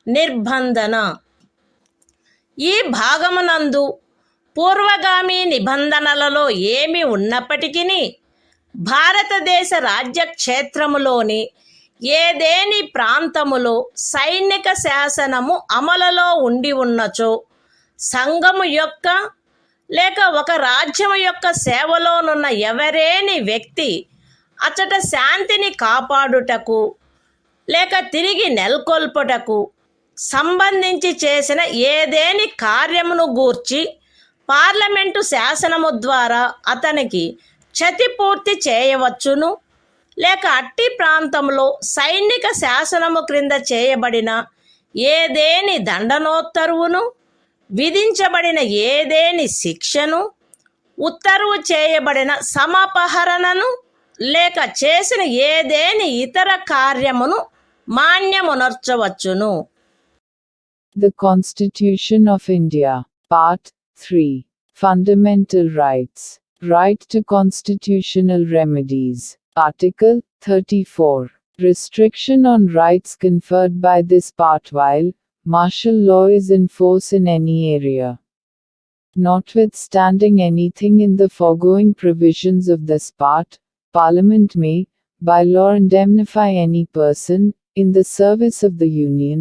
నిర్బంధన. ఈ భాగమునందు పూర్వగామి నిబంధనలలో ఏమి ఉన్నప్పటికీ భారతదేశ రాజ్యక్షేత్రములోని ఏదేని ప్రాంతములో సైనిక శాసనము అమలులో ఉండి ఉన్నచో సంఘము యొక్క లేక ఒక రాజ్యము యొక్క సేవలోనున్న ఎవరేని వ్యక్తి అచట శాంతిని కాపాడుటకు లేక తిరిగి నెలకొల్పుటకు సంబంధించి చేసిన ఏదేని కార్యమును గూర్చి పార్లమెంటు శాసనము ద్వారా అతనికి క్షతిపూర్తి చేయవచ్చును, లేక అట్టి ప్రాంతంలో సైనిక శాసనము క్రింద చేయబడిన ఏదేని దండనోత్తర్వును, విధించబడిన ఏదేని శిక్షను, ఉత్తర్వు చేయబడిన సమపహరణను లేక చేసిన ఏదేని ఇతర కార్యమును మాన్యమునర్చవచ్చును. The Constitution of India. Part 3. Fundamental Rights. Right to constitutional remedies. Article 34. Restriction on rights conferred by this part while martial law is in force in any area. Notwithstanding anything in the foregoing provisions of this part, Parliament may, by law, indemnify any person, in the service of the Union,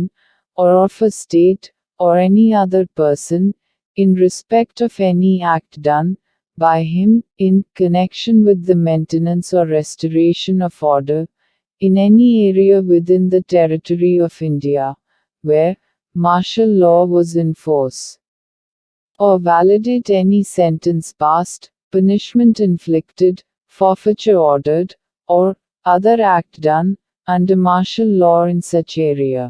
or of a state, or any other person, in respect of any act done by him, in connection with the maintenance or restoration of order, in any area within the territory of India, where martial law was in force, or validate any sentence passed, punishment inflicted, forfeiture ordered, or other act done under martial law in such area.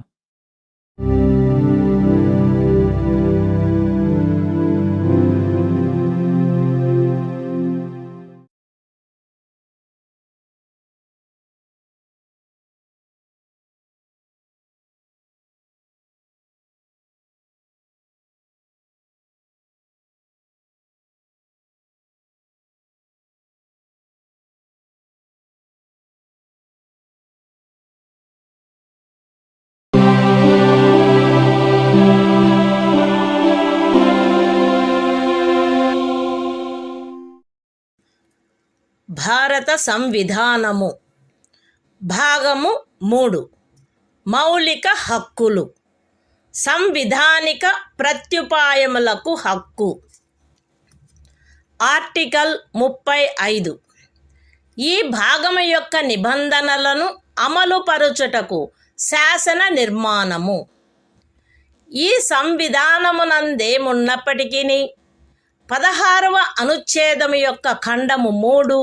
భారత సంవిధానము. భాగము 3. మౌలిక హక్కులు. సంవిధానిక ప్రత్యుపాయములకు హక్కు. Article 35. ఈ భాగము యొక్క నిబంధనలను అమలుపరుచుటకు శాసన నిర్మాణము. ఈ సంవిధానమునందేమున్నప్పటికీ 16వ అనుచ్ఛేదము యొక్క ఖండము 3,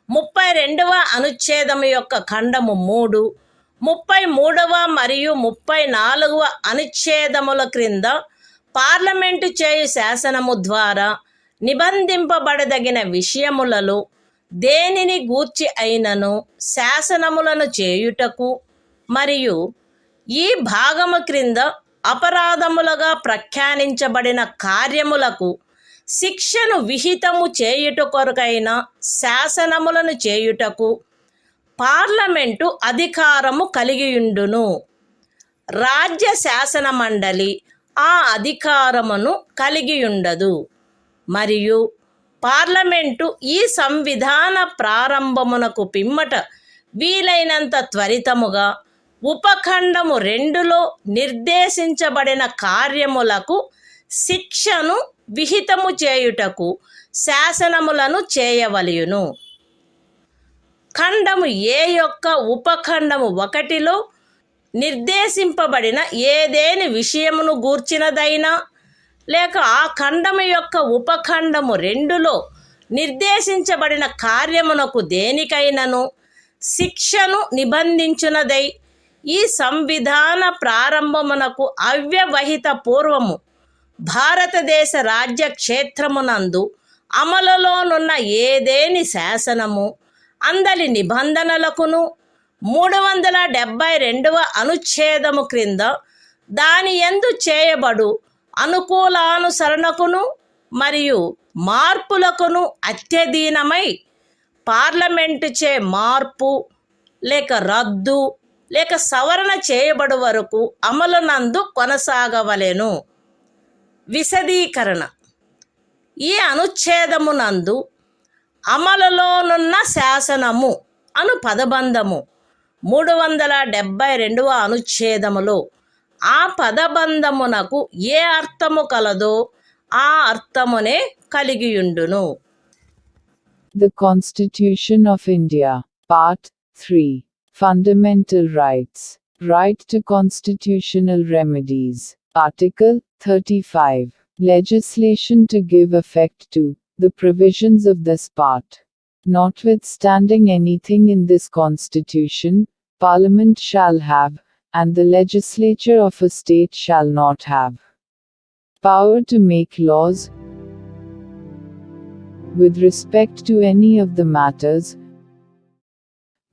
32వ అనుచ్ఛేదము యొక్క ఖండము 3, 33వ మరియు 34వ అనుచ్ఛేదముల క్రింద పార్లమెంటు చేయు శాసనము ద్వారా నిబంధింపబడదగిన విషయములలో దేనిని గూర్చి అయినను శాసనములను చేయుటకు మరియు ఈ భాగము క్రింద అపరాధములుగా ప్రఖ్యానించబడిన కార్యములకు శిక్షను విహితము చేయుట కొరకైన శాసనములను చేయుటకు పార్లమెంటు అధికారము కలిగియుండును. రాజ్య శాసన మండలి ఆ అధికారమును కలిగియుండదు. మరియు పార్లమెంటు ఈ సంవిధాన ప్రారంభమునకు పిమ్మట వీలైనంత త్వరితముగా ఉపఖండము 2లో నిర్దేశించబడిన కార్యములకు శిక్షను విహితము చేయుటకు శాసనములను చేయవలయును. ఖండము ఏ యొక్క ఉపఖండము 1లో నిర్దేశింపబడిన ఏదేని విషయమును గూర్చినదైనా లేక ఆ ఖండము యొక్క ఉపఖండము 2లో నిర్దేశించబడిన కార్యమునకు దేనికైనను శిక్షను నిబంధించునదై ఈ సంవిధాన ప్రారంభమునకు అవ్యవహిత పూర్వము భారతదేశ రాజ్య క్షేత్రమునందు అమలులోనున్న ఏదేని శాసనము అందలి నిబంధనలకును 372వ అనుచ్ఛేదము క్రింద దాని యందు చేయబడు అనుకూలానుసరణకును మరియు మార్పులకును అత్యధీనమై పార్లమెంటుచే మార్పు లేక రద్దు లేక సవరణ చేయబడు వరకు అమలునందు కొనసాగవలెను. విశదీకరణ. ఈ అనుచ్ఛేదమునందు అమలులోనున్న శాసనము అను పదబంధము 372వ అనుచ్ఛేదములో ఆ పదబంధమునకు ఏ అర్థము కలదో ఆ అర్థమునే కలిగియుండును. The Constitution of India, Part 3. Fundamental Rights. Right to constitutional remedies. Article 35. Legislation to give effect to the provisions of this part. Notwithstanding anything in this Constitution, Parliament shall have, and the legislature of a state shall not have, power to make laws with respect to any of the matters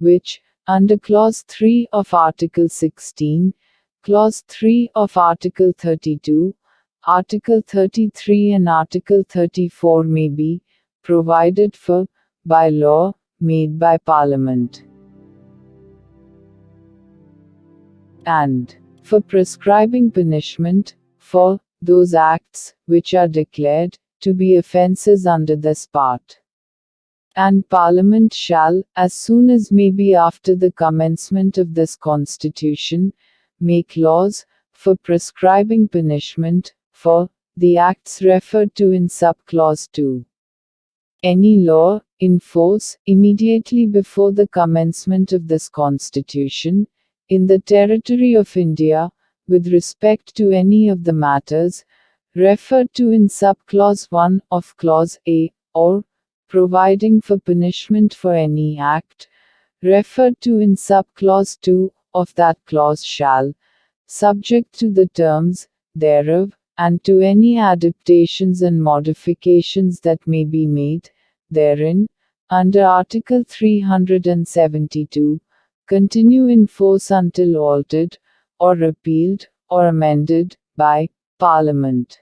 which, under Clause 3 of Article 16, Clause 3 of Article 32, Article 33 and Article 34 may be provided for by law made by Parliament, and for prescribing punishment for those acts which are declared to be offences under this part. And Parliament shall, as soon as may be after the commencement of this Constitution, make laws for prescribing punishment for the acts referred to in subclause 2. Any law in force immediately before the commencement of this Constitution, in the territory of India, with respect to any of the matters referred to in subclause 1 of Clause A, or providing for punishment for any act referred to in subclause 2 of that clause shall, subject to the terms thereof, and to any adaptations and modifications that may be made therein, under Article 372, continue in force until altered, or repealed, or amended, by Parliament.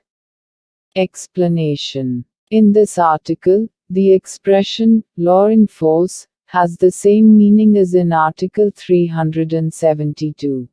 Explanation. In this article, the expression, law in force, has the same meaning as in Article 372.